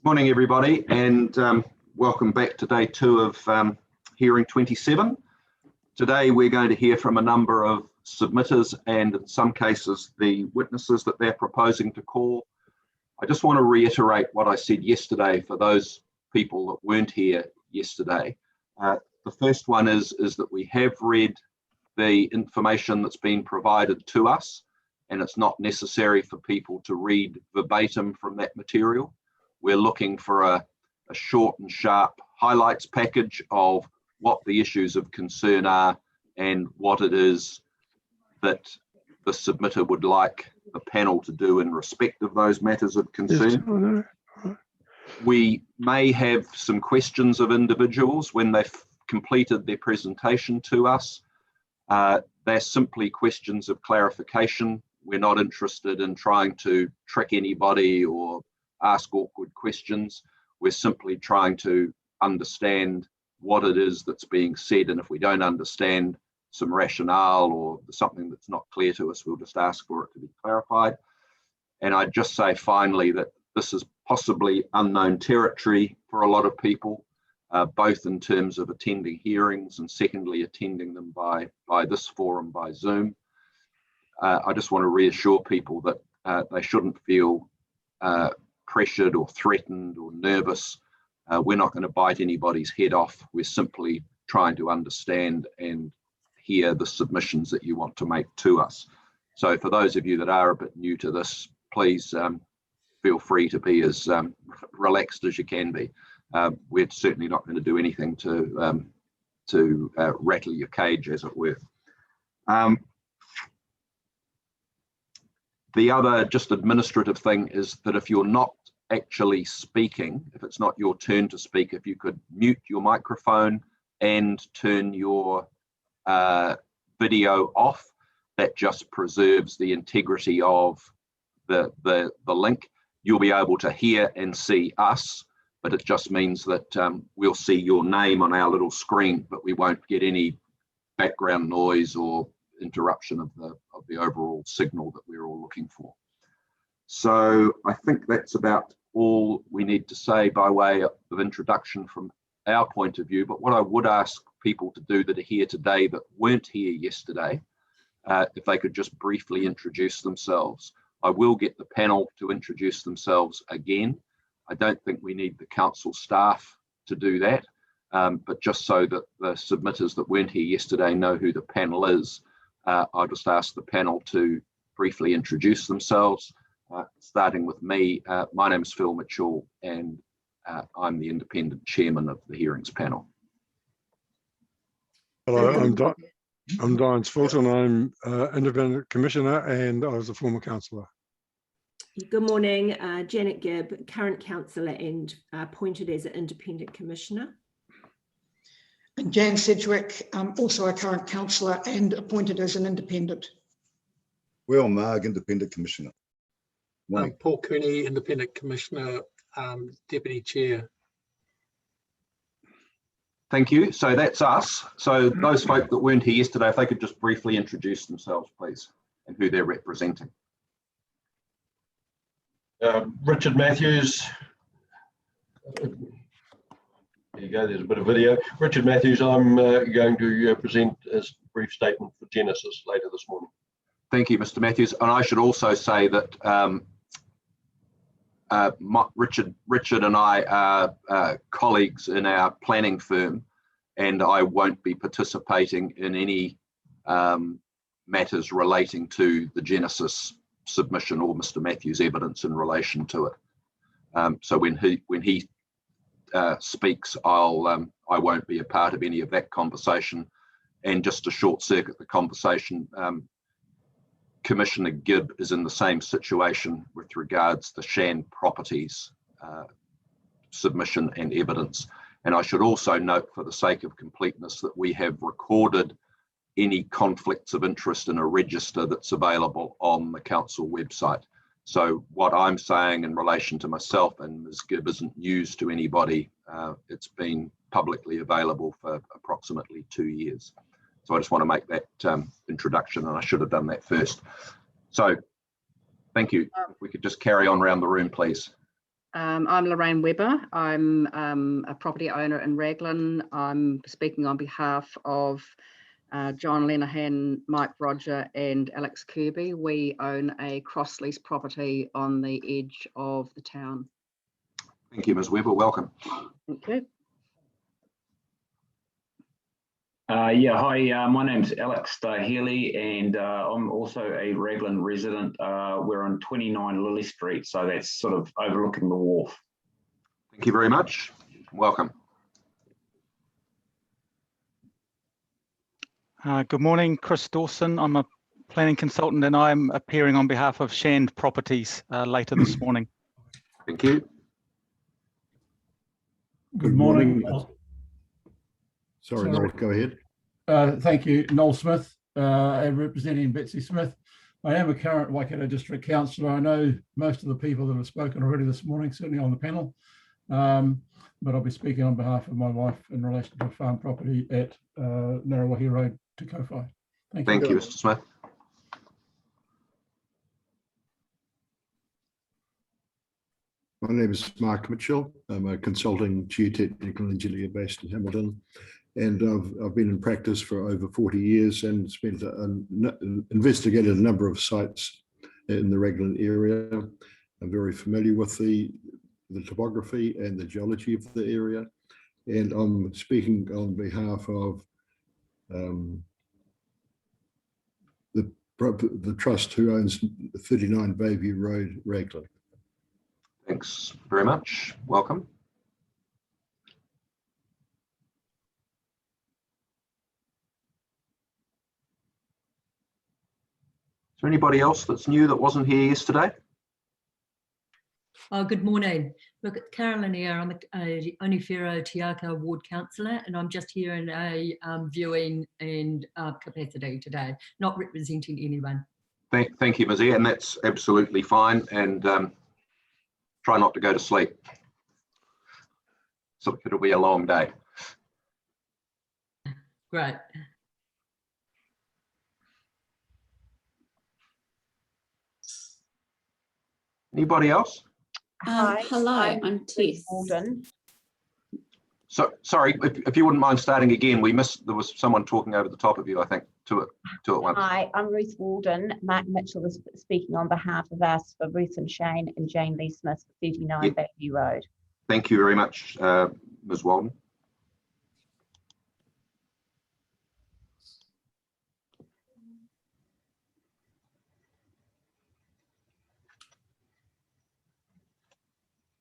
Morning, everybody, and welcome back to day 2 of hearing 27. Today, we're going to hear from a number of submitters and, in some cases, the witnesses that they're proposing to call. I just want to reiterate what I said yesterday for those people that weren't here yesterday. The first one is that we have read the information that's been provided to us, and it's not necessary for people to read verbatim from that material. We're looking for a short and sharp highlights package of what the issues of concern are and what it is that the submitter would like the panel to do in respect of those matters of concern. Yes. We may have some questions of individuals when they've completed their presentation to us. They're simply questions of clarification. We're not interested in trying to trick anybody or ask awkward questions. We're simply trying to understand what it is that's being said, and if we don't understand some rationale or something that's not clear to us, we'll just ask for it to be clarified. And I'd just say finally that this is possibly unknown territory for a lot of people, both in terms of attending hearings and secondly attending them by this forum, by Zoom. I just want to reassure people that they shouldn't feel pressured or threatened or nervous. We're not going to bite anybody's head off. We're simply trying to understand and hear the submissions that you want to make to us. So for those of you that are a bit new to this, please feel free to be as relaxed as you can be. We're certainly not going to do anything to rattle your cage, as it were. The other just administrative thing is that if you're not actually speaking, if it's not your turn to speak, if you could mute your microphone and turn your video off, that just preserves the integrity of the link. You'll be able to hear and see us, but it just means that we'll see your name on our little screen, but we won't get any background noise or interruption of the overall signal that we're all looking for. So I think that's about all we need to say by way of introduction from our point of view. But what I would ask people to do that are here today that weren't here yesterday, if they could just briefly introduce themselves. I will get the panel to introduce themselves again. I don't think we need the council staff to do that, but just so that the submitters that weren't here yesterday know who the panel is, I'll just ask the panel to briefly introduce themselves. Starting with me, my name is Phil Mitchell, and I'm the independent chairman of the hearings panel. Hello, I'm Diane Fulton. I'm independent commissioner, and I was a former councillor. Good morning, Janet Gibb, current councillor and appointed as an independent commissioner. And Jan Sedgwick, also a current councillor and appointed as an independent. Will Marg, independent commissioner. Paul Cooney, independent commissioner, deputy chair. Thank you. So that's us. So those folk that weren't here yesterday, if they could just briefly introduce themselves, please, and who they're representing. Richard Matthews. There you go, there's a bit of video. Richard Matthews, I'm going to present a brief statement for Genesis later this morning. Thank you, Mr. Matthews. And I should also say that Richard and I are colleagues in our planning firm, and I won't be participating in any matters relating to the Genesis submission or Mr. Matthews' evidence in relation to it. So when he speaks, I won't be a part of any of that conversation. And just to short circuit the conversation, Commissioner Gibb is in the same situation with regards to Shan Properties submission and evidence. And I should also note, for the sake of completeness, that we have recorded any conflicts of interest in a register that's available on the council website. So what I'm saying in relation to myself and Ms. Gibb isn't news to anybody. It's been publicly available for approximately 2 years. So I just want to make that introduction, and I should have done that first. So thank you. If we could just carry on around the room, please. I'm Lorraine Webber. I'm a property owner in Raglan. I'm speaking on behalf of John Lenahan, Mike Roger and Alex Kirby. We own a cross-lease property on the edge of the town. Thank you, Ms. Webber. Welcome. Thank you. Yeah, hi, my name's Alex Healy and I'm also a Raglan resident. We're on 29 Lily Street, so that's sort of overlooking the wharf. Thank you very much. Welcome. Good morning, Chris Dawson. I'm a planning consultant and I'm appearing on behalf of Shand Properties later this morning. Thank you. Good morning. Sorry, Noel, go ahead. Thank you, Noel Smith, representing Betsy Smith. I am a current Waikato District Councillor. I know most of the people that have spoken already this morning, certainly on the panel, but I'll be speaking on behalf of my wife in relation to a farm property at Narrawahi Road, Te Kowhai. Thank you, Mr. Smith. My name is Mark Mitchell. I'm a consulting geotechnical engineer based in Hamilton, and I've been in practice for over 40 years and spent investigated a number of sites in the Raglan area. I'm very familiar with the topography and the geology of the area, and I'm speaking on behalf of the trust who owns 39 Bayview Road, Raglan. Thanks very much. Welcome. Is there anybody else that's new that wasn't here yesterday? Oh, good morning. Look, it's Carolyn here. I'm a Onewhiro Tiaka Ward Councillor, and I'm just here in a viewing and capacity today, not representing anyone. Thank you, Ms. E, and that's absolutely fine. And try not to go to sleep. So it'll be a long day. Great. Anybody else? Hello, I'm Tess. So sorry, if you wouldn't mind starting again. We missed, there was someone talking over the top of you, I think, two at once. Hi, I'm Ruth Walden. Mark Mitchell is speaking on behalf of us for Ruth and Shane and Jane Lee Smith, 39 Bayview Road. Thank you very much, Ms. Walden.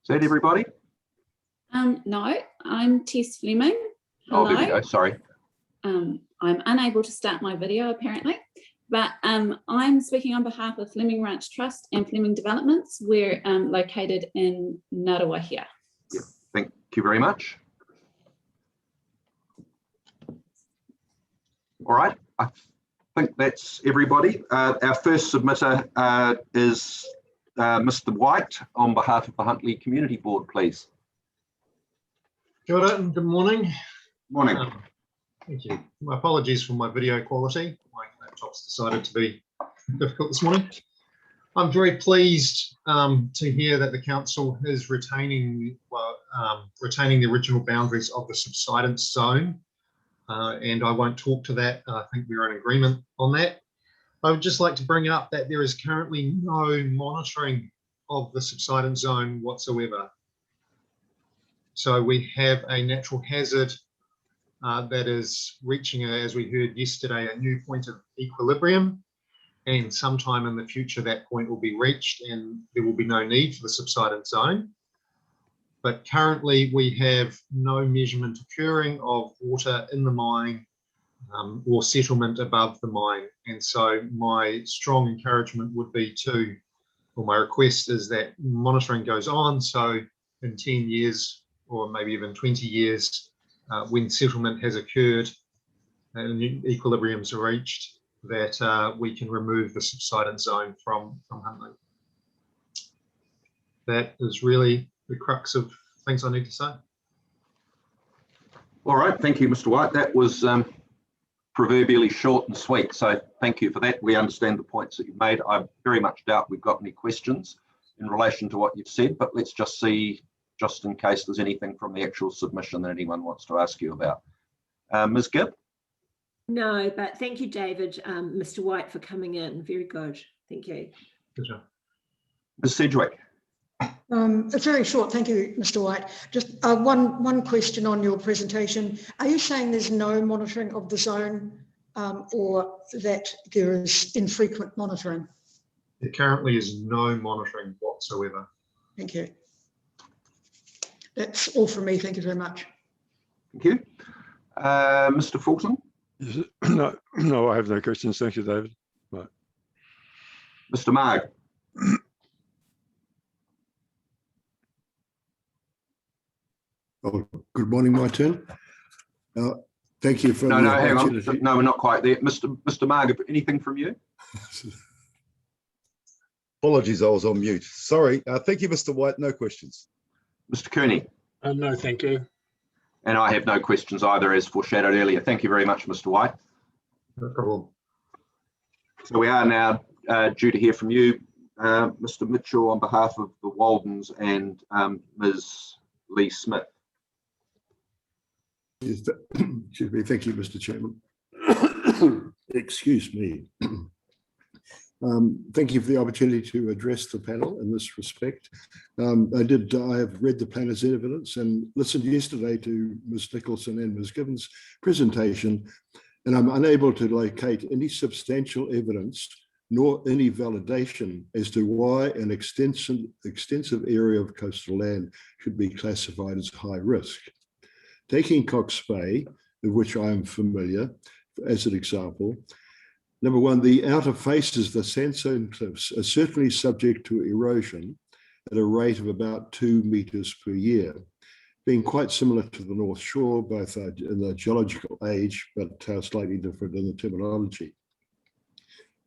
Is that everybody? No, I'm Tess Fleming. Hello. Oh, there we go. Sorry. I'm unable to start my video apparently, but I'm speaking on behalf of Fleming Ranch Trust and Fleming Developments. We're located in Ngaruahia. Yeah, thank you very much. All right, I think that's everybody. Our first submitter is Mr. White on behalf of the Huntly Community Board, please. Kia ora and good morning. Morning. Thank you. My apologies for my video quality. My laptop's decided to be difficult this morning. I'm very pleased to hear that the council is retaining the original boundaries of the subsidence zone, and I won't talk to that. I think we're in agreement on that. I would just like to bring up that there is currently no monitoring of the subsidence zone whatsoever. So we have a natural hazard that is reaching, as we heard yesterday, a new point of equilibrium, and sometime in the future that point will be reached and there will be no need for the subsidence zone. But currently we have no measurement occurring of water in the mine or settlement above the mine. And so my strong encouragement would be to, or my request is that monitoring goes on. So in 10 years or maybe even 20 years, when settlement has occurred and equilibriums are reached, that we can remove the subsidence zone from Huntly. That is really the crux of things I need to say. All right, thank you, Mr. White. That was proverbially short and sweet, so thank you for that. We understand the points that you've made. I very much doubt we've got any questions, in relation to what you've said, but let's just see, just in case there's anything from the actual submission that anyone wants to ask you about. Ms. Gibb? No, but thank you, David, Mr. White, for coming in. Very good. Thank you. Good job. Ms. Sedgwick? It's very short. Thank you, Mr. White. Just one question on your presentation. Are you saying there's no monitoring of the zone or that there is infrequent monitoring? There currently is no monitoring whatsoever. Thank you. That's all from me. Thank you very much. Thank you. Mr. Fulton? No, I have no questions. Thank you, David. Right. Mr. Marg? Oh, good morning, my turn. Thank you for No, the no, hang on. opportunity. No, we're not quite there. Mr. Marg, anything from you? Apologies, I was on mute. Sorry. Thank you, Mr. White. No questions. Mr. Kearney? No, thank you. And I have no questions either, as foreshadowed earlier. Thank you very much, Mr. White. No problem. So we are now due to hear from you, Mr. Mitchell, on behalf of the Waldens and Ms. Lee Smith. Yes, excuse me. Thank you, Mr. Chairman. Excuse me. Thank you for the opportunity to address the panel in this respect. I have read the planner's evidence and listened yesterday to Ms. Nicholson and Ms. Gibbons' presentation, and I'm unable to locate any substantial evidence nor any validation as to why an extensive area of coastal land should be classified as high risk. Taking Cox Bay, of which I am familiar, as an example, number one, the outer faces of the sandstone cliffs are certainly subject to erosion at a rate of about 2 meters per year, being quite similar to the North Shore, both in the geological age, but slightly different in the terminology.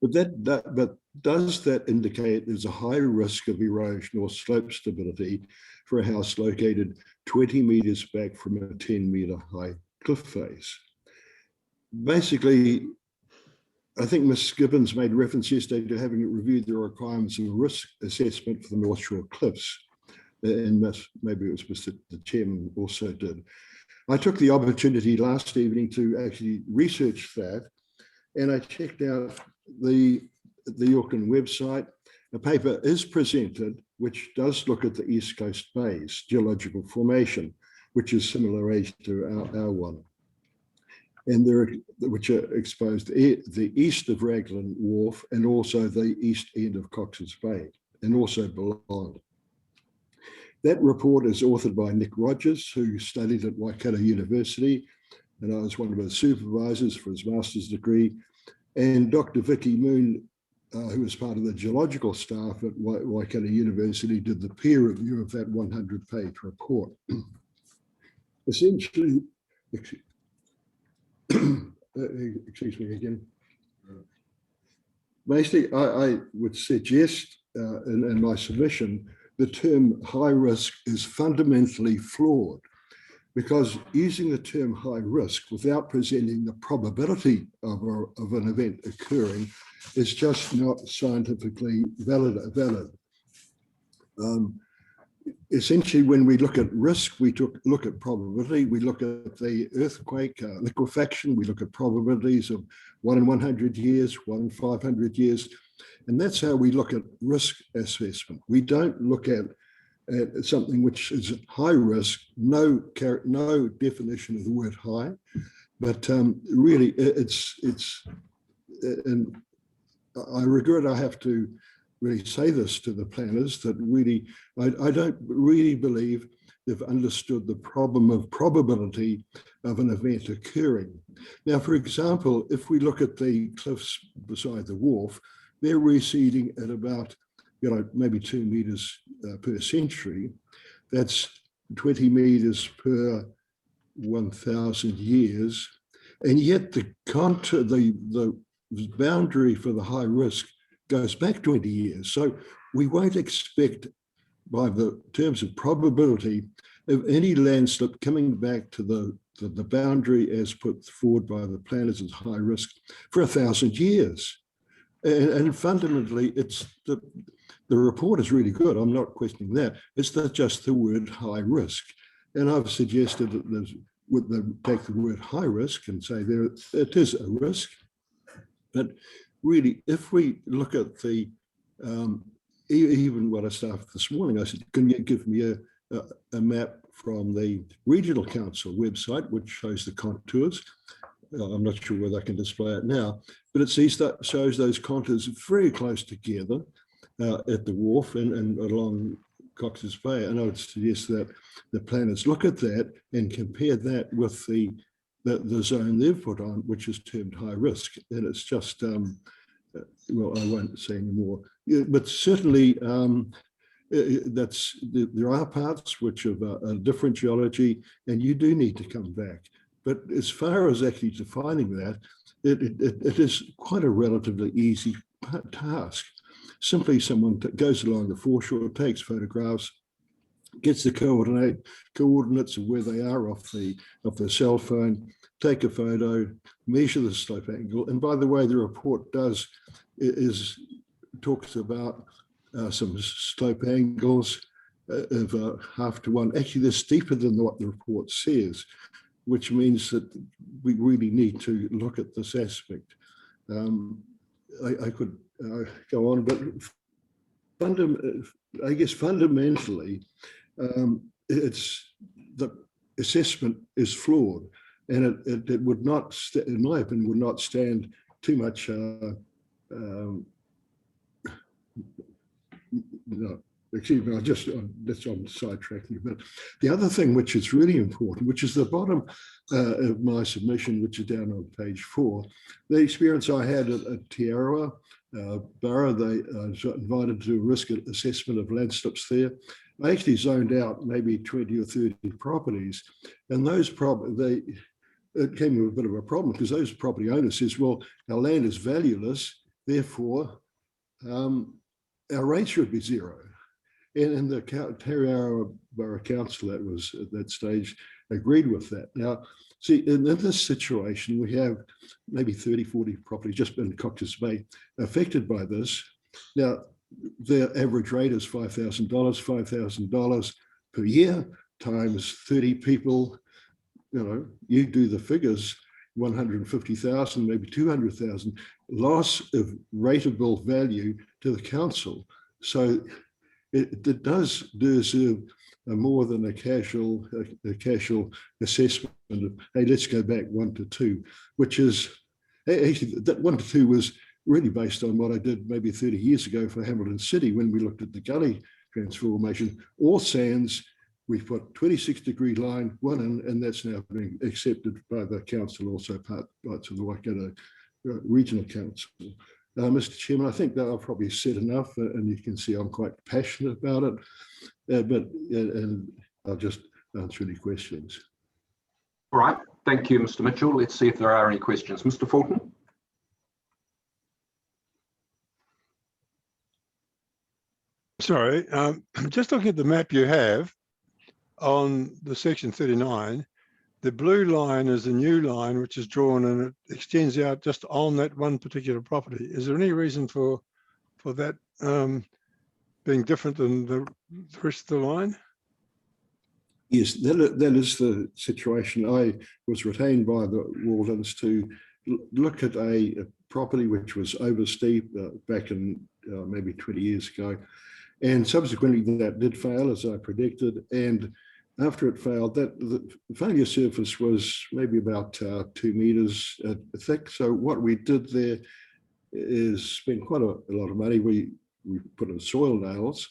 But does that indicate there's a high risk of erosion or slope stability for a house located 20 meters back from a 10-meter high cliff face? Basically, I think Ms. Gibbons made reference yesterday to having reviewed the requirements of risk assessment for the North Shore cliffs, and maybe it was the Chairman also did. I took the opportunity last evening to actually research that, and I checked out the Auckland website. A paper is presented which does look at the East Coast Bays geological formation, which is similar age to our one. And which are exposed the east of Raglan Wharf and also the east end of Cox's Bay, and also beyond. That report is authored by Nick Rogers, who studied at Waikato University, and I was one of his supervisors for his master's degree, and Dr. Vicky Moon, who was part of the geological staff at Waikato University, did the peer review of that 100-page report. Essentially, excuse me again. Basically, I would suggest in my submission, the term high risk is fundamentally flawed, because using the term high risk without presenting the probability of an event occurring is just not scientifically valid. Essentially, when we look at risk, we look at probability, we look at the earthquake, liquefaction, we look at probabilities of 1 in 100 years, 1 in 500 years, and that's how we look at risk assessment. We don't look at something which is high risk, no definition of the word high, but really it's, and I regret I have to really say this to the planners, that really, I don't really believe they've understood the problem of probability of an event occurring. Now, for example, if we look at the cliffs beside the wharf, they're receding at about, maybe 2 meters per century. That's 20 meters per 1,000 years. And yet the boundary for the high risk goes back 20 years. So we won't expect, by the terms of probability, of any landslip coming back to the boundary as put forward by the planners as high risk for 1,000 years. And fundamentally, it's the report is really good. I'm not questioning that. It's not just the word high risk. And I've suggested that take the word high risk and say it is a risk. But really, if we look at the, even what I started this morning, I said, can you give me a map from the Regional Council website, which shows the contours? I'm not sure whether I can display it now, but it shows those contours very close together at the wharf and along Cox's Bay. And I would suggest that the planners look at that and compare that with the zone they've put on, which is termed high risk. And it's just, well, I won't say any more, but certainly there are parts which have a different geology, and you do need to come back. But as far as actually defining that, it is quite a relatively easy task. Simply someone goes along the foreshore, takes photographs, gets the coordinates of where they are off the cell phone, take a photo, measure the slope angle. And by the way, the report talks about some slope angles of 1/2 to 1. Actually, they're steeper than what the report says, which means that we really need to look at this aspect. I could go on, but I guess fundamentally, it's the assessment is flawed, and it would not, in my opinion, would not stand too much. No, excuse me, that's on sidetracking. But the other thing which is really important, which is the bottom of my submission, which is down on page 4, the experience I had at Tiarawa Borough, they was invited to do a risk assessment of landslips there. I actually zoned out maybe 20 or 30 properties, and those it came with a bit of a problem because those property owners says, well, our land is valueless, therefore our rate should be 0. And the Tiarawa Borough Council that was at that stage agreed with that. Now, see, in this situation, we have maybe 30, 40 properties just in Cox's Bay affected by this. Now, their average rate is $5,000 per year times 30 people. You know, you do the figures, 150,000, maybe 200,000 loss of rateable value to the council. So it does deserve more than a casual assessment of, hey, let's go back 1 to 2, which is actually that 1 to 2 was really based on what I did maybe 30 years ago for Hamilton City when we looked at the gully transformation. All sands, we put 26-degree line 1 in, and that's now being accepted by the council, also parts of the Waikato Regional Council. Mr. Chairman, I think that I've probably said enough, and you can see I'm quite passionate about it, and I'll just answer any questions. All right, thank you, Mr. Mitchell. Let's see if there are any questions. Mr. Fulton. Sorry, just looking at the map you have on the section 39, the blue line is the new line which is drawn and it extends out just on that one particular property. Is there any reason for that being different than the rest of the line? Yes, that is the situation. I was retained by the Waldens to look at a property which was over steep back in maybe 20 years ago. And subsequently that did fail as I predicted. And after it failed, the failure surface was maybe about 2 meters thick. So what we did there is spend quite a lot of money. We put in soil nails,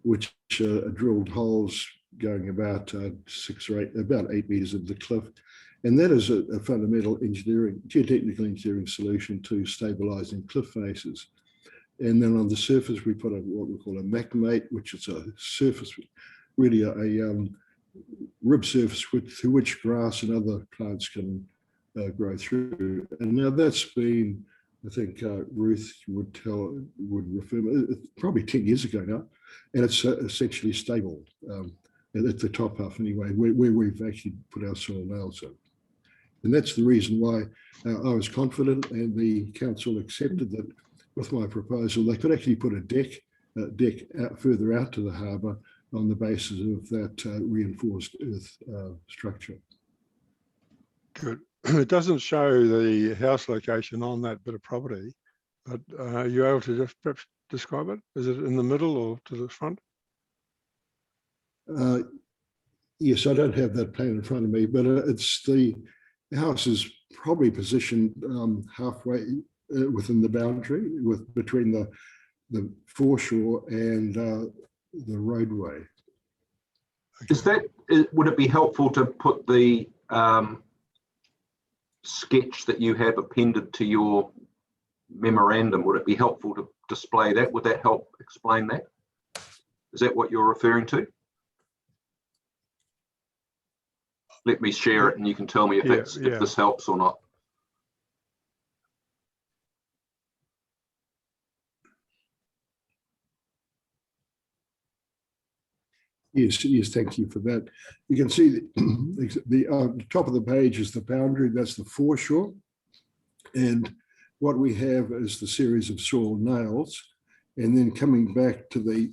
which drilled holes going about 6 or 8, about 8 meters of the cliff. And that is a fundamental geotechnical engineering solution to stabilizing cliff faces. And then on the surface, we put what we call a macmate, which is a surface, really a rib surface through which grass and other plants can grow through. And now that's been, I think Ruth would refer, probably 10 years ago now, and it's essentially stable at the top half anyway, where we've actually put our soil nails in. And that's the reason why I was confident, and the council accepted that with my proposal, they could actually put a deck deck out, further out to the harbour on the basis of that reinforced earth structure. Good. It doesn't show the house location on that bit of property, but are you able to just perhaps describe it? Is it in the middle or to the front? Yes, I don't have that plan in front of me, but it's the house is probably positioned halfway within the boundary, between the foreshore and the roadway. Would it be helpful to put the sketch that you have appended to your memorandum? Would it be helpful to display that? Would that help explain that? Is that what you're referring to? Let me share it and you can tell me if this helps or not. Yes, thank you for that. You can see the top of the page is the boundary, that's the foreshore. And what we have is the series of soil nails. And then coming back to the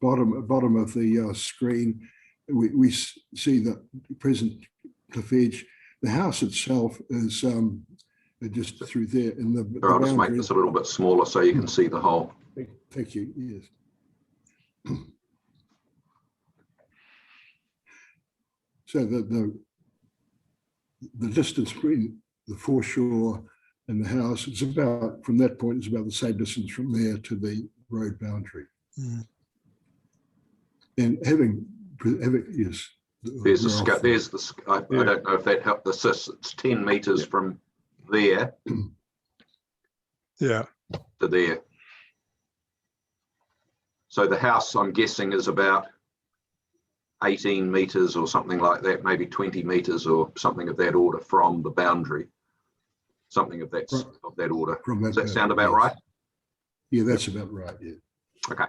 bottom of the screen, we see the present cliff edge. The house itself is just through there. In the I'll just make this a little bit smaller so you can see the whole. Thank you, yes. So the distance between the foreshore and the house is about, from that point, is about the same distance from there to the road boundary. Mm. And having yes. There's the scope. There's the. I don't know if that helped. It's 10 meters from there. Yeah. To there. So the house, I'm guessing, is about 18 meters or something like that, maybe 20 meters or something of that order from the boundary. Something of that order. Does that sound about right? Yeah, that's about right. Yeah. Okay.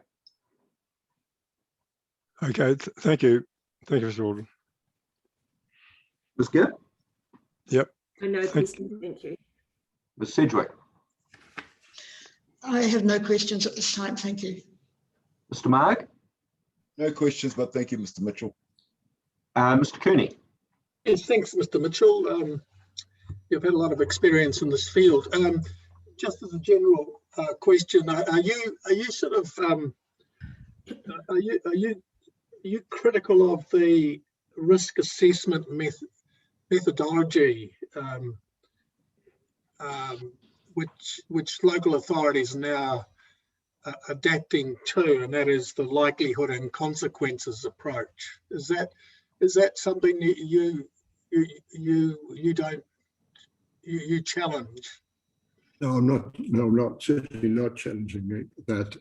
Okay. Thank you. Thank you, Mr. Alden. Ms. Gibb? Yep. No questions. Thank you. Ms. Sedgwick? I have no questions at this time. Thank you. Mr. Marg? No questions, but thank you, Mr. Mitchell. Mr. Cooney? Yes, thanks, Mr. Mitchell. You've had a lot of experience in this field. Just as a general question, are you sort of are you critical of the risk assessment methodology which local authorities are now adapting to, and that is the likelihood and consequences approach? Is that something that you challenge? No, I'm not. No, I'm not. Certainly not challenging that.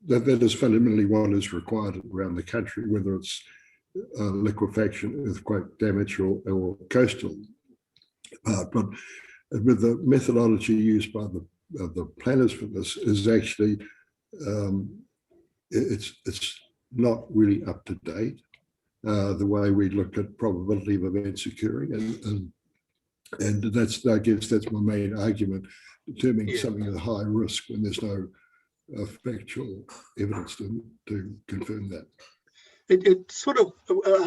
That is fundamentally what is required around the country, whether it's liquefaction, earthquake damage, or coastal. But with the methodology used by the planners for this is actually it's not really up to date. The way we look at probability of events occurring, and that's, I guess that's my main argument, determining something at a high risk when there's no factual evidence to confirm that. It sort of,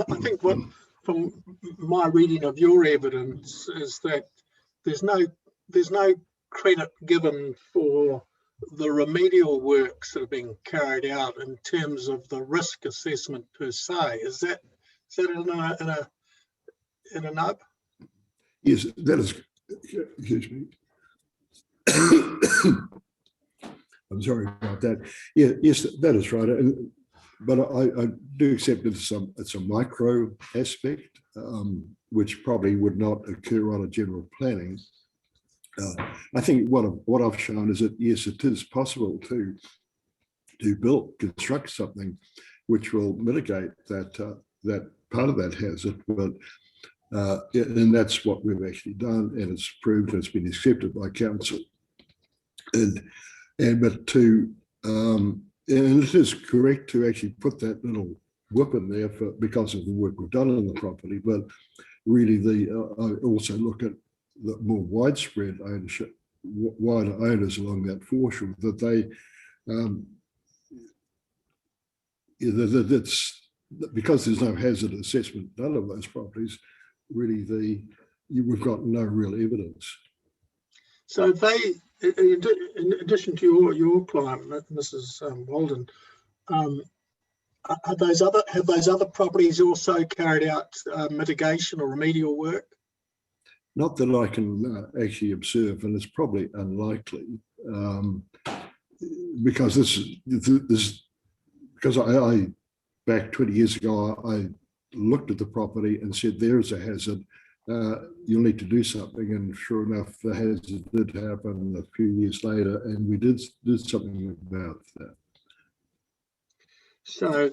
I think what from my reading of your evidence is that there's no credit given for the remedial works that are being carried out in terms of the risk assessment per se. Is that in a nub? Yes, that is. Excuse me. I'm sorry about that. Yeah, yes, that is right. But I do accept it's a micro aspect, which probably would not occur on a general planning. I think what I've shown is that yes, it is possible to construct something which will mitigate that that part of that hazard, but and that's what we've actually done, and it's proved and it's been accepted by council. And it is correct to actually put that little whip in there because of the work we've done on the property, but really I also look at the more widespread ownership, wider owners along that foreshore, that that's because there's no hazard assessment done of those properties. Really, we've got no real evidence. So they, in addition to your client, Mrs. Walden, have those other properties also carried out mitigation or remedial work? Not that I can actually observe, and it's probably unlikely, because because I back 20 years ago, I looked at the property and said, there is a hazard, you'll need to do something. And sure enough, the hazard did happen a few years later, and we did something about that. So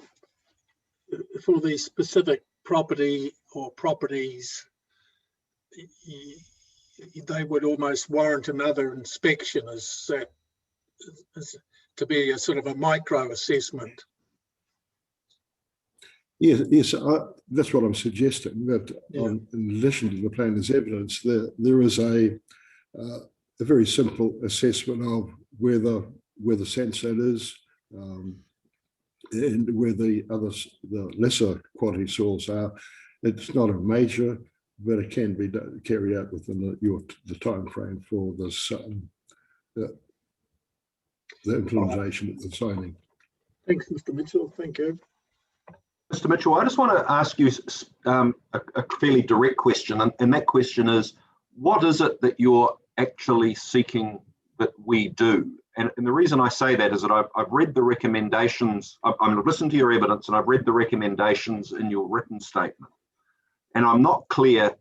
for the specific property or properties, they would almost warrant another inspection as to be a sort of a micro assessment. Yes, that's what I'm suggesting, that in addition to the planner's evidence, there is a very simple assessment of where the sensor is, and where the lesser quality soils are. It's not a major, but it can be carried out within the time frame for this the implementation of the zoning. Thanks, Mr. Mitchell. Thank you. Mr. Mitchell, I just want to ask you a fairly direct question, and that question is, what is it that you're actually seeking that we do? And the reason I say that is that I've read the recommendations, I've listened to your evidence, and I've read the recommendations in your written statement. And I'm not clear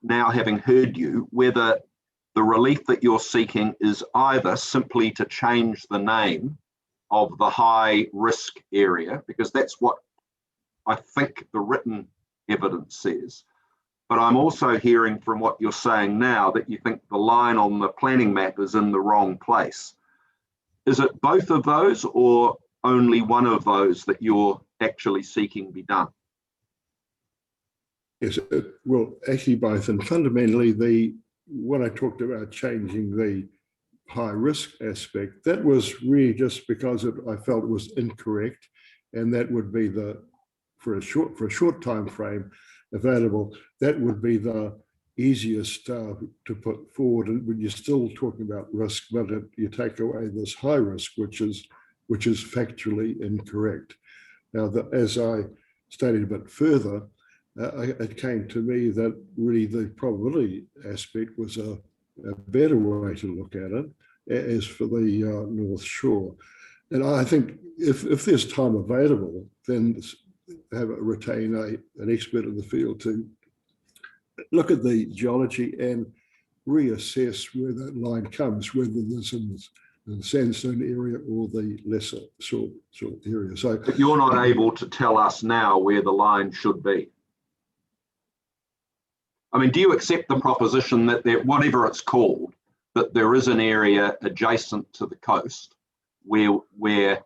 now, having heard you, whether the relief that you're seeking is either simply to change the name of the high risk area, because that's what I think the written evidence says. But I'm also hearing from what you're saying now that you think the line on the planning map is in the wrong place. Is it both of those or only one of those that you're actually seeking be done? Yes, well, actually both. And fundamentally, when I talked about changing the high risk aspect, that was really just because I felt it was incorrect, and that would be for a short time frame available, that would be the easiest to put forward. And when you're still talking about risk, but you take away this high risk, which is factually incorrect. Now, as I stated a bit further, it came to me that really the probability aspect was a better way to look at it, as for the North Shore. And I think if there's time available, then retain an expert in the field to look at the geology and reassess where that line comes, whether there's in the sandstone area or the lesser salt area. So, but you're not able to tell us now where the line should be. I mean, do you accept the proposition that whatever it's called, that there is an area adjacent to the coast where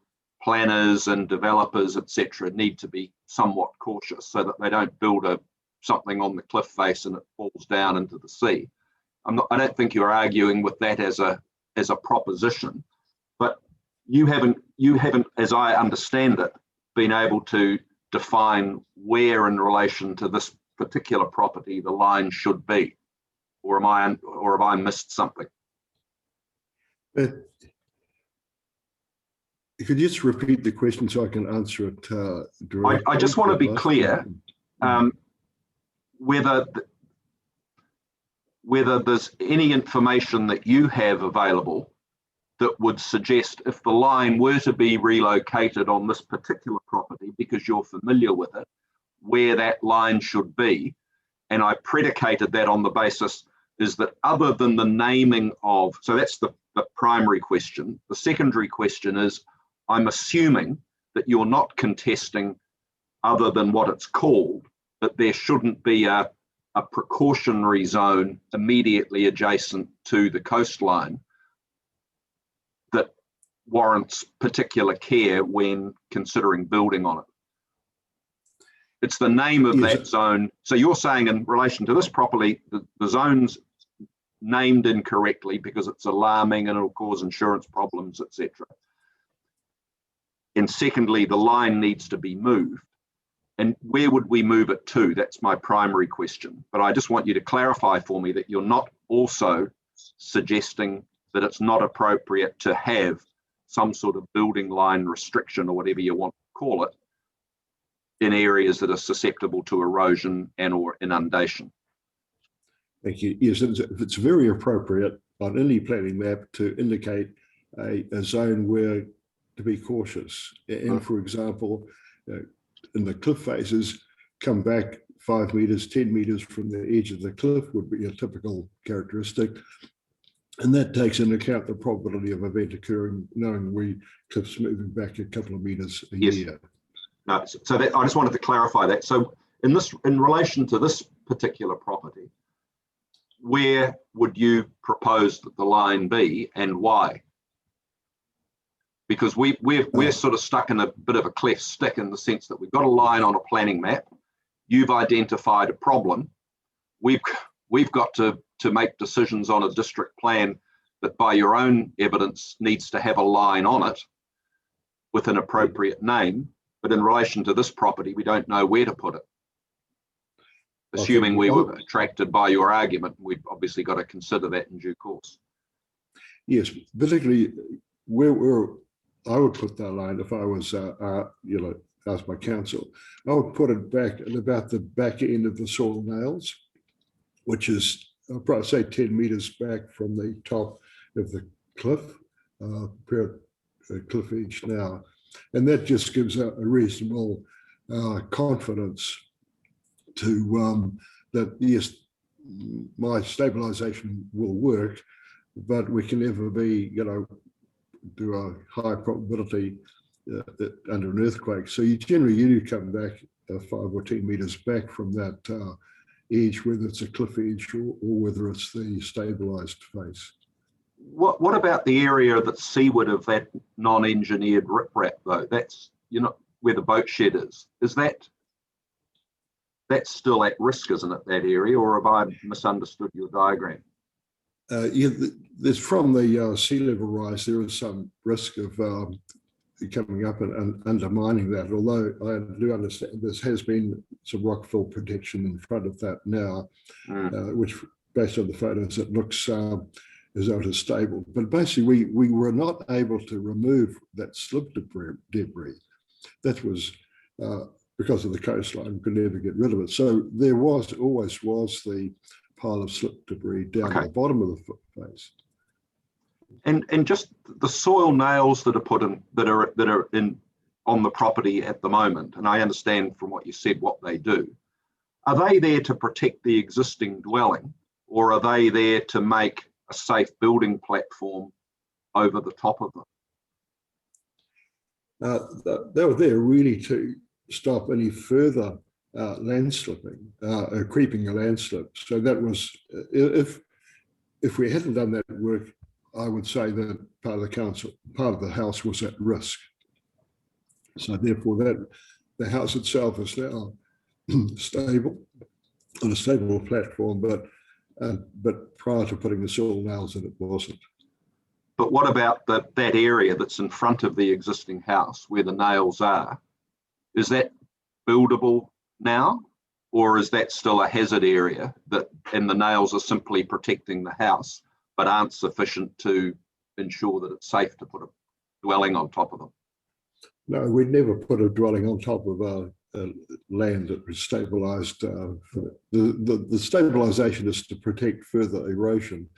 planners and developers, etc., need to be somewhat cautious so that they don't build something on the cliff face and it falls down into the sea? I don't think you're arguing with that as a proposition, but you haven't, as I understand it, been able to define where in relation to this particular property the line should be, or have I missed something? You could just repeat the question so I can answer it directly. I just want to be clear whether there's any information that you have available that would suggest if the line were to be relocated on this particular property, because you're familiar with it, where that line should be. And I predicated that on the basis is that other than the naming of, so that's the primary question. The secondary question is, I'm assuming that you're not contesting, other than what it's called, that there shouldn't be a precautionary zone immediately adjacent to the coastline that warrants particular care when considering building on it. It's the name of that zone. So you're saying in relation to this property, the zone's named incorrectly because it's alarming and it'll cause insurance problems, etc. And secondly, the line needs to be moved. And where would we move it to? That's my primary question. But I just want you to clarify for me that you're not also suggesting that it's not appropriate to have some sort of building line restriction or whatever you want to call it in areas that are susceptible to erosion and or inundation. Thank you. Yes, it's very appropriate on any planning map to indicate a zone where to be cautious. And for example, in the cliff faces, come back 5 meters, 10 meters from the edge of the cliff would be a typical characteristic. And that takes into account the probability of event occurring, knowing we cliffs moving back a couple of meters a year. No, so that, I just wanted to clarify that. So in relation to this particular property, where would you propose that the line be and why? Because we're sort of stuck in a bit of a cleft stick in the sense that we've got a line on a planning map. You've identified a problem. We've got to make decisions on a district plan that by your own evidence needs to have a line on it with an appropriate name. But in relation to this property, we don't know where to put it. Assuming we were attracted by your argument, we've obviously got to consider that in due course. Yes, particularly where I would put that line if I was, asked by council, I would put it back at about the back end of the soil nails, which is, I'll probably say 10 meters back from the top of the cliff, cliff edge now. And that just gives a reasonable confidence to that, yes, my stabilization will work, but we can never be, do a high probability under an earthquake. So you do come back 5 or 10 meters back from that edge, whether it's a cliff edge or whether it's the stabilized face. What about the area that's seaward of that non-engineered riprap though? That's, where the boat shed is. That's still at risk, isn't it, that area, or have I misunderstood your diagram? Yeah, there's from the sea level rise, there is some risk of coming up and undermining that, although I do understand there has been some rockfill protection in front of that now, which based on the photos, it looks as though it is stable. But basically, we were not able to remove that slip debris. That was because of the coastline, we could never get rid of it. So there always was the pile of slip debris down at the bottom of the foot face. And just the soil nails that are put in, that are in on the property at the moment, and I understand from what you said what they do, are they there to protect the existing dwelling, or are they there to make a safe building platform over the top of them? They were there really to stop any further landslipping, creeping a landslip. So that was, if we hadn't done that work, I would say that part of the house was at risk. So therefore that the house itself is now stable, on a stable platform, but prior to putting the soil nails in, it wasn't. But what about that area that's in front of the existing house where the nails are? Is that buildable now, or is that still a hazard area and the nails are simply protecting the house but aren't sufficient to ensure that it's safe to put a dwelling on top of them? No, we'd never put a dwelling on top of a land that was stabilized. The stabilization is to protect further erosion,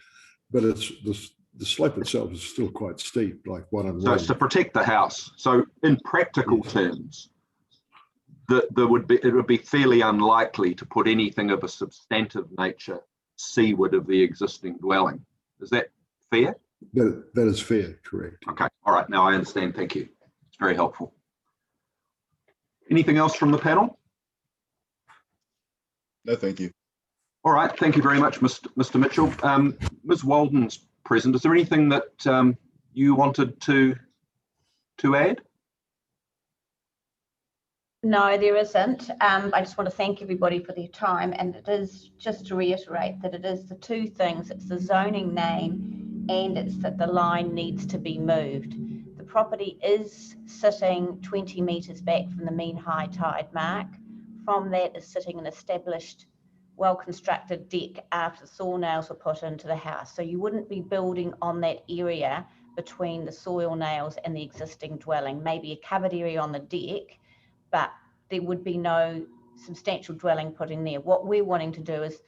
but the slope itself is still quite steep, like 1 So it's to protect the house. So in practical terms, it would be fairly unlikely to put anything of a substantive nature seaward of the existing dwelling. Is that fair? That is fair, correct. Okay, all right, now I understand, thank you. It's very helpful. Anything else from the panel? No, thank you. All right, thank you very much, Mr. Mitchell. Ms. Walden's present. Is there anything that you wanted to add? No, there isn't. I just want to thank everybody for their time, and it is just to reiterate that it is the two things. It's the zoning name and it's that the line needs to be moved. The property is sitting 20 metres back from the mean high tide mark. From that is sitting an established, well-constructed deck after soil nails were put into the house. So you wouldn't be building on that area between the soil nails and the existing dwelling, maybe a covered area on the deck, but there would be no substantial dwelling put in there. What we're wanting to do is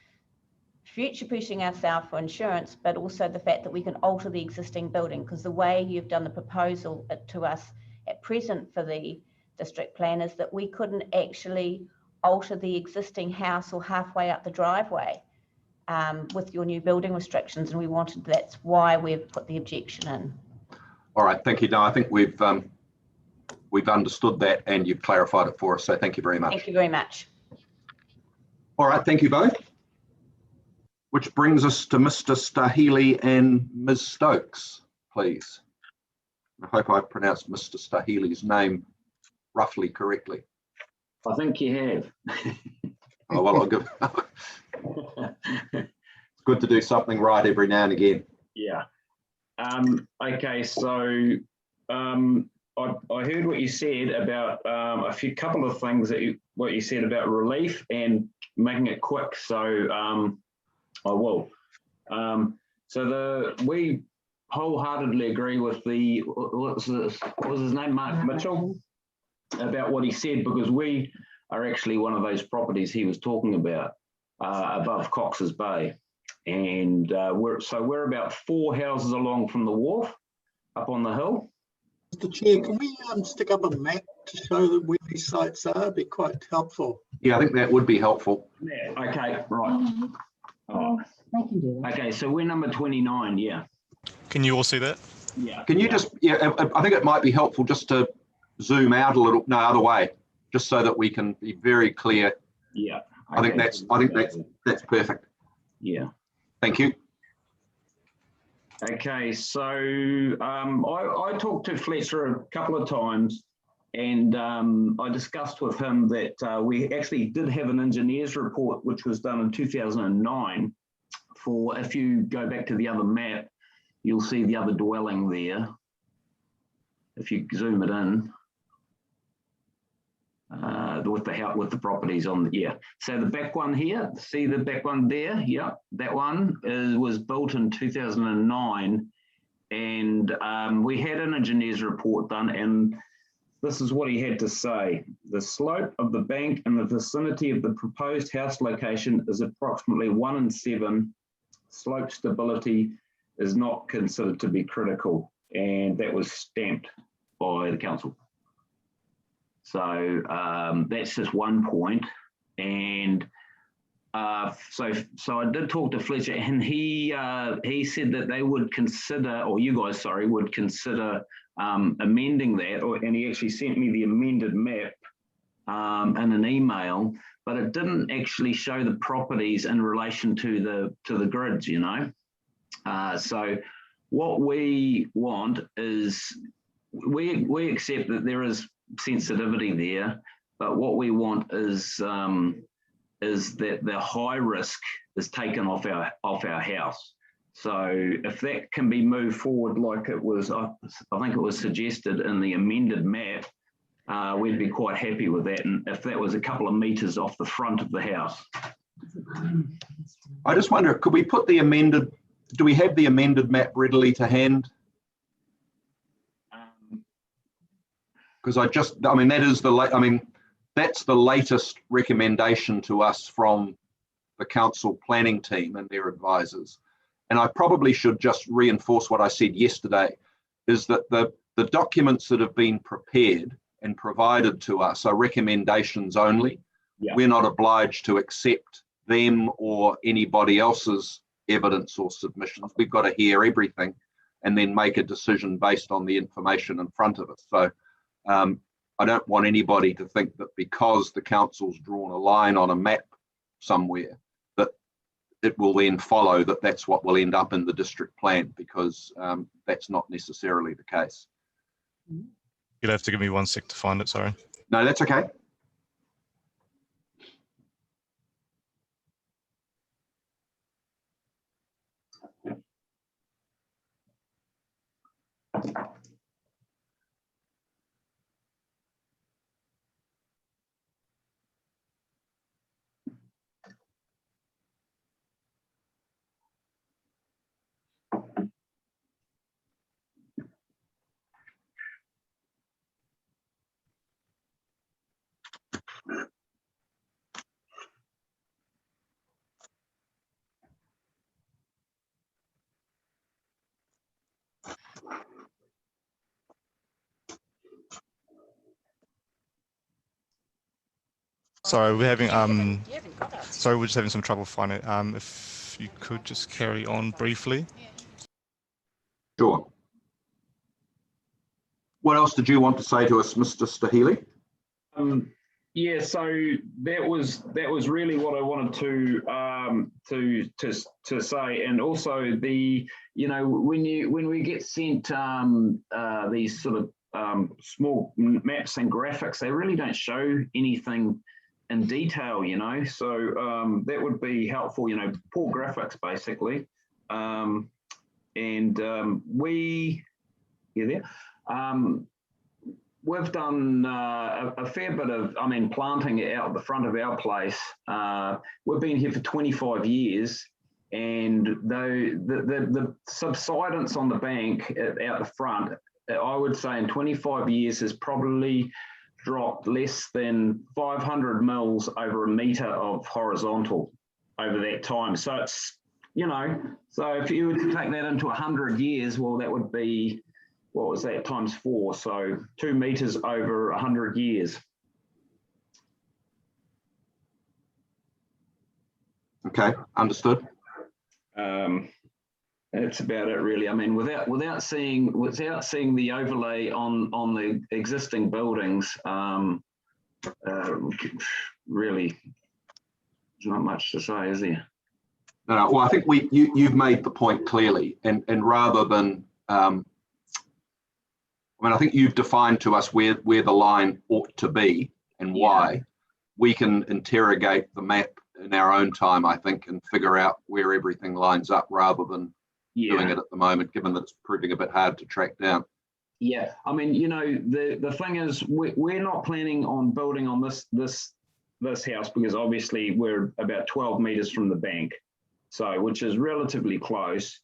future-proofing ourselves for insurance, but also the fact that we can alter the existing building, because the way you've done the proposal to us at present for the district plan is that we couldn't actually alter the existing house or halfway up the driveway with your new building restrictions, and we wanted, that's why we've put the objection in. All right, thank you. No, I think we've understood that and you've clarified it for us, so thank you very much. Thank you very much. All right, thank you both. Which brings us to Mr. Stahili and Ms. Stokes, please. I hope I pronounced Mr. Stahili's name roughly correctly. I think you have. Oh, well, I'll give. It's good to do something right every now and again. Yeah. Okay, so I heard what you said about a couple of things that what you said about relief and making it quick. So I will. We wholeheartedly agree with what was his name, Mark Mitchell, about what he said, because we are actually one of those properties he was talking about above Cox's Bay, and we're about 4 houses along from the wharf up on the hill. Mr. Chair, can we stick up a map to show that where these sites are? It'd be quite helpful. Yeah, I think that would be helpful. Yeah. Okay. Right. Oh. Okay, so we're number 29. Yeah. Can you all see that? Yeah. Can you just? Yeah, I think it might be helpful just to zoom out a little. No, other way, just so that we can be very clear. Yeah. Okay. I think that's perfect. Yeah. Thank you. Okay, so I talked to Fletcher a couple of times, and I discussed with him that we actually did have an engineer's report which was done in 2009 for, if you go back to the other map, you'll see the other dwelling there. If you zoom it in, with the properties on the, yeah. So the back one here, see the back one there? Yeah, that one was built in 2009, and we had an engineer's report done, and this is what he had to say. The slope of the bank in the vicinity of the proposed house location is approximately 1 in 7. Slope stability is not considered to be critical, and that was stamped by the council. So that's just one point. And so I did talk to Fletcher, and he said that they would consider, or you guys, sorry, would consider amending that, and he actually sent me the amended map in an email, but it didn't actually show the properties in relation to the grids, you know. So what we want is, we accept that there is sensitivity there, but what we want is that the high risk is taken off our house. So if that can be moved forward, like it was, I think it was suggested in the amended map, we'd be quite happy with that. And if that was a couple of meters off the front of the house. I just wonder, could we put the amended, do we have the amended map readily to hand? Because I mean, that is that's the latest recommendation to us from the council planning team and their advisors. And I probably should just reinforce what I said yesterday, is that the documents that have been prepared and provided to us are recommendations only. Yeah. We're not obliged to accept them or anybody else's evidence or submissions. We've got to hear everything and then make a decision based on the information in front of us. So I don't want anybody to think that because the council's drawn a line on a map somewhere, that it will then follow that that's what will end up in the district plan, because that's not necessarily the case. You'll have to give me 1 sec to find it, sorry. No, that's okay. Sorry, we're having sorry, we're just having some trouble finding it. If you could just carry on briefly. Sure. What else did you want to say to us, Mr. Stahili? Yeah, so that was really what I wanted to say, and also when we get sent these sort of small maps and graphics, they really don't show anything in detail, so that would be helpful, poor graphics basically, we've done a fair bit of, planting out the front of our place. We've been here for 25 years, and the subsidence on the bank out the front, I would say in 25 years has probably dropped less than 500 mils over a metre of horizontal over that time. So it's, so if you were to take that into 100 years, well, that would be, what was that, times 4, so 2 metres over 100 years. Okay, understood. That's about it, really. Without seeing the overlay on the existing buildings, really, there's not much to say, is there? No, well, I think you've made the point clearly, and rather than I think you've defined to us where the line ought to be and why. Yeah. We can interrogate the map in our own time, I think, and figure out where everything lines up rather than doing it at the moment, given that it's proving a bit hard to track down. Yeah, the thing is, we're not planning on building on this house because obviously we're about 12 metres from the bank, so which is relatively close.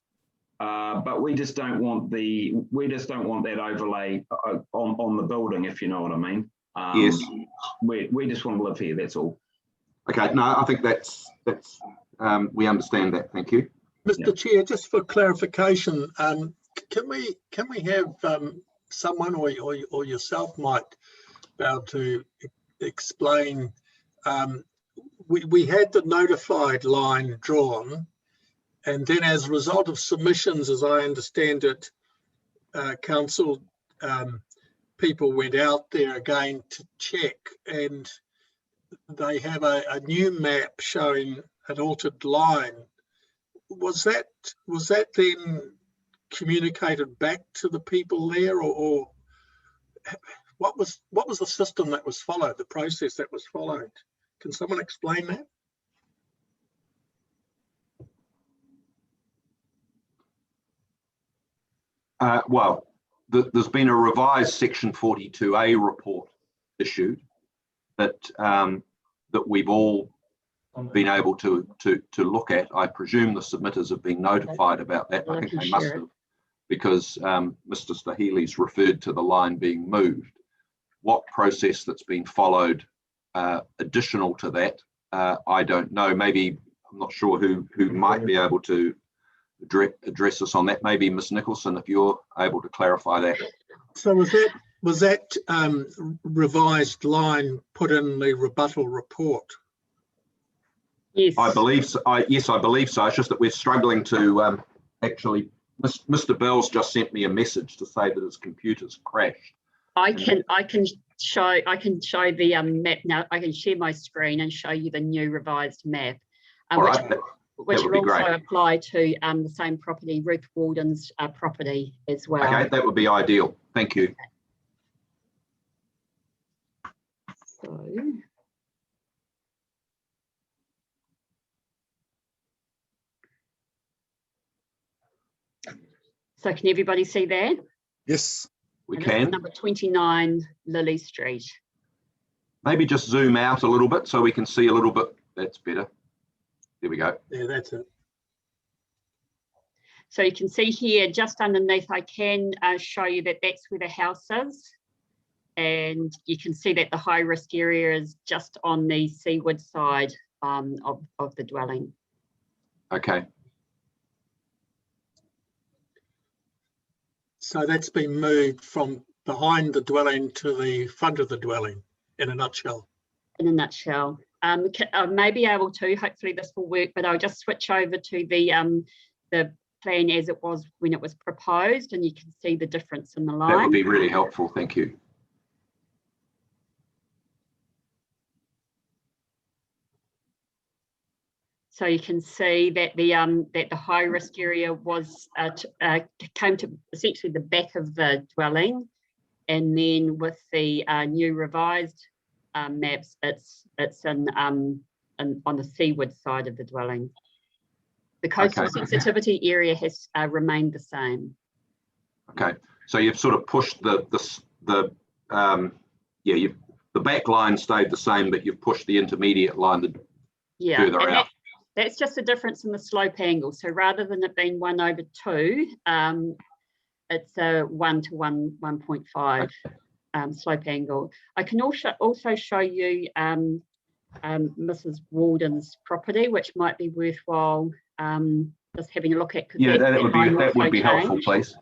But we just don't want that overlay on the building, if you know what I mean. Yes. We just want to live here. That's all. Okay. No, I think that's we understand that. Thank you. Mr. Chair, just for clarification, can we have someone or yourself might be able to explain? We had the notified line drawn. And then as a result of submissions, as I understand it, council people went out there again to check, and they have a new map showing an altered line. Was that then communicated back to the people there, or what was the system that was followed, the process that was followed? Can someone explain that? Well, there's been a revised Section 42A report issued that we've all been able to look at. I presume the submitters have been notified about that. I think they must have, because Mr. Stahili's referred to the line being moved. What process that's been followed additional to that, I don't know. Maybe, I'm not sure who might be able to address us on that. Maybe Ms. Nicholson, if you're able to clarify that. So was that revised line put in the rebuttal report? Yes, I believe so. Yes, I believe so. It's just that we're struggling to actually. Mr. Bell's just sent me a message to say that his computer's crashed. I can show the map now. I can share my screen and show you the new revised map, which will also apply to the same property, Ruth Walden's property as well. Okay, that would be ideal. Thank you. So can everybody see that? Yes, we can. Number 29 Lily Street. Maybe just zoom out a little bit so we can see a little bit. That's better. There we go. Yeah, that's it. So you can see here just underneath, I can show you that that's where the house is. And you can see that the high risk area is just on the seaward side of the dwelling. Okay. So that's been moved from behind the dwelling to the front of the dwelling, in a nutshell. In a nutshell. I may be able to, hopefully this will work, but I'll just switch over to the plan as it was when it was proposed, and you can see the difference in the line. That would be really helpful, thank you. So you can see that the high risk area was came to essentially the back of the dwelling, and then with the new revised maps, it's in on the seaward side of the dwelling. The coastal sensitivity area has remained the same. Okay, so you've sort of pushed the back line stayed the same, but you've pushed the intermediate line further out. That's just a difference in the slope angle. So rather than it being 1/2, it's a 1 to 1.5 slope angle. I can also show you Mrs. Walden's property, which might be worthwhile just having a look at. Yeah, that would be helpful, please.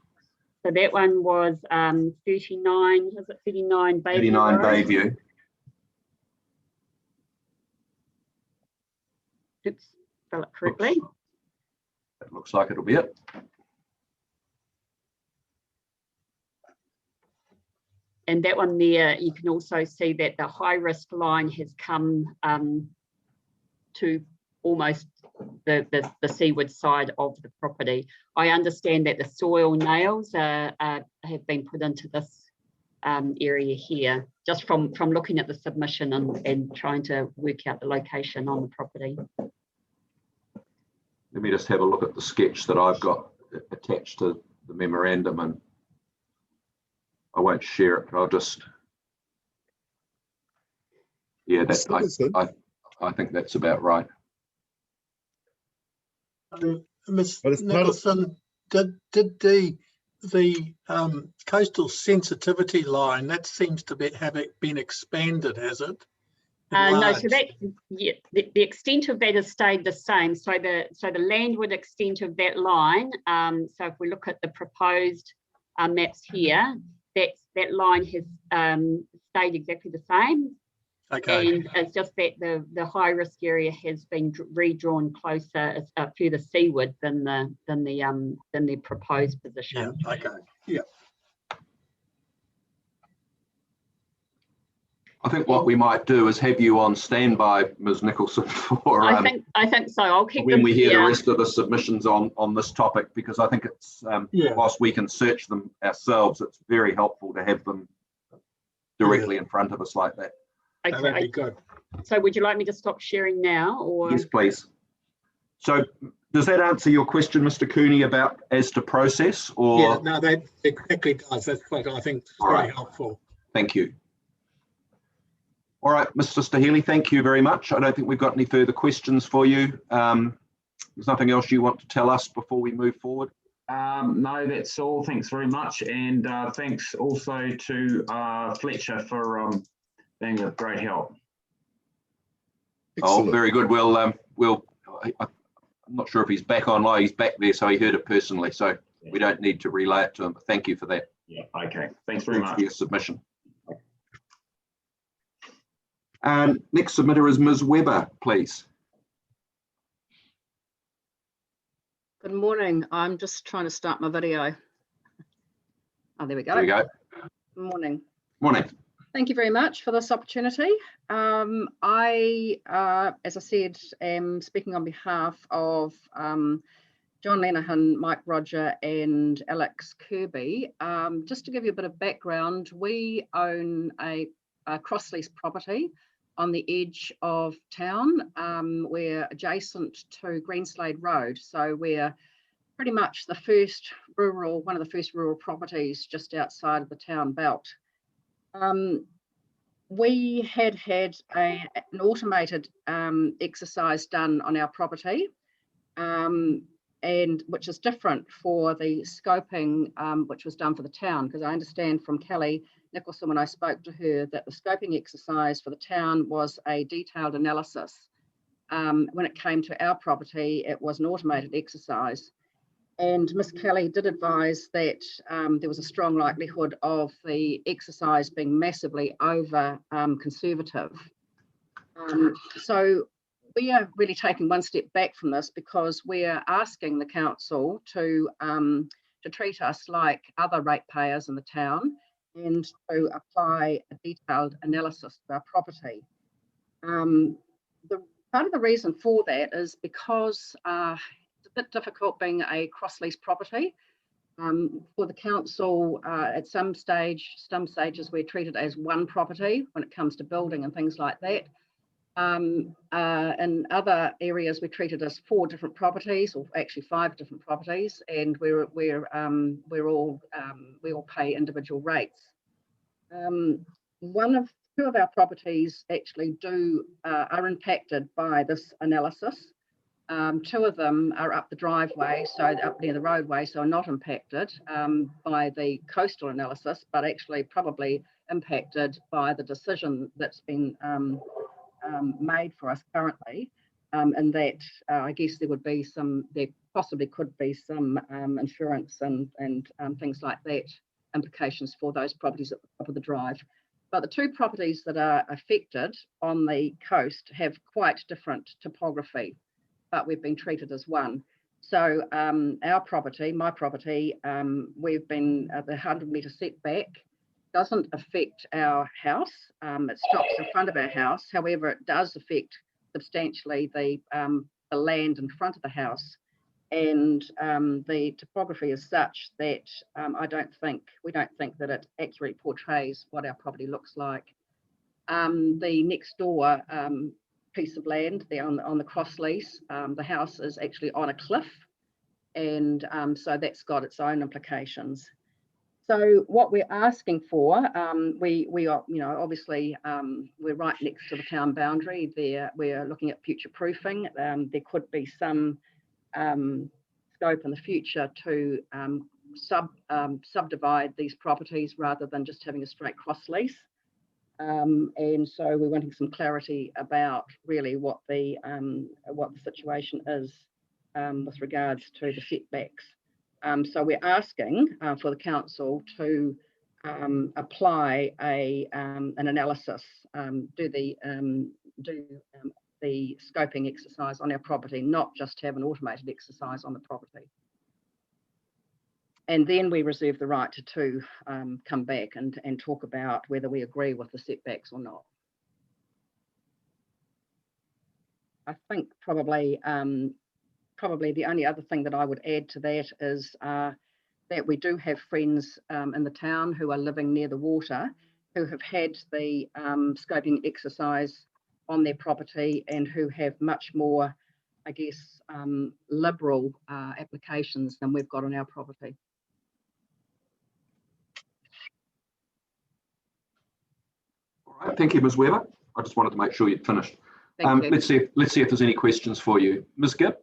So that one was 39, is it 39 Bayview? 39 Bayview. Oops, spell it correctly. That looks like it'll be it. And that one there, you can also see that the high risk line has come to almost the seaward side of the property. I understand that the soil nails have been put into this area here, just from looking at the submission and trying to work out the location on the property. Let me just have a look at the sketch that I've got attached to the memorandum, and I won't share it. I'll just, yeah, that's, I think that's about right. Ms. Nicholson, did the coastal sensitivity line, that seems to have been expanded, has it? No, so that the extent of that has stayed the same. So the landward extent of that line. So if we look at the proposed maps here, that line has stayed exactly the same. Okay. And it's just that the high risk area has been redrawn closer, further seaward than the proposed position. Yeah. Okay. Yeah. I think what we might do is have you on standby, Ms. Nicholson, for I think so. I'll keep when them we hear here. the rest of the submissions on this topic, because I think it's whilst we can search them ourselves, it's very helpful to have them directly in front of us like that. Okay. That'd be good. So would you like me to stop sharing now, or? Yes, please. So does that answer your question, Mr. Cooney, about as to process? Or Yeah, no, that exactly does. That's what I think is very helpful. Thank you. All right, Mr. Staheli, thank you very much. I don't think we've got any further questions for you. There's nothing else you want to tell us before we move forward? No, that's all. Thanks very much. And thanks also to Fletcher for being a great help. Oh, very good. I'm not sure if he's back online. He's back there, so he heard it personally. So we don't need to relay it to him. But thank you for that. Yeah, okay. Thanks very much. For your submission. Next submitter is Ms. Webber, please. Good morning. I'm just trying to start my video. Oh, there we go. There we go. Good morning. Morning. Thank you very much for this opportunity. I, as I said, am speaking on behalf of John Lenihan, Mike Roger and Alex Kirby. Just to give you a bit of background, we own a cross-lease property on the edge of town. We're adjacent to Greenslade Road, so we're pretty much the first one of the first rural properties just outside of the town belt. We had an automated exercise done on our property, and which is different for the scoping which was done for the town, because I understand from Kelly Nicholson when I spoke to her that the scoping exercise for the town was a detailed analysis. When it came to our property, it was an automated exercise. And Ms Kelly did advise that there was a strong likelihood of the exercise being massively over conservative. So we are really taking one step back from this, because we're asking the council to treat us like other ratepayers in the town and to apply a detailed analysis to our property. Part of the reason for that is because it's a bit difficult being a cross-lease property. For the council, at some stages we're treated as one property when it comes to building and things like that. In other areas, we're treated as 4 different properties, or actually 5 different properties, and we all pay individual rates. 2 of our properties actually are impacted by this analysis. 2 of them are up the driveway, so up near the roadway, so are not impacted by the coastal analysis, but actually probably impacted by the decision that's been made for us currently, and that I guess there possibly could be some insurance and things like that implications for those properties at the top of the drive. But the 2 properties that are affected on the coast have quite different topography, but we've been treated as one. So our property, my property, we've been at the 100-metre setback. Doesn't affect our house. It stops in front of our house. However, it does affect substantially the land in front of the house, and the topography is such that we don't think that it accurately portrays what our property looks like. The next door piece of land there on the cross lease, the house is actually on a cliff, and so that's got its own implications. So what we're asking for, we are, obviously we're right next to the town boundary there. We're looking at future proofing. There could be some scope in the future to subdivide these properties rather than just having a straight cross lease. And so we're wanting some clarity about really what the situation is with regards to the setbacks. So we're asking for the council to apply an analysis, do the scoping exercise on our property, not just have an automated exercise on the property. And then we reserve the right to come back and talk about whether we agree with the setbacks or not. I think probably the only other thing that I would add to that is that we do have friends in the town who are living near the water who have had the scoping exercise on their property and who have much more, I guess, liberal applications than we've got on our property. All right, thank you, Ms. Weber. I just wanted to make sure you'd finished. Let's see if there's any questions for you. Ms. Gibb?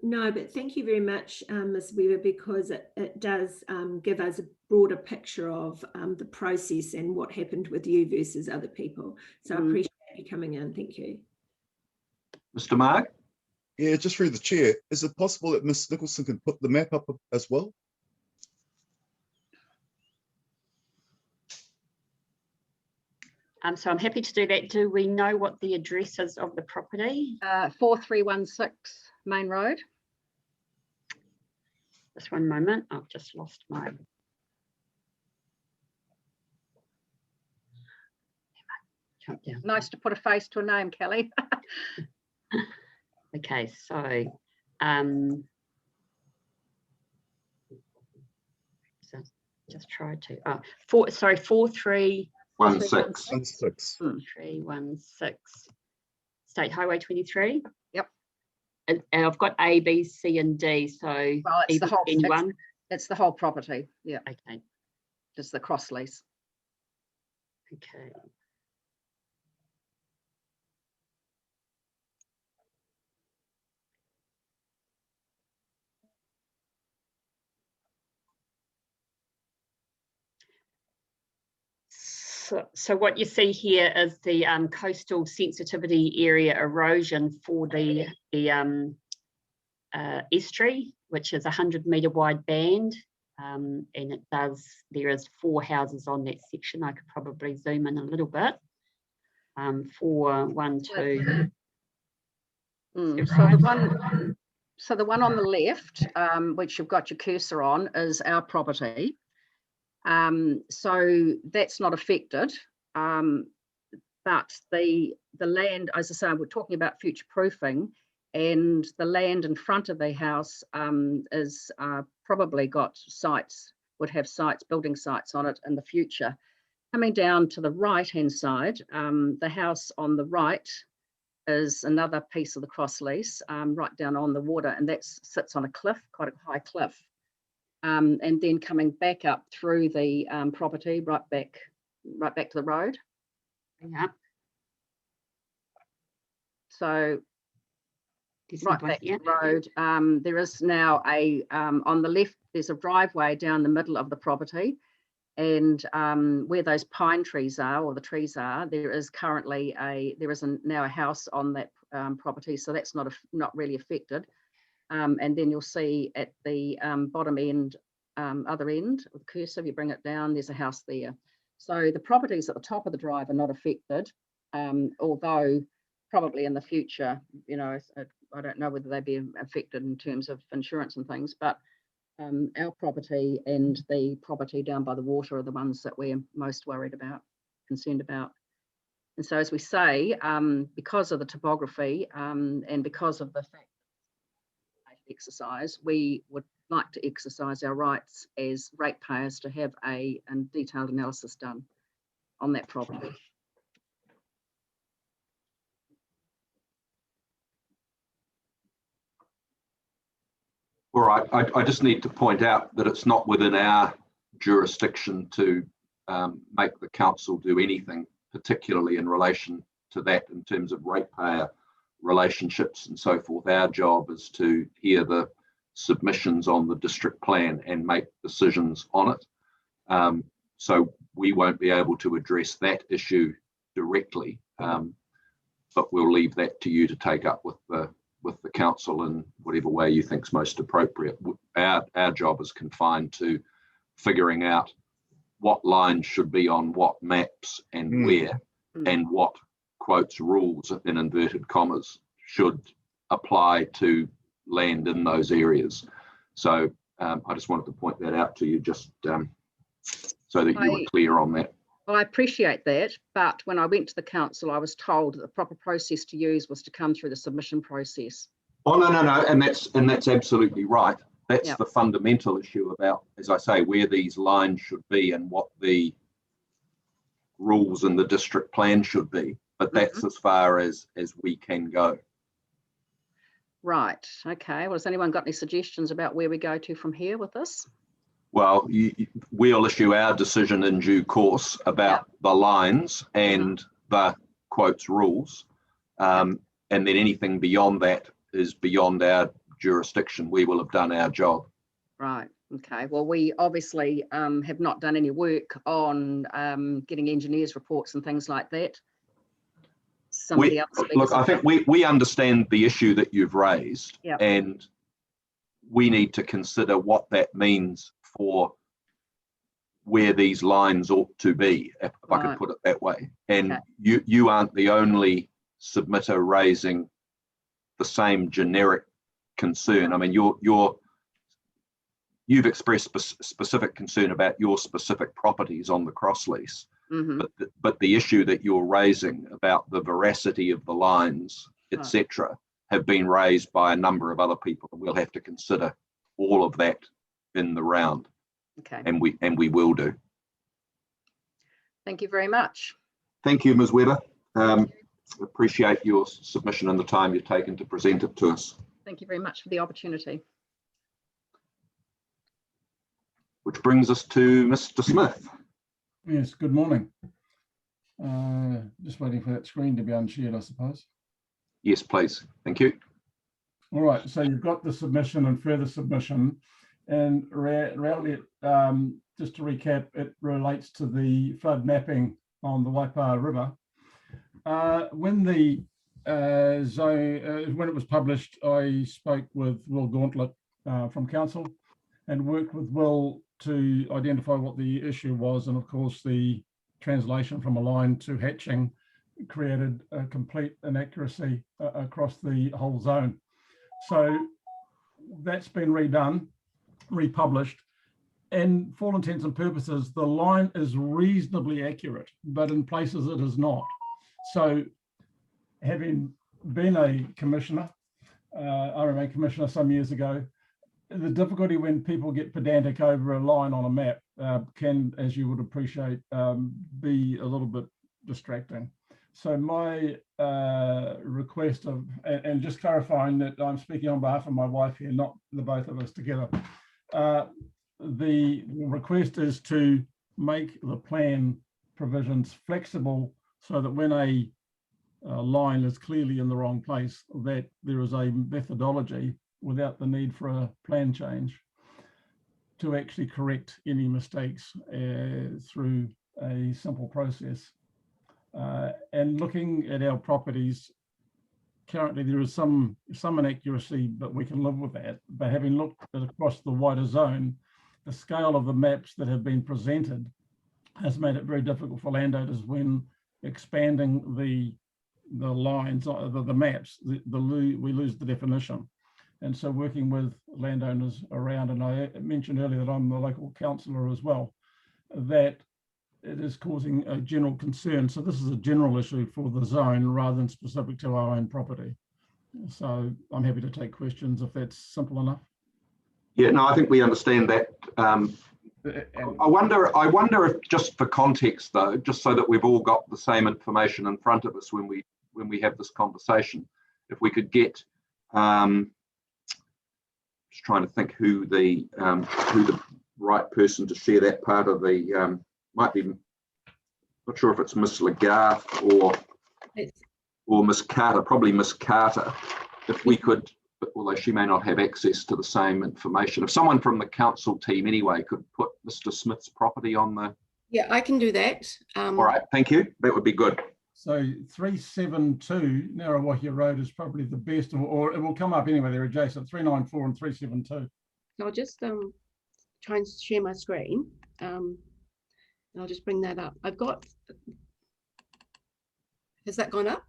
No, but thank you very much, Ms. Weber, because it does give us a broader picture of the process and what happened with you versus other people. So I appreciate you coming in. Thank you. Mr. Marg? Yeah, just through the chair. Is it possible that Ms. Nicholson can put the map up as well? So I'm happy to do that. Do we know what the address is of the property? 4316 Main Road. Just one moment. I've just lost my. Nice to put a face to a name, Kelly. Okay, so just try to 4316. 316 State Highway 23. Yep. And I've got A, B, C, and D. So well, it's it's the whole property. Yeah. Okay. Just the cross lease. Okay. So what you see here is the coastal sensitivity area erosion for the estuary, which is a 100-metre wide band, and there is 4 houses on that section. I could probably zoom in a little bit. 4, 1, 2. So the one on the left, which you've got your cursor on, is our property. So that's not affected. But the land, as I say, we're talking about future proofing, and the land in front of the house is probably got sites, would have sites, building sites on it in the future. Coming down to the right-hand side, the house on the right is another piece of the cross lease, right down on the water, and that sits on a cliff, quite a high cliff. And then coming back up through the property, right back to the road. Yeah. So right back to the road. There is now on the left, there's a driveway down the middle of the property, and where those pine trees are, or the trees are, there is currently now a house on that property, so that's not really affected. And then you'll see at the bottom end, other end with the cursor, if you bring it down, there's a house there. So the properties at the top of the drive are not affected, although probably in the future, you know, I don't know whether they'd be affected in terms of insurance and things, but our property and the property down by the water are the ones that we're most worried about, concerned about. And so, as we say, because of the topography and because of the fact exercise, we would like to exercise our rights as ratepayers to have a detailed analysis done on that property. All right, I just need to point out that it's not within our jurisdiction to make the council do anything, particularly in relation to that in terms of ratepayer relationships and so forth. Our job is to hear the submissions on the district plan and make decisions on it. So we won't be able to address that issue directly, but we'll leave that to you to take up with the council in whatever way you think is most appropriate. Our job is confined to figuring out what lines should be on what maps and where, and what quotes rules in inverted commas should apply to land in those areas. So I just wanted to point that out to you, just so that you were clear on that. I appreciate that, but when I went to the council, I was told that the proper process to use was to come through the submission process. Oh, no, and that's absolutely right. That's the fundamental issue about, as I say, where these lines should be and what the rules in the district plan should be. But that's as far as we can go. Right. Okay. Well, has anyone got any suggestions about where we go to from here with this? Well, we'll issue our decision in due course about the lines and the quotes rules. And then anything beyond that is beyond our jurisdiction. We will have done our job. Right. Okay. Well, we obviously have not done any work on getting engineers' reports and things like that. Look, I think we understand the issue that you've raised, and we need to consider what that means for where these lines ought to be, if I could put it that way. And you aren't the only submitter raising the same generic concern. I mean, you've expressed specific concern about your specific properties on the cross lease, but the issue that you're raising about the veracity of the lines, etc., have been raised by a number of other people, and we'll have to consider all of that in the round. Okay. And we will do. Thank you very much. Thank you, Ms. Weber. Appreciate your submission and the time you've taken to present it to us. Thank you very much for the opportunity. Which brings us to Mr. Smith. Yes, good morning. Just waiting for that screen to be unshared, I suppose. Yes, please. Thank you. All right, so you've got the submission and further submission, and really, just to recap, it relates to the flood mapping on the Waipawa River. When the zone, when it was published, I spoke with Will Gauntlet from council and worked with Will to identify what the issue was. And of course, the translation from a line to hatching created a complete inaccuracy across the whole zone. So that's been redone, republished. And for all intents and purposes, the line is reasonably accurate, but in places it is not. So having been a commissioner, RMA commissioner some years ago, the difficulty when people get pedantic over a line on a map can, as you would appreciate, be a little bit distracting. So my request of, and just clarifying that I'm speaking on behalf of my wife here, not the both of us together. The request is to make the plan provisions flexible so that when a line is clearly in the wrong place, that there is a methodology without the need for a plan change to actually correct any mistakes through a simple process. And looking at our properties, currently there is some inaccuracy, but we can live with that. But having looked across the wider zone, the scale of the maps that have been presented has made it very difficult for landowners when expanding the lines, the maps, we lose the definition. And so working with landowners around, and I mentioned earlier that I'm the local councillor as well, that it is causing a general concern. So this is a general issue for the zone rather than specific to our own property. So I'm happy to take questions if that's simple enough. Yeah, no, I think we understand that. I wonder if, just for context though, just so that we've all got the same information in front of us when we have this conversation, if we could get just trying to think who the right person to share that part of the might be, not sure if it's Miss Lagarth or Miss Carter, probably Miss Carter. If we could, although she may not have access to the same information, if someone from the council team anyway could put Mr. Smith's property on the. Yeah, I can do that. All right, thank you. That would be good. So 372 Narrawahia Road is probably the best, or it will come up anyway. They're adjacent, 394 and 372. So I'll just try and share my screen. I'll just bring that up. I've got. Has that gone up?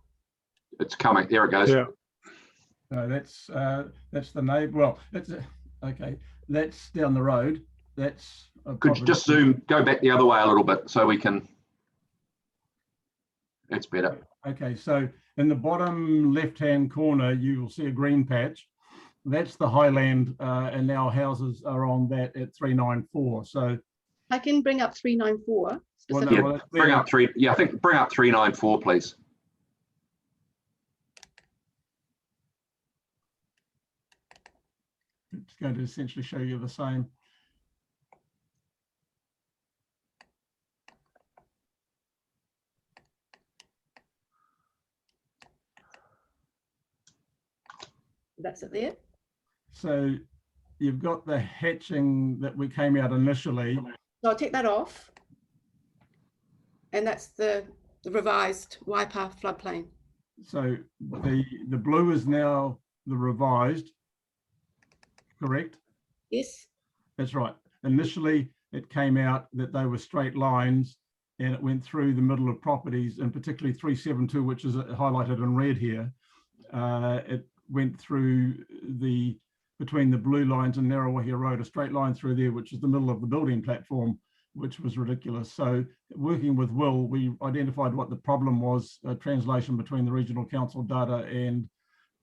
It's coming. There it goes. Yeah. No, that's the neighbour. Well, it's okay. That's down the road. That's. Could you just zoom, go back the other way a little bit so we can. That's better. Okay, so in the bottom left-hand corner, you will see a green patch. That's the highland, and our houses are on that at 394. So I can bring up 394. Well, no, yeah, bring up three. Yeah, I think bring up 394, please. It's going to essentially show you the same. That's it there. So you've got the hatching that we came out initially. So I'll take that off. And that's the revised Waipa floodplain. So the blue is now the revised, correct? Yes. That's right. Initially, it came out that they were straight lines and it went through the middle of properties, and particularly 372, which is highlighted in red here. It went through between the blue lines and Narrawahia Road, a straight line through there, which is the middle of the building platform, which was ridiculous. So working with Will, we identified what the problem was, a translation between the regional council data and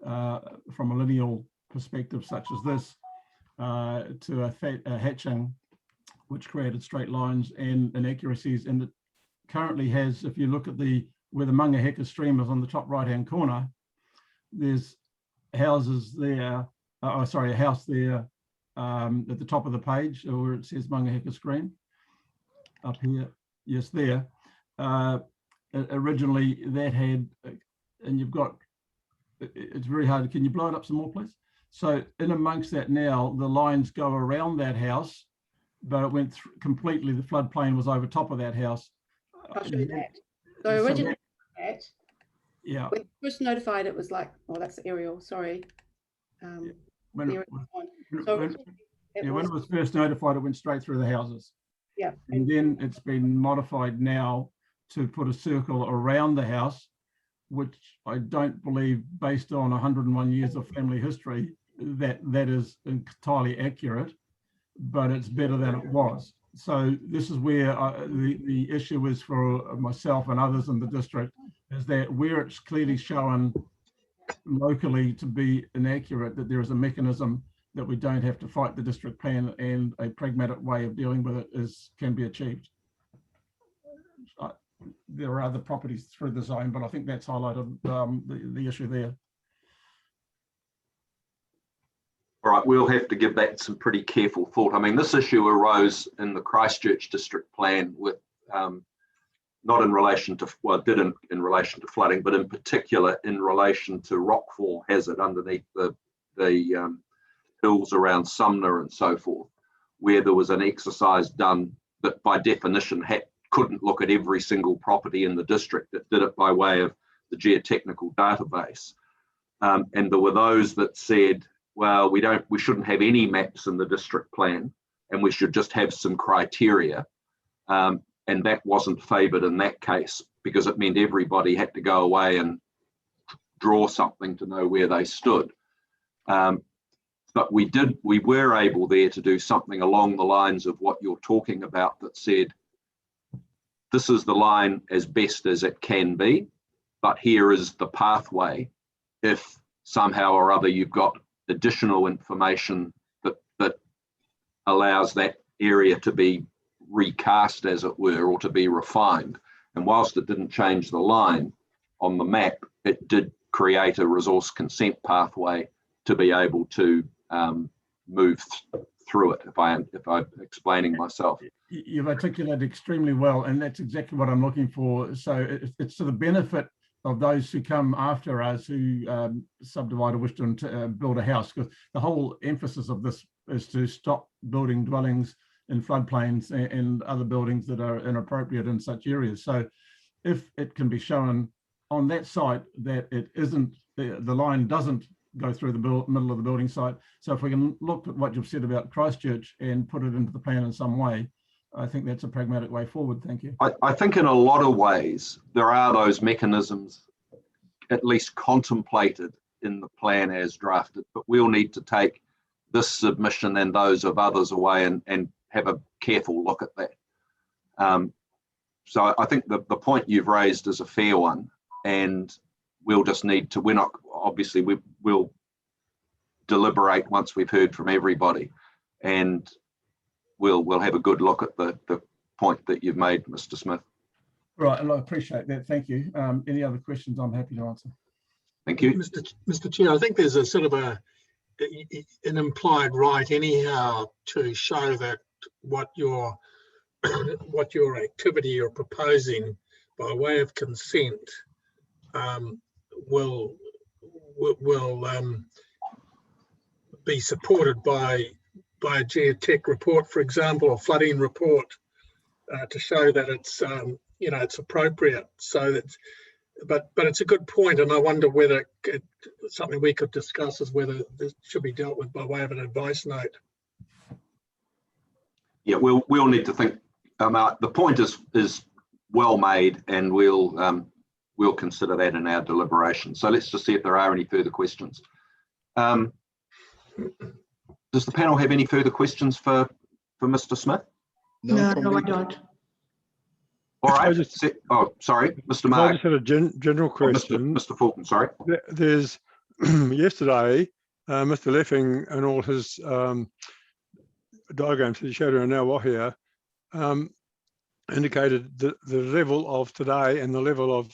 from a lineal perspective such as this to a hatching, which created straight lines and inaccuracies. And it currently has, if you look at where the Mangaheka stream is on the top right-hand corner, there's houses there, a house there at the top of the page where it says Mangaheka Screen. Up here, yes, there. Originally that had, and you've got, it's very hard. Can you blow it up some more, please? So in amongst that now, the lines go around that house, but it went completely, the floodplain was over top of that house. I'll show you that. So originally Yeah. When first notified, it was like, oh, that's the aerial, sorry. When the it aerial one. when- So when- it yeah, when was- it was first notified, it went straight through the houses. Yeah. And then it's been modified now to put a circle around the house, which I don't believe, based on 101 years of family history, that is entirely accurate, but it's better than it was. So this is where the issue is for myself and others in the district, is that where it's clearly shown locally to be inaccurate, that there is a mechanism that we don't have to fight the district plan, and a pragmatic way of dealing with it can be achieved. There are other properties through the zone, but I think that's highlighted the issue there. All right, we'll have to give that some pretty careful thought. I mean, this issue arose in the Christchurch district plan with, not in relation to, well, it did in relation to flooding, but in particular in relation to rockfall hazard underneath the hills around Sumner and so forth, where there was an exercise done that by definition couldn't look at every single property in the district. It did it by way of the geotechnical database. And there were those that said, well, we shouldn't have any maps in the district plan, and we should just have some criteria. And that wasn't favoured in that case, because it meant everybody had to go away and draw something to know where they stood. But we were able there to do something along the lines of what you're talking about, that said, this is the line as best as it can be, but here is the pathway if somehow or other you've got additional information that allows that area to be recast, as it were, or to be refined. And whilst it didn't change the line on the map, it did create a resource consent pathway to be able to move through it, if I'm explaining myself. You've articulated extremely well, and that's exactly what I'm looking for. So it's to the benefit of those who come after us, who subdivide or wish to build a house, because the whole emphasis of this is to stop building dwellings in floodplains and other buildings that are inappropriate in such areas. So if it can be shown on that site that it isn't, the line doesn't go through the middle of the building site. So if we can look at what you've said about Christchurch and put it into the plan in some way, I think that's a pragmatic way forward. Thank you. I think in a lot of ways, there are those mechanisms at least contemplated in the plan as drafted, but we'll need to take this submission and those of others away and have a careful look at that. So I think the point you've raised is a fair one, and we'll just need to, we'll deliberate once we've heard from everybody, and we'll have a good look at the point that you've made, Mr. Smith. Right, and I appreciate that. Thank you. Any other questions I'm happy to answer. Thank you. Mr. Chair, I think there's a sort of an implied right anyhow to show that what your activity you're proposing by way of consent will be supported by a geotech report, for example, or flooding report, to show that it's it's appropriate. So that's, but it's a good point, and I wonder whether something we could discuss is whether this should be dealt with by way of an advice note. Yeah, we'll need to think. The point is well made, and we'll consider that in our deliberation. So let's just see if there are any further questions. Does the panel have any further questions for Mr. Smith? No, I don't. All right. Sorry, Mr. Mark. I just had a general question. Mr. Fulton, sorry. There's yesterday, Mr. Leffing and all his diagrams that he showed are now here, indicated the level of today and the level of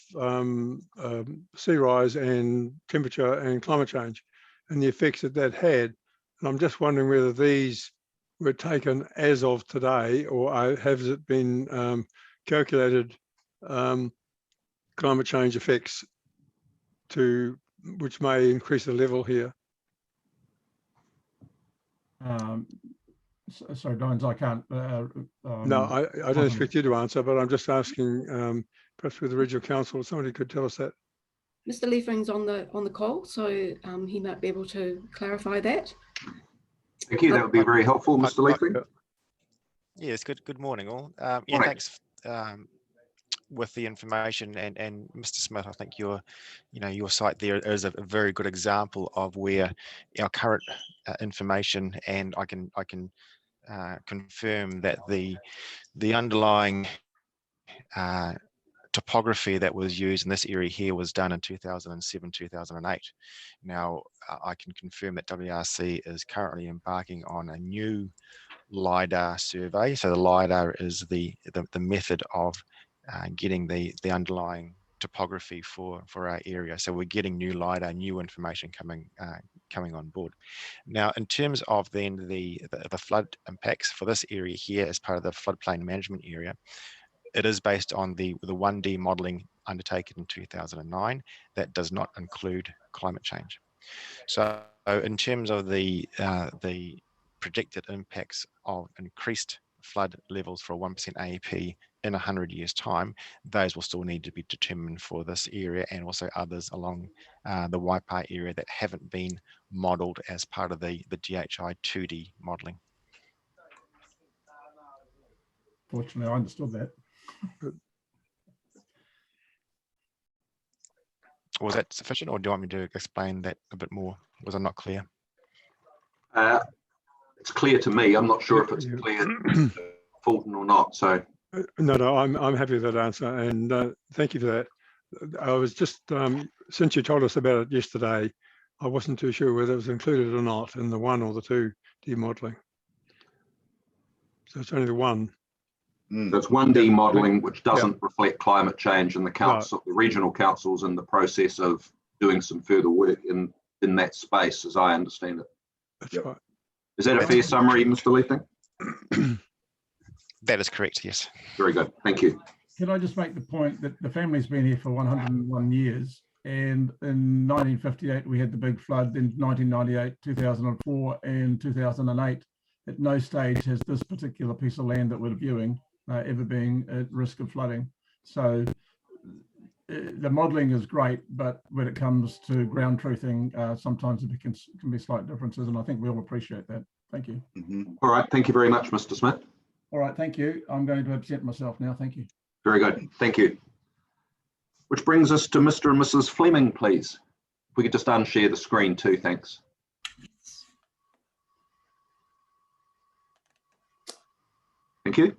sea rise and temperature and climate change and the effects that had. And I'm just wondering whether these were taken as of today, or has it been calculated climate change effects which may increase the level here? Sorry, Dines, I can't. No, I don't expect you to answer, but I'm just asking, perhaps with the regional council, somebody could tell us that. Mr. Leering's on the call, so he might be able to clarify that. Thank you. That would be very helpful, Mr. Leefring. Yes, good morning all. Yeah, Morning. thanks with the information, and Mr. Smith, I think your site there is a very good example of where our current information, and I can confirm that the underlying topography that was used in this area here was done in 2007, 2008. Now, I can confirm that WRC is currently embarking on a new LiDAR survey. So the LiDAR is the method of getting the underlying topography for our area. So we're getting new LiDAR, new information coming on board. Now, in terms of then the flood impacts for this area here as part of the floodplain management area, it is based on the 1D modelling undertaken in 2009. That does not include climate change. So in terms of the predicted impacts of increased flood levels for a 1% AEP in 100 years' time, those will still need to be determined for this area and also others along the Waipa area that haven't been modelled as part of the GHI 2D modelling. Fortunately, I understood that. Was that sufficient, or do you want me to explain that a bit more? Was I not clear? It's clear to me. I'm not sure if it's clear to Fulton or not. So no, I'm happy with that answer, and thank you for that. I was just since you told us about it yesterday, I wasn't too sure whether it was included or not in the 1 or the 2D modelling. So it's only the 1. That's 1D modelling, which doesn't reflect climate change, and the council, the regional council's in the process of doing some further work in that space, as I understand it. That's right. Is that a fair summary, Mr. Leefing? That is correct, yes. Very good, thank you. Can I just make the point that the family's been here for 101 years, and in 1958 we had the big flood, in 1998, 2004 and 2008. At no stage has this particular piece of land that we're viewing ever been at risk of flooding. So the modelling is great, but when it comes to ground truthing, sometimes it can be slight differences, and I think we all appreciate that. Thank you. All right, thank you very much, Mr. Smith. All right, thank you. I'm going to absent myself now. Thank you. Very good, thank you. Which brings us to Mr. and Mrs. Fleming, please. If we could just unshare the screen too, thanks. Thank you.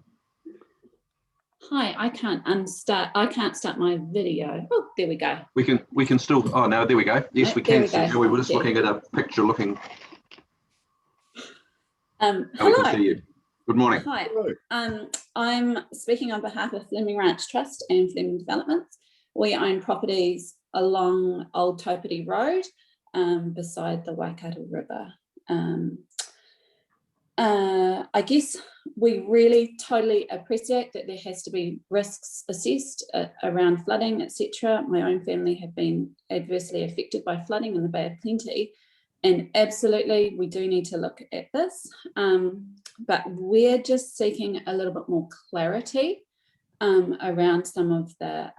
Hi, I can't start my video. Oh, there we go. We can still, oh no, there we go. Yes, we can see you. We were just looking at a picture looking. Hello. We can see you. Good morning. Hi. I'm speaking on behalf of Fleming Ranch Trust and Fleming Developments. We own properties along Old Topiti Road beside the Waikato River. I guess we really totally appreciate that there has to be risks assessed around flooding, etc. My own family have been adversely affected by flooding in the Bay of Plenty, and absolutely we do need to look at this, but we're just seeking a little bit more clarity around some of the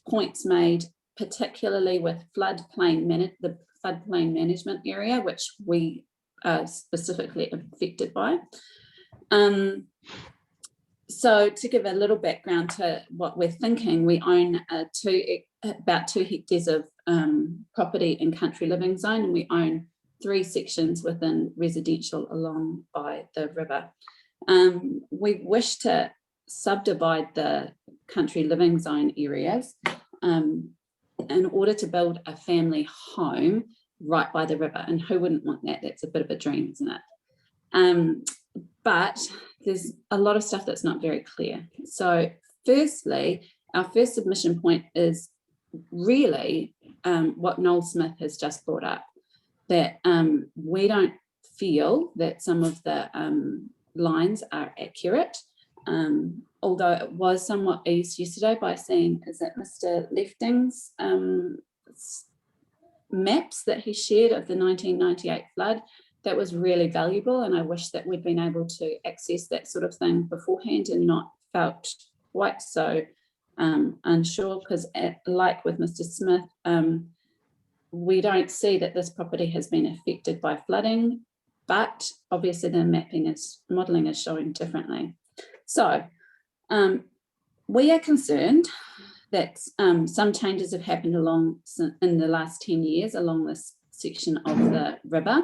points made, particularly with floodplain management area, which we are specifically affected by. So to give a little background to what we're thinking, we own about 2 hectares of property in country living zone, and we own 3 sections within residential along by the river. We wish to subdivide the country living zone areas in order to build a family home right by the river, and who wouldn't want that? That's a bit of a dream, isn't it? But there's a lot of stuff that's not very clear. So firstly, our first submission point is really what Noel Smith has just brought up, that we don't feel that some of the lines are accurate, although it was somewhat eased yesterday by seeing, is it Mr. Lefting's maps that he shared of the 1998 flood. That was really valuable, and I wish that we'd been able to access that sort of thing beforehand and not felt quite so unsure because, like with Mr. Smith, we don't see that this property has been affected by flooding, but obviously the modelling is showing differently. So we are concerned that some changes have happened in the last 10 years along this section of the river,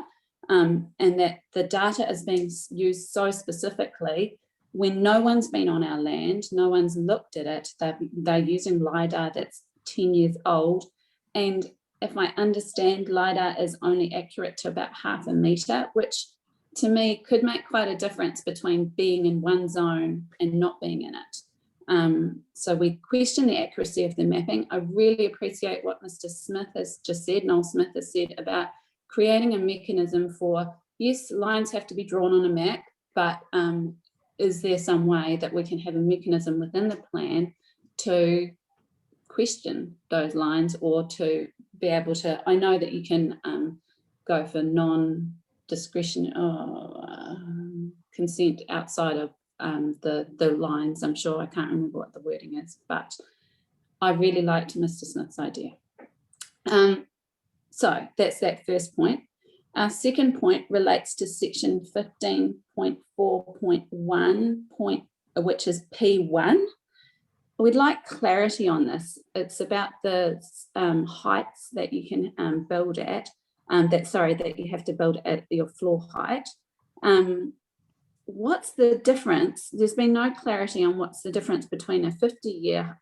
and that the data is being used so specifically when no one's been on our land, no one's looked at it. They're using LiDAR that's 10 years old, and if I understand, LiDAR is only accurate to about 0.5 metre, which to me could make quite a difference between being in one zone and not being in it. So we question the accuracy of the mapping. I really appreciate what Mr. Smith has just said, Noel Smith has said about creating a mechanism for, yes, lines have to be drawn on a map, but is there some way that we can have a mechanism within the plan to question those lines, or to be able to, I know that you can go for non-discretion consent outside of the lines. I'm sure, I can't remember what the wording is, but I really liked Mr. Smith's idea. So that's that first point. Our second point relates to section 15.4.1, which is P1. We'd like clarity on this. It's about the heights that you can build at, that you have to build at your floor height. What's the difference? There's been no clarity on what's the difference between a 50-year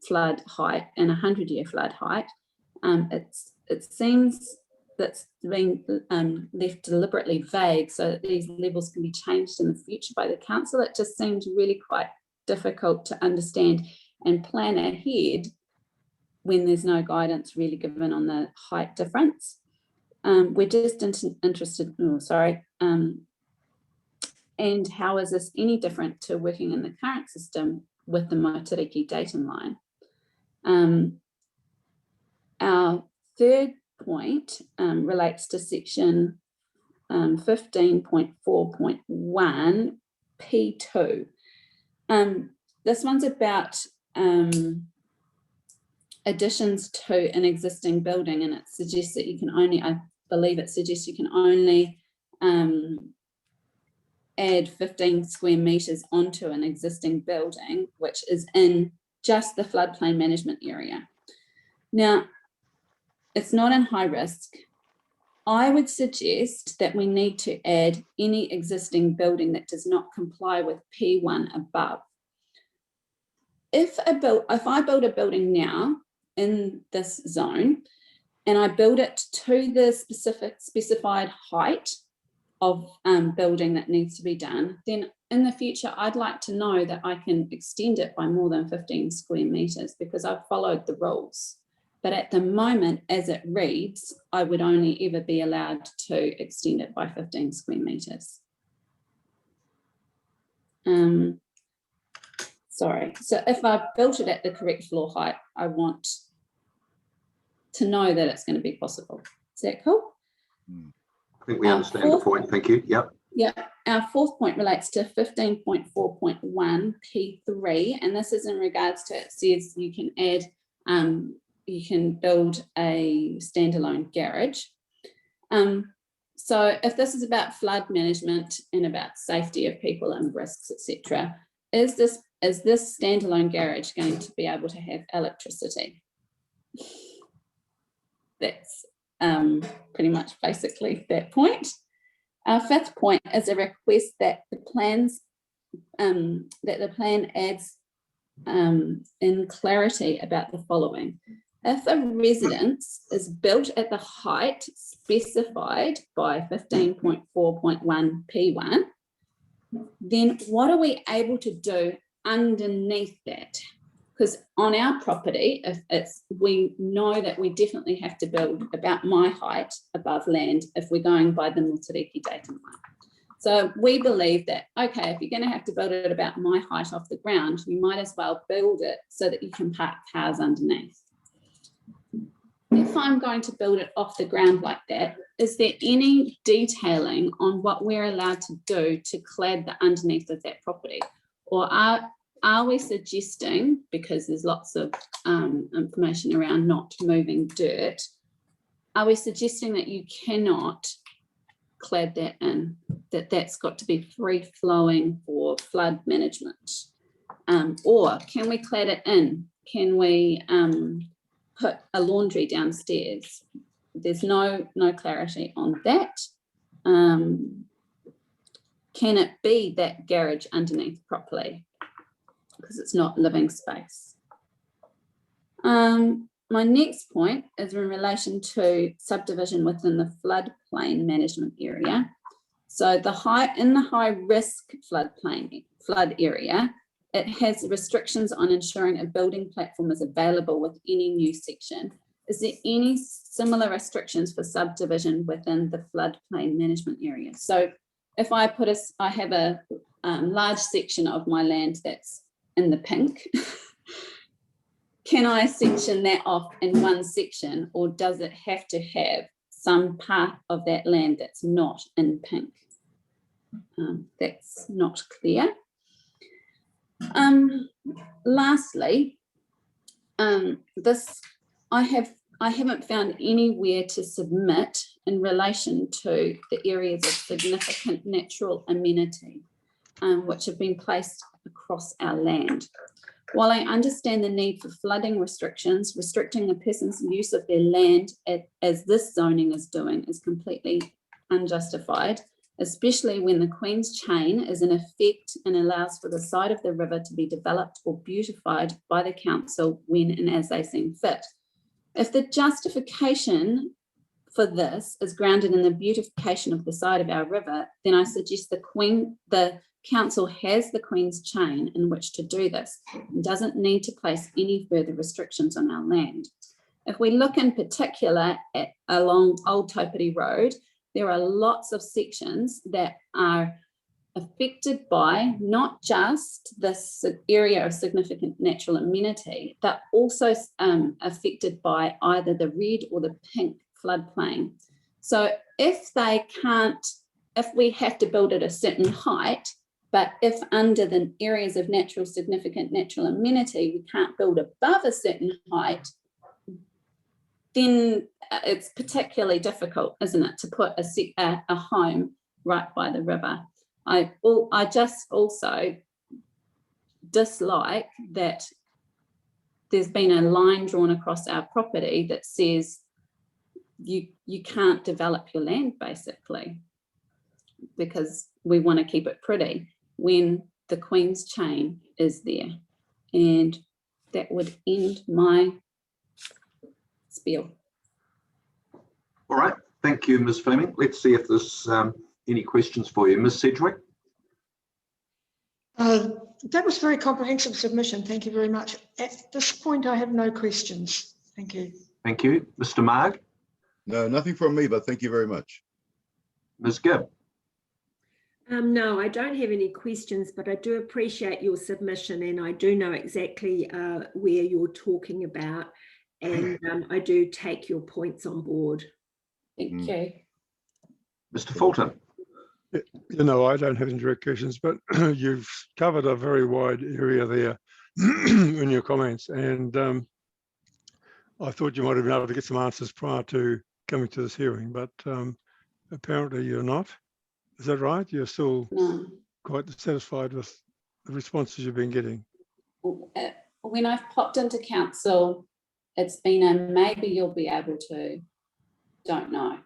flood height and a 100-year flood height. It seems that's been left deliberately vague so that these levels can be changed in the future by the council. It just seems really quite difficult to understand and plan ahead when there's no guidance really given on the height difference. We're just interested, and how is this any different to working in the current system with the Motiriki datum line? Our third point relates to section 15.4.1 P2. This one's about additions to an existing building, and it suggests that you can only, I believe it suggests you can only add 15 square metres onto an existing building, which is in just the floodplain management area. Now, it's not in high risk. I would suggest that we need to add any existing building that does not comply with P1 above. If I build a building now in this zone and I build it to the specified height of building that needs to be done, then in the future, I'd like to know that I can extend it by more than 15 square metres because I've followed the rules. But at the moment, as it reads, I would only ever be allowed to extend it by 15 square metres. Sorry, so if I built it at the correct floor height, I want to know that it's going to be possible. Is that cool? I think we understand the point, thank you. Yep. Yeah, our fourth point relates to 15.4.1 P3, and this is in regards to, it says you can add, you can build a standalone garage. So if this is about flood management and about safety of people and risks, etc., is this standalone garage going to be able to have electricity? That's pretty much basically that point. Our fifth point is a request that the plans, that the plan adds in clarity about the following. If a residence is built at the height specified by 15.4.1 P1, then what are we able to do underneath that? Because on our property, if we know that we definitely have to build about my height above land if we're going by the Motiriki datum line. So we believe that, okay, if you're going to have to build it about my height off the ground, you might as well build it so that you can park cars underneath. If I'm going to build it off the ground like that, is there any detailing on what we're allowed to do to clad the underneath of that property? Or are are we suggesting, because there's lots of information around not moving dirt, are we suggesting that you cannot clad that in, that's got to be free flowing for flood management? Or can we clad it in? Can we put a laundry downstairs? There's no clarity on that. Can it be that garage underneath properly? Because it's not living space. My next point is in relation to subdivision within the floodplain management area. So in the high risk flood area, it has restrictions on ensuring a building platform is available with any new section. Is there any similar restrictions for subdivision within the floodplain management area? So if I have a large section of my land that's in the pink, can I section that off in one section, or does it have to have some part of that land that's not in pink? That's not clear. Lastly, I haven't found anywhere to submit in relation to the areas of significant natural amenity, which have been placed across our land. While I understand the need for flooding restrictions, restricting a person's use of their land as this zoning is doing is completely unjustified, especially when the Queen's Chain is in effect and allows for the side of the river to be developed or beautified by the council when and as they seem fit. If the justification for this is grounded in the beautification of the side of our river, then I suggest the council has the Queen's Chain in which to do this and doesn't need to place any further restrictions on our land. If we look in particular along Old Taupiri Road, there are lots of sections that are affected by not just this area of significant natural amenity, but also affected by either the red or the pink floodplain. So if we have to build at a certain height, but if under the areas of significant natural amenity, we can't build above a certain height, then it's particularly difficult, isn't it, to put a home right by the river. I just also dislike that there's been a line drawn across our property that says you can't develop your land, basically, because we want to keep it pretty, when the Queen's Chain is there. And that would end my spiel. All right, thank you, Ms. Fleming. Let's see if there's any questions for you. Ms. Sedgwick? That was a very comprehensive submission. Thank you very much. At this point, I have no questions. Thank you. Thank you. Mr. Marg? No, nothing from me, but thank you very much. Ms. Gibb? No, I don't have any questions, but I do appreciate your submission, and I do know exactly where you're talking about, and I do take your points on board. Thank you. Mr. Fulton? You know, I don't have any direct questions, but you've covered a very wide area there in your comments, and I thought you might have been able to get some answers prior to coming to this hearing, but apparently you're not. Is that right? You're still quite satisfied with the responses you've been getting? When I've popped into council, it's been a maybe you'll be able to, don't know.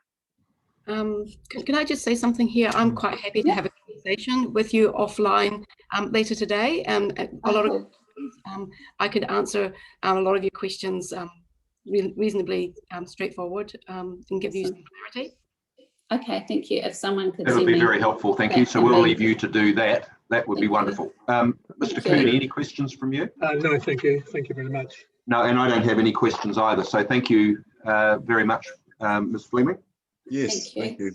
Can I just say something here? I'm quite happy to have a conversation with you offline later today. A lot of I could answer a lot of your questions reasonably straightforward and give you some clarity. Okay, thank you. If someone could, that would be very helpful. Thank you. So we'll leave you to do that. That would be wonderful. Mr. Cooney, any questions from you? No, thank you. Thank you very much. No, and I don't have any questions either. So thank you very much, Ms. Fleming. Yes, thank you.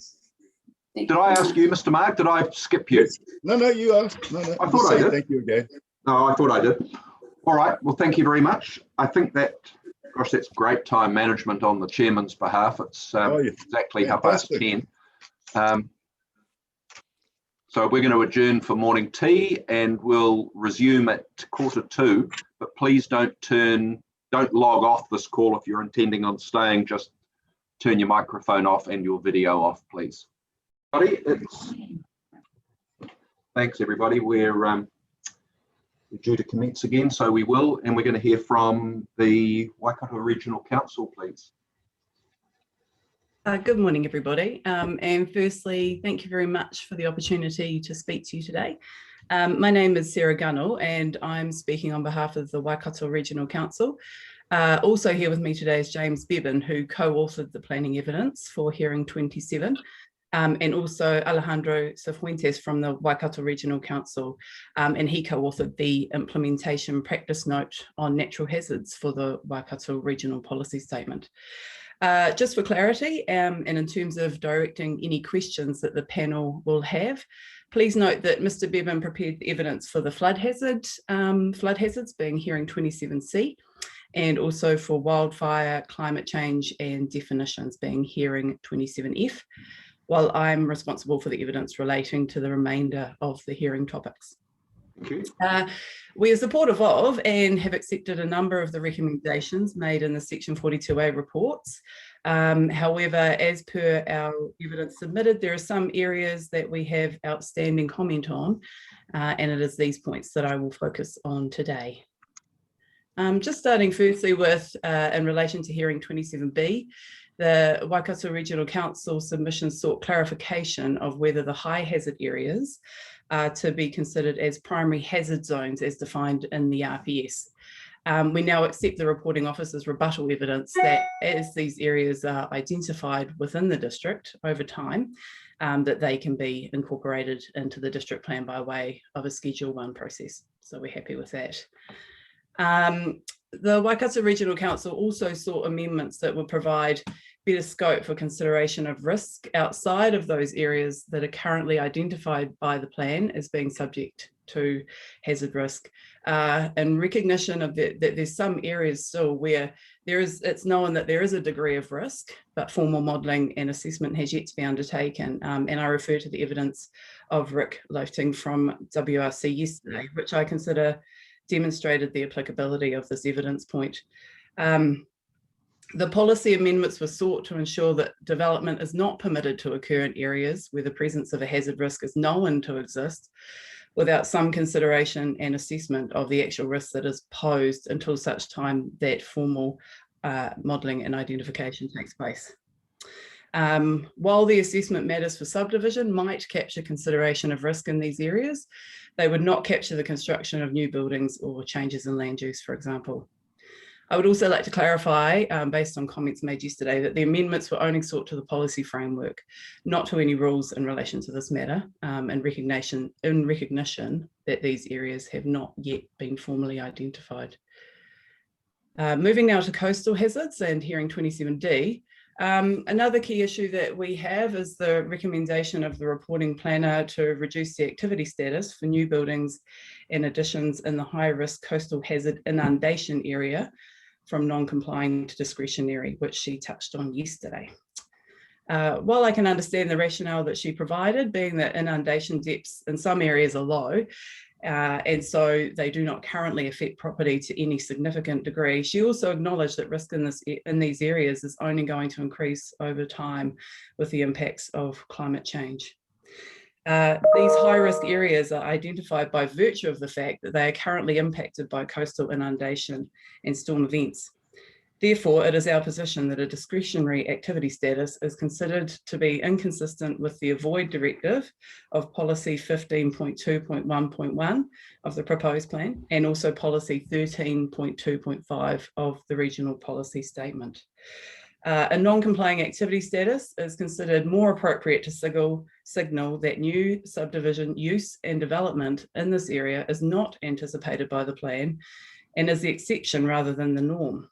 Did I ask you, Mr. Mark? Did I skip you? No, you asked. No, I thought I did. Thank you again. No, I thought I did. All right. Well, thank you very much. I think that, gosh, that's great time management on the chairman's behalf. It's exactly 10:30. So we're going to adjourn for morning tea and we'll resume at 1:45, but please don't log off this call if you're intending on staying. Just turn your microphone off and your video off, please. Thanks everybody. We're due to commence again, so we will, and we're going to hear from the Waikato Regional Council, please. Good morning, everybody. And firstly, thank you very much for the opportunity to speak to you today. My name is Sarah Gunnell, and I'm speaking on behalf of the Waikato Regional Council. Also here with me today is James Bevan, who co-authored the planning evidence for hearing 27, and also Alejandro Cifuentes from the Waikato Regional Council, and he co-authored the implementation practice note on natural hazards for the Waikato Regional Policy Statement. Just for clarity, and in terms of directing any questions that the panel will have, please note that Mr. Bevan prepared the evidence for the flood hazards being hearing 27C, and also for wildfire, climate change and definitions being hearing 27F, while I'm responsible for the evidence relating to the remainder of the hearing topics. We are supportive of and have accepted a number of the recommendations made in the Section 42A reports. However, as per our evidence submitted, there are some areas that we have outstanding comment on, and it is these points that I will focus on today. Just starting firstly with, in relation to hearing 27B, the Waikato Regional Council submission sought clarification of whether the high hazard areas are to be considered as primary hazard zones as defined in the RPS. We now accept the reporting officer's rebuttal evidence that as these areas are identified within the district over time, that they can be incorporated into the district plan by way of a Schedule 1 process. So we're happy with that. The Waikato Regional Council also sought amendments that would provide better scope for consideration of risk outside of those areas that are currently identified by the plan as being subject to hazard risk, and recognition of that there's some areas still where it's known that there is a degree of risk, but formal modelling and assessment has yet to be undertaken. And I refer to the evidence of Rick Loafting from WRC yesterday, which I consider demonstrated the applicability of this evidence point. The policy amendments were sought to ensure that development is not permitted to occur in areas where the presence of a hazard risk is known to exist without some consideration and assessment of the actual risk that is posed until such time that formal modelling and identification takes place. While the assessment matters for subdivision might capture consideration of risk in these areas, they would not capture the construction of new buildings or changes in land use, for example. I would also like to clarify, based on comments made yesterday, that the amendments were only sought to the policy framework, not to any rules in relation to this matter, in recognition that these areas have not yet been formally identified. Moving now to coastal hazards and hearing 27D. Another key issue that we have is the recommendation of the reporting planner to reduce the activity status for new buildings and additions in the high risk coastal hazard inundation area from non-complying to discretionary, which she touched on yesterday. While I can understand the rationale that she provided, being that inundation depths in some areas are low, and so they do not currently affect property to any significant degree, she also acknowledged that risk in these areas is only going to increase over time with the impacts of climate change. These high-risk areas are identified by virtue of the fact that they are currently impacted by coastal inundation and storm events. Therefore, it is our position that a discretionary activity status is considered to be inconsistent with the Avoid Directive of Policy 15.2.1.1 of the proposed plan, and also Policy 13.2.5 of the Regional Policy Statement. A non-complying activity status is considered more appropriate to signal that new subdivision use and development in this area is not anticipated by the plan and is the exception rather than the norm.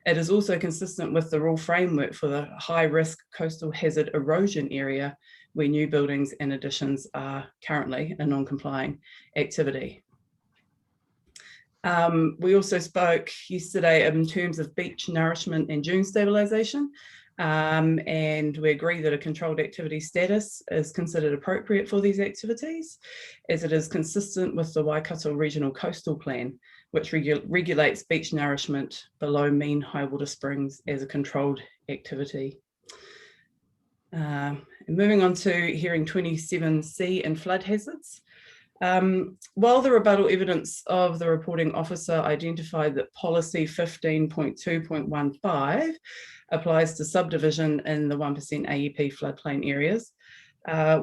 It is also consistent with the rule framework for the high-risk coastal hazard erosion area where new buildings and additions are currently a non-complying activity. We also spoke yesterday in terms of beach nourishment and dune stabilisation. And we agree that a controlled activity status is considered appropriate for these activities, as it is consistent with the Waikato Regional Coastal Plan, which regulates beach nourishment below mean high water springs as a controlled activity. Moving on to hearing 27C and flood hazards. While the rebuttal evidence of the reporting officer identified that policy 15.2.15 applies to subdivision in the 1% AEP floodplain areas,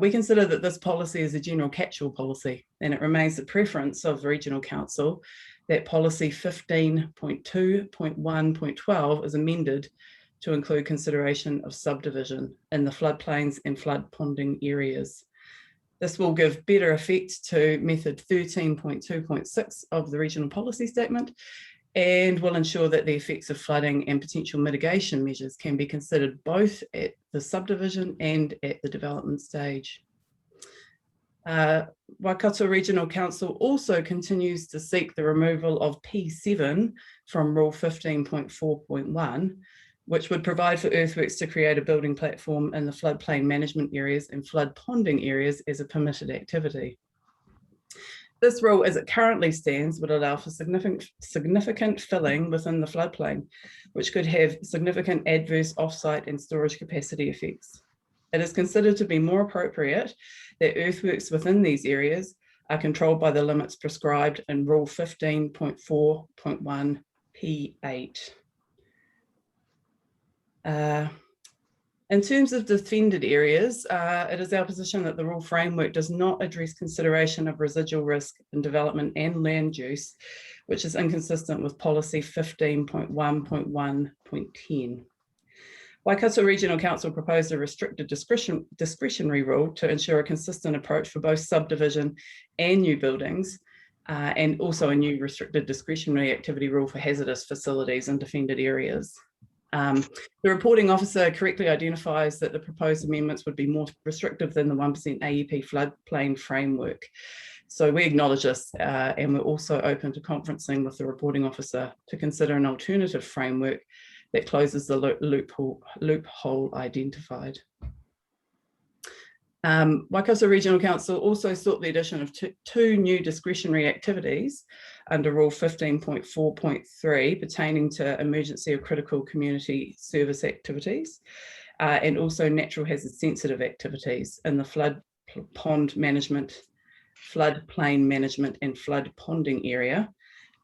we consider that this policy is a general catch-all policy, and it remains the preference of the Regional Council that policy 15.2.1.12 is amended to include consideration of subdivision in the floodplains and flood ponding areas. This will give better effect to method 13.2.6 of the regional policy statement and will ensure that the effects of flooding and potential mitigation measures can be considered both at the subdivision and at the development stage. Waikato Regional Council also continues to seek the removal of P7 from Rule 15.4.1, which would provide for earthworks to create a building platform in the floodplain management areas and flood ponding areas as a permitted activity. This rule, as it currently stands, would allow for significant filling within the floodplain, which could have significant adverse offsite and storage capacity effects. It is considered to be more appropriate that earthworks within these areas are controlled by the limits prescribed in Rule 15.4.1 P8. In terms of defended areas, it is our position that the rule framework does not address consideration of residual risk in development and land use, which is inconsistent with policy 15.1.1.10. Waikato Regional Council proposed a restricted discretionary rule to ensure a consistent approach for both subdivision and new buildings, and also a new restricted discretionary activity rule for hazardous facilities in defended areas. The reporting officer correctly identifies that the proposed amendments would be more restrictive than the 1% AEP floodplain framework. So we acknowledge this, and we're also open to conferencing with the reporting officer to consider an alternative framework that closes the loophole identified. Waikato Regional Council also sought the addition of two new discretionary activities under Rule 15.4.3 pertaining to emergency or critical community service activities, and also natural hazard sensitive activities in the flood pond management, floodplain management and flood ponding area,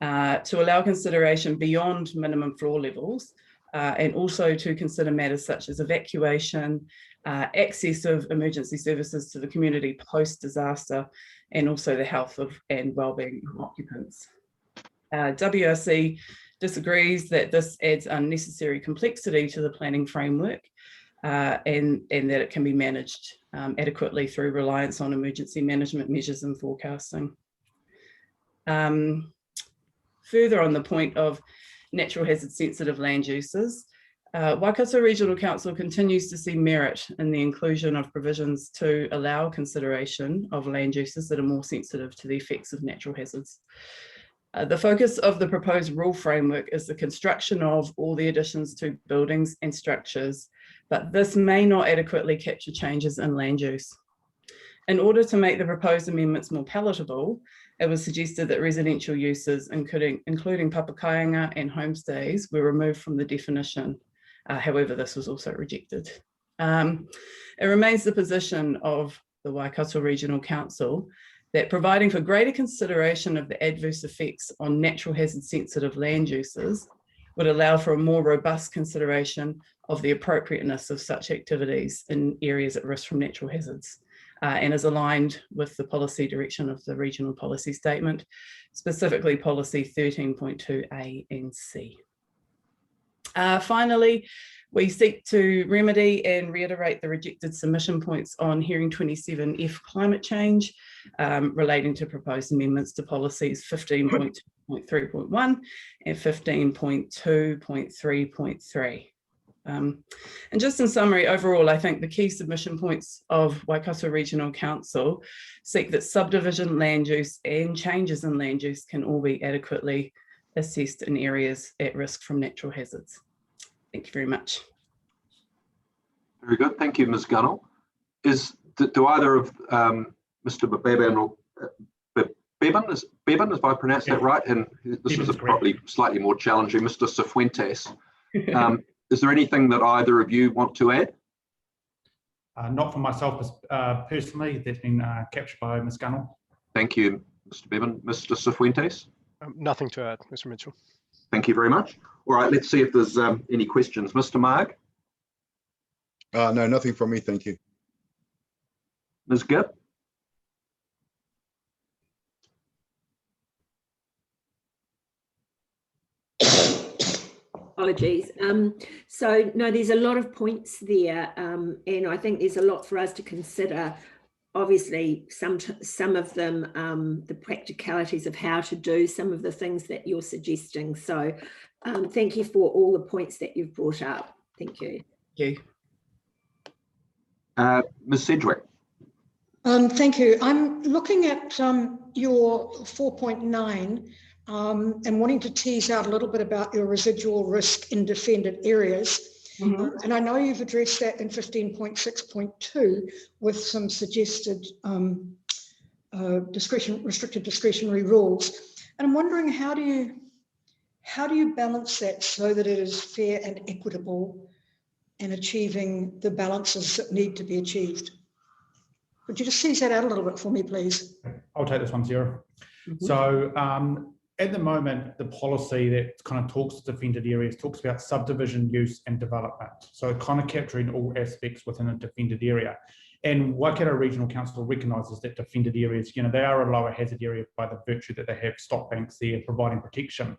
to allow consideration beyond minimum floor levels, and also to consider matters such as evacuation, access of emergency services to the community post-disaster, and also the health of and well-being of occupants. WRC disagrees that this adds unnecessary complexity to the planning framework, and that it can be managed adequately through reliance on emergency management measures and forecasting. Further on the point of natural hazard sensitive land uses, Waikato Regional Council continues to see merit in the inclusion of provisions to allow consideration of land uses that are more sensitive to the effects of natural hazards. The focus of the proposed rule framework is the construction of all the additions to buildings and structures, but this may not adequately capture changes in land use. In order to make the proposed amendments more palatable, it was suggested that residential uses, including papakāinga and homestays, were removed from the definition. However, this was also rejected. It remains the position of the Waikato Regional Council that providing for greater consideration of the adverse effects on natural hazard sensitive land uses would allow for a more robust consideration of the appropriateness of such activities in areas at risk from natural hazards, and is aligned with the policy direction of the regional policy statement, specifically policy 13.2A and C. Finally, we seek to remedy and reiterate the rejected submission points on hearing 27F climate change relating to proposed amendments to policies 15.2.3.1 and 15.2.3.3. And just in summary, overall, I think the key submission points of Waikato Regional Council seek that subdivision land use and changes in land use can all be adequately assessed in areas at risk from natural hazards. Thank you very much. Very good. Thank you, Ms. Gunnell. Do either of Mr. Beban or Beban, if I pronounce that right, and this is probably slightly more challenging, Mr. Cifuentes. Is there anything that either of you want to add? Not for myself personally. That's been captured by Ms. Gunnell. Thank you, Mr. Bevan. Mr. Cifuentes? Nothing to add, Mr. Mitchell. Thank you very much. All right, let's see if there's any questions. Mr. Marg? No, nothing from me, thank you. Ms. Gibb? Apologies. So no, there's a lot of points there, and I think there's a lot for us to consider. Obviously, some of them, the practicalities of how to do some of the things that you're suggesting. So thank you for all the points that you've brought up. Thank you. Thank you. Ms. Sedgwick. Thank you. I'm looking at your 4.9 and wanting to tease out a little bit about your residual risk in defended areas. And I know you've addressed that in 15.6.2 with some suggested restricted discretionary rules. And I'm wondering, how do you balance that so that it is fair and equitable and achieving the balances that need to be achieved? Would you just tease that out a little bit for me, please? I'll take this one, Sarah. So at the moment, the policy that kind of talks to defended areas talks about subdivision use and development. So kind of capturing all aspects within a defended area. And Waikato Regional Council recognises that defended areas, they are a lower hazard area by the virtue that they have stop banks there providing protection.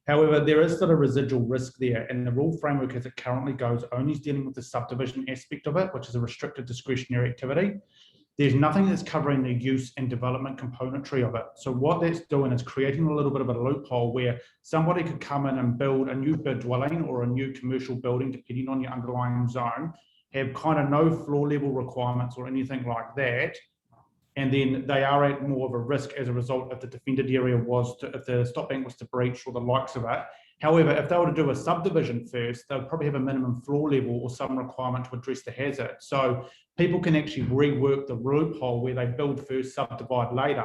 However, there is still a residual risk there, and the rule framework as it currently goes only is dealing with the subdivision aspect of it, which is a restricted discretionary activity. There's nothing that's covering the use and development componentry of it. So what that's doing is creating a little bit of a loophole where somebody could come in and build a new dwelling or a new commercial building, depending on your underlying zone, have kind of no floor level requirements or anything like that. And then they are at more of a risk as a result if the defended area if the stop bank was to breach or the likes of it. However, if they were to do a subdivision first, they'll probably have a minimum floor level or some requirement to address the hazard. So people can actually rework the loophole where they build first, subdivide later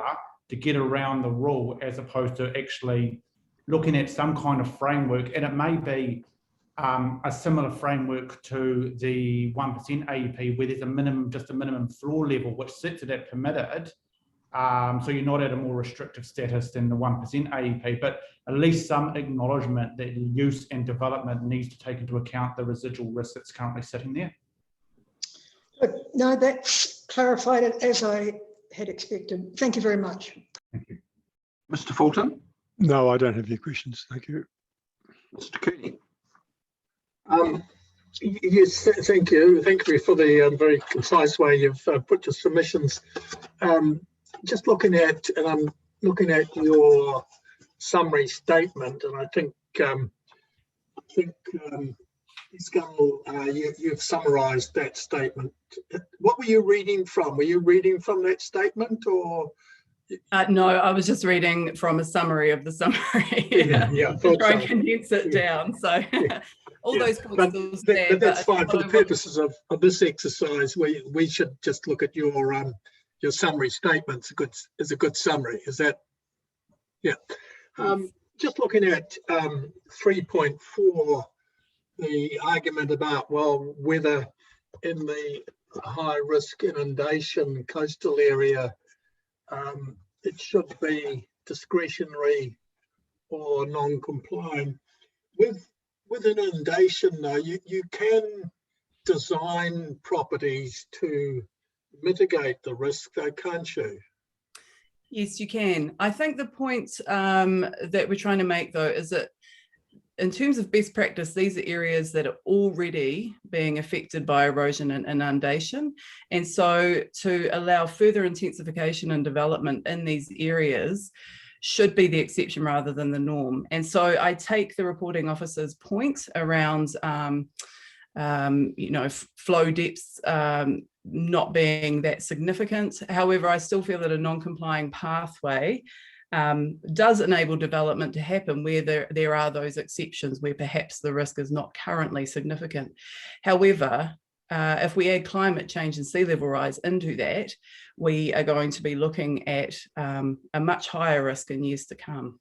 to get around the rule, as opposed to actually looking at some kind of framework. And it may be a similar framework to the 1% AEP, where there's just a minimum floor level, which sits at that permitted. So you're not at a more restrictive status than the 1% AEP, but at least some acknowledgement that use and development needs to take into account the residual risk that's currently sitting there. Good. No, that's clarified it as I had expected. Thank you very much. Thank you. Mr. Fulton? No, I don't have any questions. Thank you. Mr. Cooney? Yes, thank you. Thank you for the very concise way you've put your submissions. Just looking at, and I'm looking at your summary statement, and I think Ms. Gunnell, you've summarised that statement. What were you reading from? Were you reading from that statement, or? No, I was just reading from a summary of the summary. Yeah, to try and condense it down. So all those points are there. But that's fine. For the purposes of this exercise, we should just look at your summary statements. Is a good summary. Is that? Yeah. Just looking at 3.4, the argument about, well, whether in the high risk inundation coastal area, it should be discretionary or non-compliant. With inundation, though, you can design properties to mitigate the risk, though, can't you? Yes, you can. I think the point that we're trying to make, though, is that in terms of best practice, these are areas that are already being affected by erosion and inundation. And so to allow further intensification and development in these areas should be the exception rather than the norm. And so I take the reporting officer's point around, flow depths not being that significant. However, I still feel that a non-complying pathway does enable development to happen where there are those exceptions where perhaps the risk is not currently significant. However, if we add climate change and sea level rise into that, we are going to be looking at a much higher risk in years to come.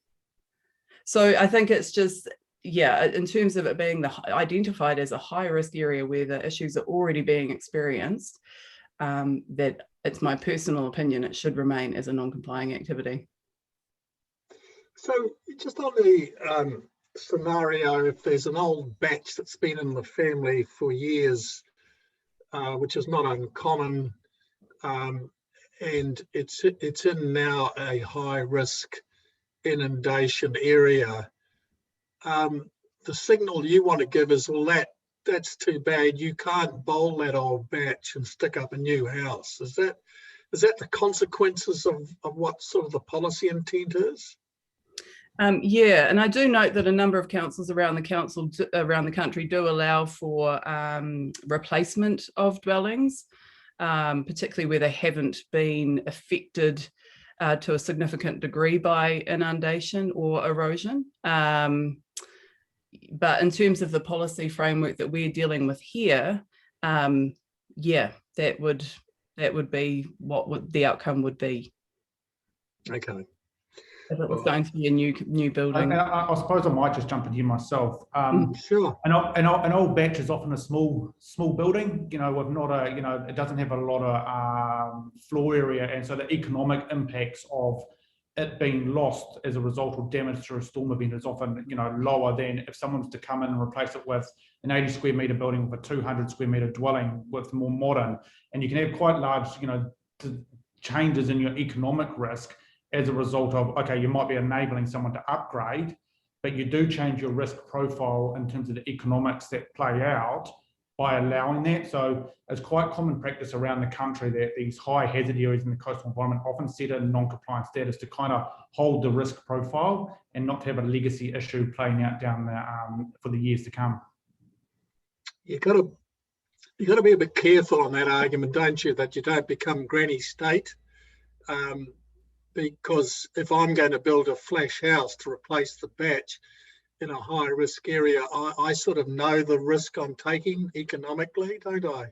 So I think it's just, yeah, in terms of it being identified as a high risk area where the issues are already being experienced, that it's my personal opinion it should remain as a non-complying activity. So just on the scenario, if there's an old batch that's been in the family for years, which is not uncommon, and it's in now a high risk inundation area, the signal you want to give is, well, that's too bad. You can't bowl that old batch and stick up a new house. Is that the consequences of what sort of the policy intent is? Yeah, and I do note that a number of councils around the country do allow for replacement of dwellings, particularly where they haven't been affected to a significant degree by inundation or erosion. But in terms of the policy framework that we're dealing with here, yeah, that would be what the outcome would be. Okay. If it was going to be a new building. I suppose I might just jump in here myself. Sure. An old batch is often a small building, with not a, it doesn't have a lot of floor area, and so the economic impacts of it being lost as a result of damage through a storm event is often, lower than if someone was to come in and replace it with an 80 square metre building with a 200 square metre dwelling with more modern, and you can have quite large, changes in your economic risk as a result of, okay, you might be enabling someone to upgrade, but you do change your risk profile in terms of the economics that play out by allowing that. So it's quite common practice around the country that these high hazard areas in the coastal environment often set in non-compliant status to kind of hold the risk profile and not to have a legacy issue playing out down there for the years to come. You got to be a bit careful on that argument, don't you, that you don't become granny state. Because if I'm going to build a flash house to replace the batch in a high risk area, I sort of know the risk I'm taking economically, don't I?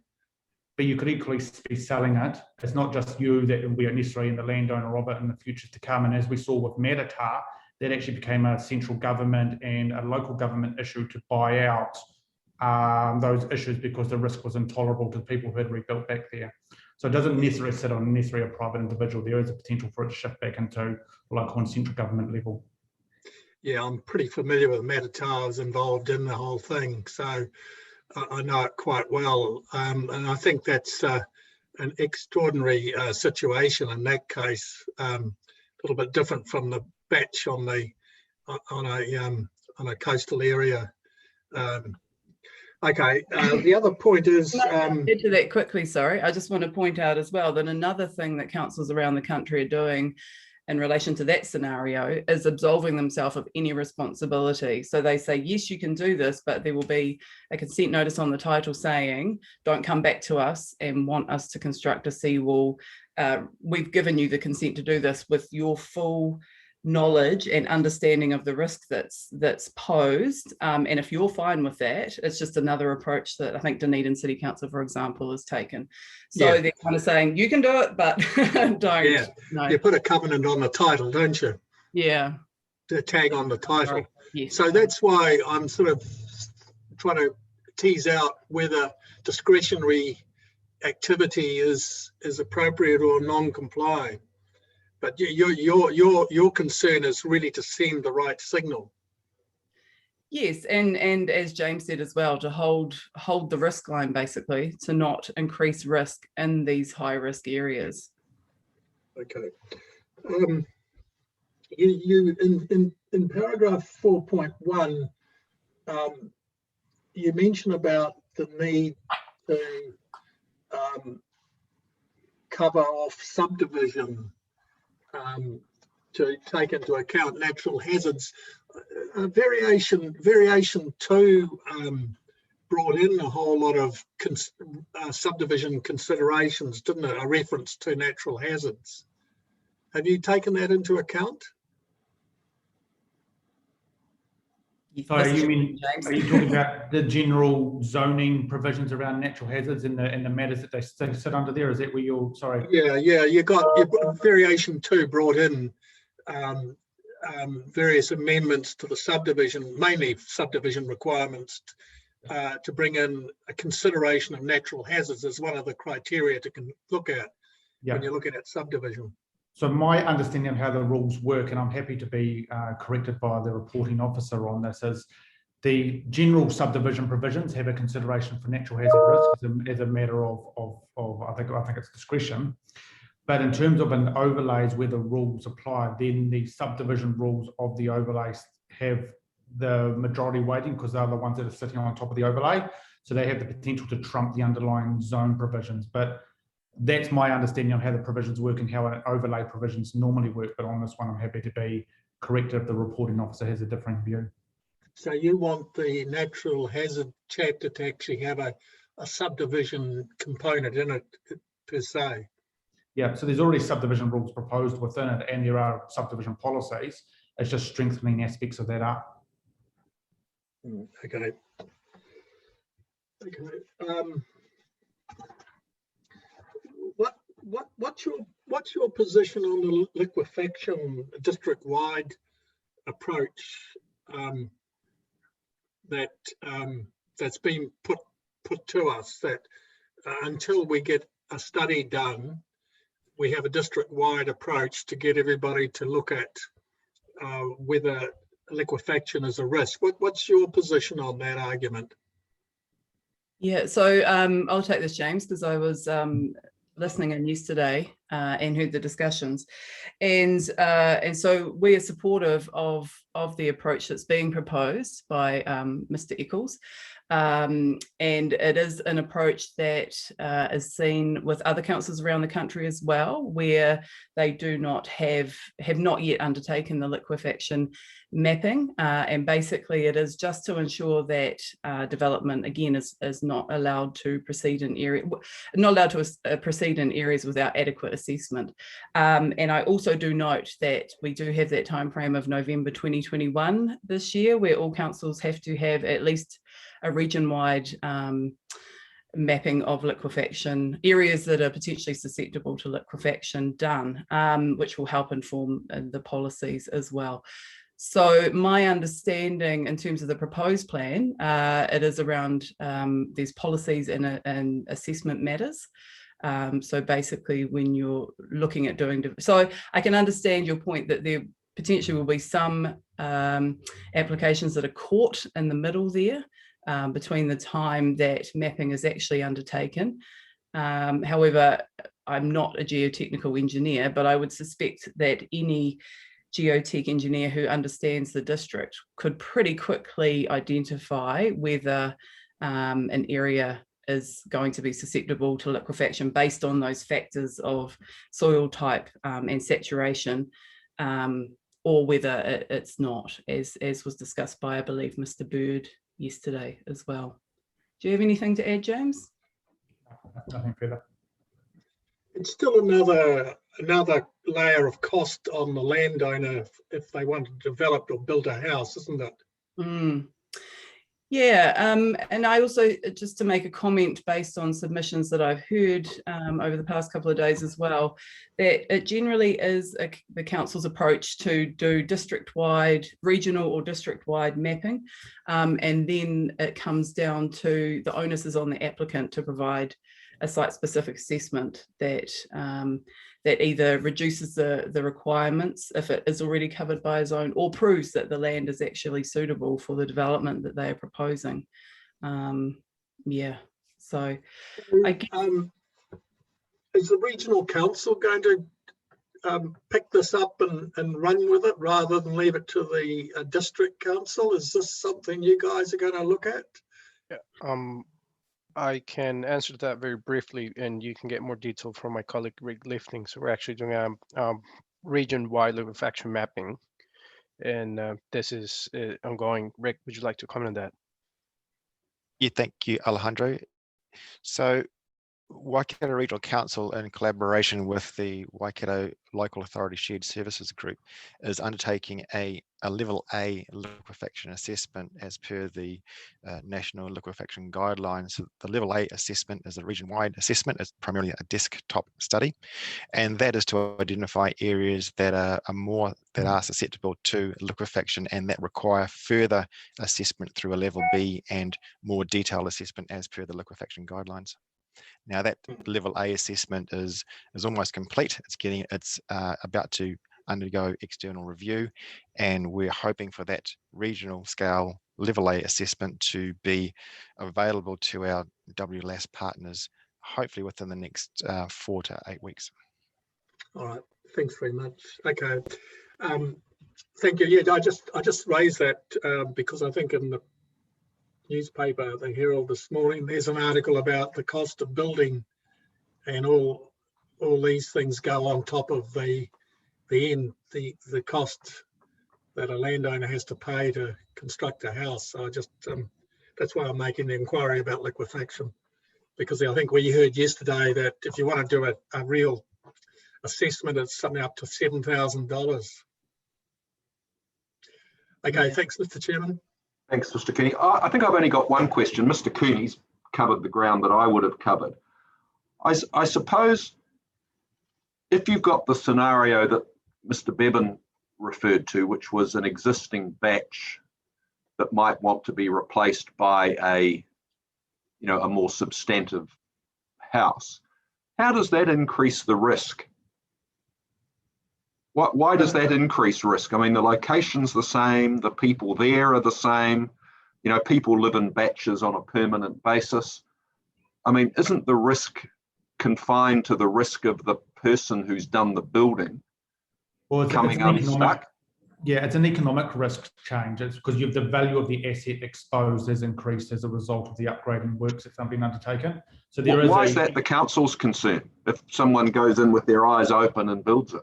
But you could equally be selling it. It's not just you that will be necessarily the landowner of it in the future to come. And as we saw with Matata, that actually became a central government and a local government issue to buy out those issues because the risk was intolerable to the people who had rebuilt back there. So it doesn't necessarily sit on a private individual. There is a potential for it to shift back into local and central government level. Yeah, I'm pretty familiar with Matata. I was involved in the whole thing, so I know it quite well. And I think that's an extraordinary situation in that case. A little bit different from the batch on a coastal area. Okay, the other point is... Get to that quickly, sorry. I just want to point out as well that another thing that councils around the country are doing in relation to that scenario is absolving themselves of any responsibility. So they say, yes, you can do this, but there will be a consent notice on the title saying, don't come back to us and want us to construct a seawall. We've given you the consent to do this with your full knowledge and understanding of the risk that's posed, and if you're fine with that, it's just another approach that I think Dunedin City Council, for example, has taken. So they're kind of saying you can do it, but don't. Yeah, no. You put a covenant on the title, don't you? Yeah, the tag on the title. Yes. So that's why I'm sort of trying to tease out whether discretionary activity is appropriate or non-complying. But your concern is really to send the right signal. Yes, and as James said as well, to hold the risk line, basically, to not increase risk in these high risk areas. Okay. You in paragraph 4.1, you mention about the need to cover off subdivision to take into account natural hazards. Variation 2 brought in a whole lot of subdivision considerations, didn't it? A reference to natural hazards. Have you taken that into account? So are you talking about the general zoning provisions around natural hazards and the matters that they sit under there? Is that where you're, sorry? Yeah, you've got variation 2 brought in various amendments to the subdivision, mainly subdivision requirements, to bring in a consideration of natural hazards as one of the criteria to look at when you're looking at subdivision. So my understanding of how the rules work, and I'm happy to be corrected by the reporting officer on this, is the general subdivision provisions have a consideration for natural hazard risk as a matter of I think it's discretion. But in terms of an overlays where the rules apply, then the subdivision rules of the overlays have the majority weighting because they're the ones that are sitting on top of the overlay. So they have the potential to trump the underlying zone provisions. But that's my understanding of how the provisions work and how an overlay provisions normally work. But on this one, I'm happy to be corrected if the reporting officer has a different view. So you want the natural hazard chapter to actually have a subdivision component in it per se? Yeah, so there's already subdivision rules proposed within it, and there are subdivision policies. It's just strengthening aspects of that up. Okay. What's your position on the liquefaction district-wide approach that's been put to us, that until we get a study done, we have a district-wide approach to get everybody to look at whether liquefaction is a risk? What's your position on that argument? Yeah, so I'll take this, James, because I was listening in yesterday and heard the discussions, and so we are supportive of the approach that's being proposed by Mr. Eccles, and it is an approach that is seen with other councils around the country as well, where they do not have not yet undertaken the liquefaction mapping, and basically it is just to ensure that development again is not allowed to proceed in proceed in areas without adequate assessment. And I also do note that we do have that time frame of November 2021 this year, where all councils have to have at least a region-wide mapping of liquefaction areas that are potentially susceptible to liquefaction done, which will help inform the policies as well. So my understanding in terms of the proposed plan, it is around these policies and assessment matters. So basically when you're looking at doing, so I can understand your point that there potentially will be some applications that are caught in the middle there between the time that mapping is actually undertaken. However, I'm not a geotechnical engineer, but I would suspect that any geotech engineer who understands the district could pretty quickly identify whether an area is going to be susceptible to liquefaction based on those factors of soil type and saturation, or whether it's not, as was discussed by, I believe, Mr. Bird yesterday as well. Do you have anything to add, James? Nothing further. It's still another layer of cost on the landowner if they want to develop or build a house, isn't it? Yeah, and I also, just to make a comment based on submissions that I've heard over the past couple of days as well, that it generally is the council's approach to do district-wide, regional or district-wide mapping, and then it comes down to the onus is on the applicant to provide a site-specific assessment that that either reduces the requirements if it is already covered by a zone, or proves that the land is actually suitable for the development that they are proposing. Yeah, so I guess, is the regional council going to pick this up and run with it rather than leave it to the district council? Is this something you guys are going to look at? Yeah, I can answer that very briefly, and you can get more detail from my colleague Rick Lifting. So we're actually doing a region-wide liquefaction mapping, and this is ongoing. Rick, would you like to comment on that? Yeah, thank you, Alejandro. So Waikato Regional Council, in collaboration with the Waikato Local Authority Shared Services Group, is undertaking a level A liquefaction assessment as per the National Liquefaction Guidelines. The level A assessment is a region-wide assessment. It's primarily a desktop study, and that is to identify areas that are susceptible to liquefaction and that require further assessment through a level B and more detailed assessment as per the liquefaction guidelines. Now that level A assessment is almost complete. It's about to undergo external review, and we're hoping for that regional scale level A assessment to be available to our WLAS partners, hopefully within the next 4 to 8 weeks. All right, thanks very much. Okay, thank you. Yeah, I just raised that because I think in the newspaper, the Herald this morning, there's an article about the cost of building, and all these things go on top of the cost that a landowner has to pay to construct a house. So I just that's why I'm making the inquiry about liquefaction, because I think we heard yesterday that if you want to do a real assessment, it's something up to $7,000. Okay, thanks, Mr. Chairman. Thanks, Mr. Cooney. I think I've only got one question. Mr. Cooney's covered the ground that I would have covered. I suppose if you've got the scenario that Mr. Bevan referred to, which was an existing batch that might want to be replaced by a more substantive house, how does that increase the risk? Why does that increase risk? I mean, the location's the same, the people there are the same, people live in batches on a permanent basis. I mean, isn't the risk confined to the risk of the person who's done the building coming unstuck? Yeah, it's an economic risk change. It's because the value of the asset exposed has increased as a result of the upgrading works that's been undertaken. So why is that the council's concern if someone goes in with their eyes open and builds it?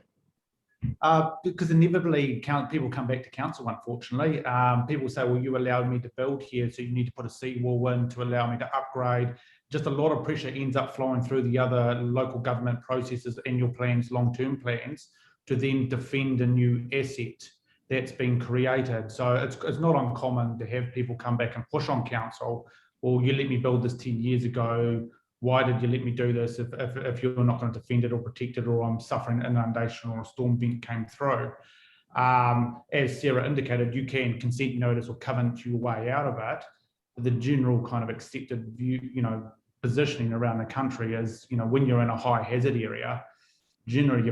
Because inevitably people come back to council, unfortunately. People say, well, you allowed me to build here, so you need to put a seawall in to allow me to upgrade. Just a lot of pressure ends up flowing through the other local government processes, annual plans, long-term plans, to then defend a new asset that's been created. So it's not uncommon to have people come back and push on council, well, you let me build this 10 years ago, why did you let me do this if you're not going to defend it or protect it, or I'm suffering inundation or a storm event came through? As Sarah indicated, you can consent notice or covenant your way out of it. The general kind of accepted view, positioning around the country is, when you're in a high hazard area, generally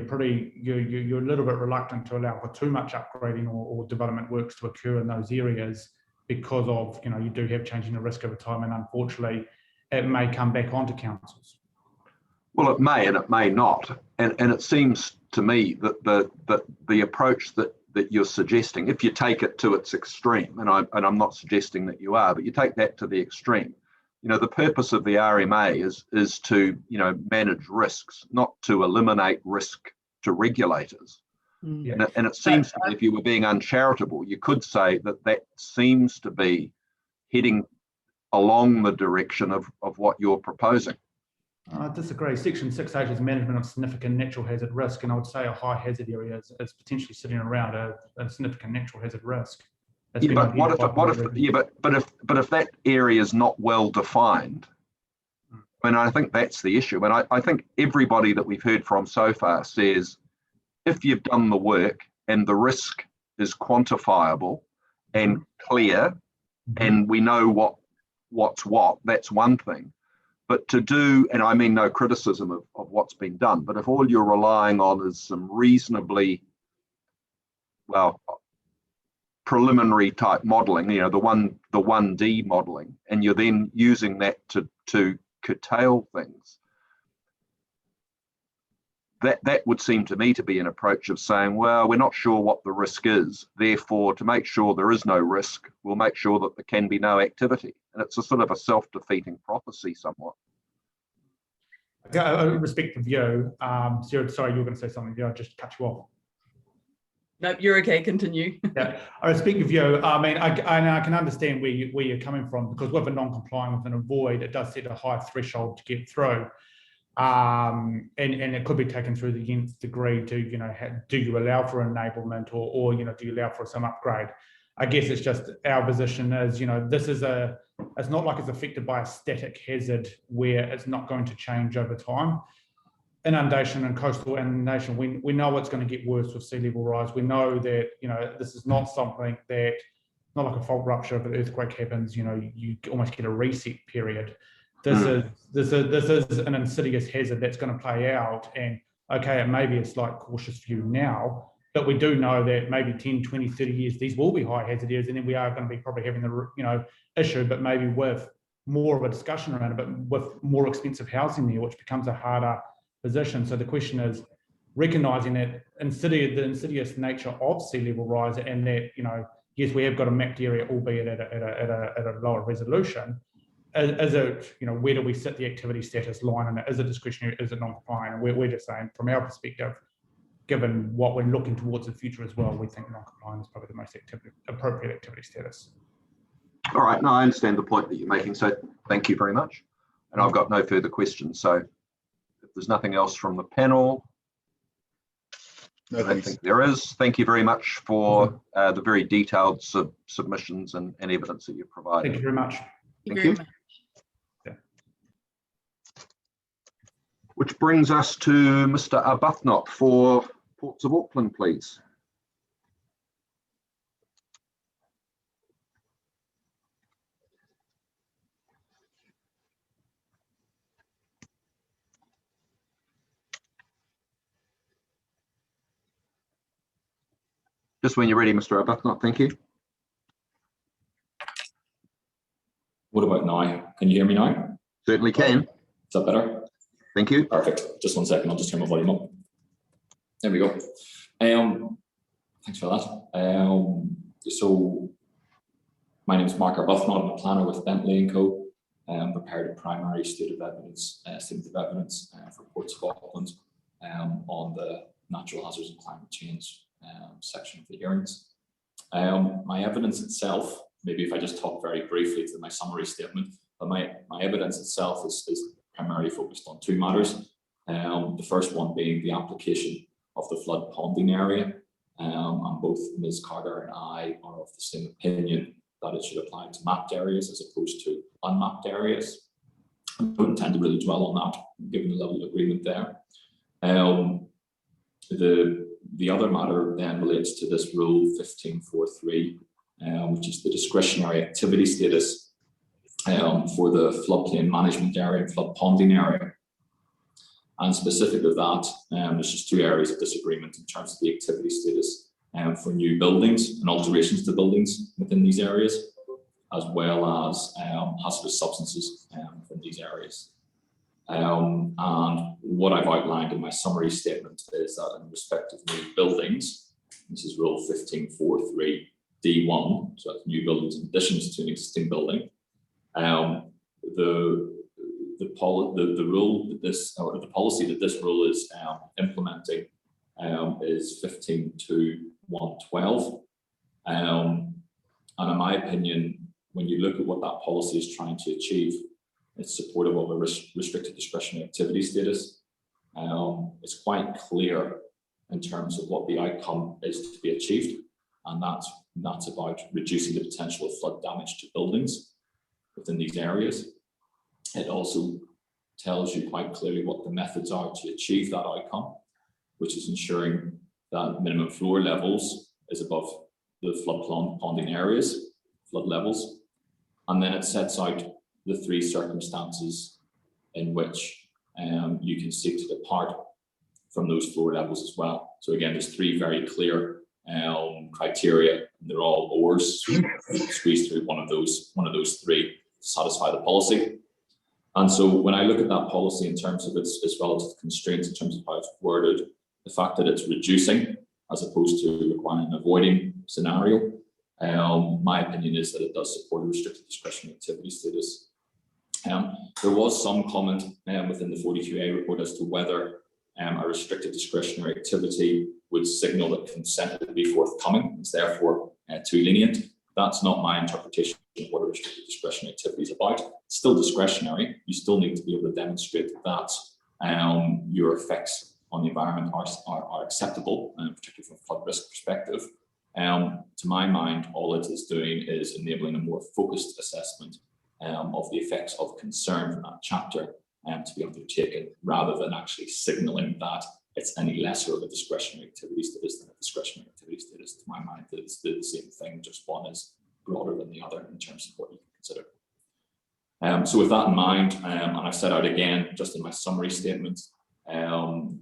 you're a little bit reluctant to allow for too much upgrading or development works to occur in those areas because of, you do have changing the risk over time, and unfortunately, it may come back onto councils. Well, it may and it may not. And it seems to me that the approach that you're suggesting, if you take it to its extreme, and I'm not suggesting that you are, but you take that to the extreme, the purpose of the RMA is to, manage risks, not to eliminate risk to regulators. Mm. And it seems to me, if you were being uncharitable, you could say that seems to be heading along the direction of what you're proposing. I disagree. Section 6H is management of significant natural hazard risk, and I would say a high hazard area is potentially sitting around a significant natural hazard risk. Yeah, but if that area is not well defined, I mean, I think that's the issue. And I think everybody that we've heard from so far says, if you've done the work and the risk is quantifiable and clear, and we know what's what, that's one thing. But to do, and I mean no criticism of what's been done, but if all you're relying on is some reasonably, preliminary type modelling, the 1D modelling, and you're then using that to curtail things, that would seem to me to be an approach of saying, well, we're not sure what the risk is, therefore to make sure there is no risk, we'll make sure that there can be no activity. And it's a sort of a self-defeating prophecy somewhat. I respect the view. Sarah, sorry, you were going to say something. I just cut you off. No, you're okay. Continue. Yeah, I respect your view. I mean, I can understand where you're coming from, because with a non-compliant, with an avoid, it does set a high threshold to get through. and it could be taken through the nth degree to, do you allow for enablement or do you allow for some upgrade? I guess it's just our position is, this is it's not like it's affected by a static hazard where it's not going to change over time. Inundation and coastal inundation, we know it's going to get worse with sea level rise. We know that, this is not something that, not like a fault rupture. If an earthquake happens, you almost get a reset period. This is an insidious hazard that's going to play out. And okay, it may be a slight cautious view now, but we do know that maybe 10, 20, 30 years, these will be high hazard areas, and then we are going to be probably having the issue, but maybe with more of a discussion around it, but with more expensive housing there, which becomes a harder position. So the question is recognizing that the insidious nature of sea level rise, and that, yes, we have got a mapped area, albeit at a lower resolution. Is it, where do we sit the activity status line, and is it discretionary, is it non-compliant? And we're just saying, from our perspective, given what we're looking towards the future as well, we think non-compliant is probably the most appropriate activity status. All right, no, I understand the point that you're making, so thank you very much. And I've got no further questions, so if there's nothing else from the panel, No, I don't think there is. Thank you very much for the very detailed submissions and evidence that you've provided. Thank you very much. Thank you. Which brings us to Mr. Arbuthnot for Ports of Auckland, please. Just when you're ready, Mr. Arbuthnot, thank you. What about now? Can you hear me now? Certainly can. Is that better? Thank you. Perfect. Just 1 second, I'll just turn my volume up. There we go. Thanks for that. So my name is Mark Arbuthnot. I'm a planner with Bentley & Co. Prepared a primary statement of evidence for Ports of Auckland on the natural hazards and climate change section of the hearings. My evidence itself, maybe if I just talk very briefly to my summary statement, but my evidence itself is primarily focused on two matters. The first one being the application of the flood ponding area, and both Ms. Carter and I are of the same opinion that it should apply to mapped areas as opposed to unmapped areas. I don't intend to really dwell on that, given the level of agreement there. The other matter then relates to this rule 1543, which is the discretionary activity status for the floodplain management area and flood ponding area. And specific of that, there's just two areas of disagreement in terms of the activity status for new buildings and alterations to buildings within these areas, as well as hazardous substances from these areas. And what I've outlined in my summary statement is that in respect of new buildings, this is rule 1543 D1, so that's new buildings in additions to an existing building. The policy that this rule is implementing is 15.2.112, and in my opinion, when you look at what that policy is trying to achieve, it's supportive of a restricted discretionary activity status. It's quite clear in terms of what the outcome is to be achieved, and that's about reducing the potential of flood damage to buildings within these areas. It also tells you quite clearly what the methods are to achieve that outcome, which is ensuring that minimum floor levels is above the flood ponding areas, flood levels. And then it sets out the three circumstances in which you can seek to depart from those floor levels as well. So again, there's three very clear criteria, and they're all ores squeezed through one of those three to satisfy the policy. And so when I look at that policy in terms of its relative constraints, in terms of how it's worded, the fact that it's reducing as opposed to requiring an avoiding scenario, my opinion is that it does support a restricted discretionary activity status. There was some comment within the 42A report as to whether a restricted discretionary activity would signal that consent would be forthcoming. It's therefore too lenient. That's not my interpretation of what a restricted discretionary activity is about. It's still discretionary. You still need to be able to demonstrate that your effects on the environment are acceptable, particularly from a flood risk perspective. To my mind, all it is doing is enabling a more focused assessment of the effects of concern from that chapter to be undertaken, rather than actually signalling that it's any lesser of a discretionary activity status than a discretionary activity status. To my mind, it's the same thing, just one is broader than the other in terms of what you can consider. So with that in mind, and I've set out again, just in my summary statement,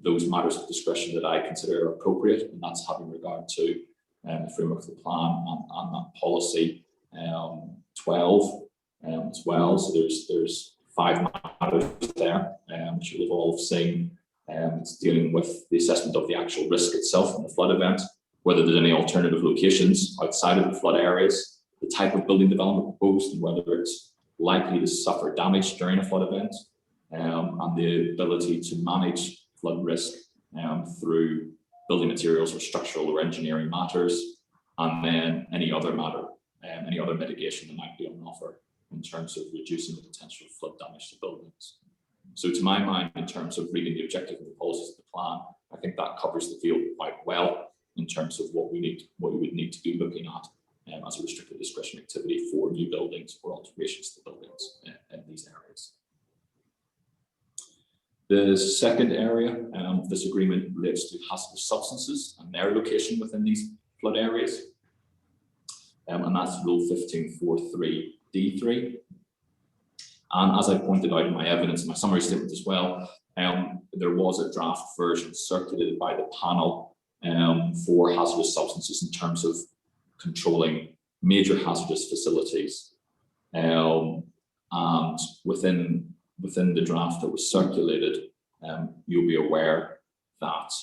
those matters of discretion that I consider appropriate, and that's having regard to the framework of the plan and that policy 12 as well. So there's 5 matters there, which you'll have all seen. It's dealing with the assessment of the actual risk itself in the flood event, whether there's any alternative locations outside of the flood areas, the type of building development proposed, and whether it's likely to suffer damage during a flood event, and the ability to manage flood risk through building materials or structural or engineering matters, and then any other matter, any other mitigation that might be on offer in terms of reducing the potential flood damage to buildings. So to my mind, in terms of reading the objective of the policies of the plan, I think that covers the field quite well in terms of what you would need to be looking at as a restricted discretionary activity for new buildings or alterations to buildings in these areas. The second area of this agreement relates to hazardous substances and their location within these flood areas. And that's Rule 1543D3. And as I pointed out in my evidence, in my summary statement as well, there was a draft version circulated by the panel for hazardous substances in terms of controlling major hazardous facilities. And within the draft that was circulated, you'll be aware that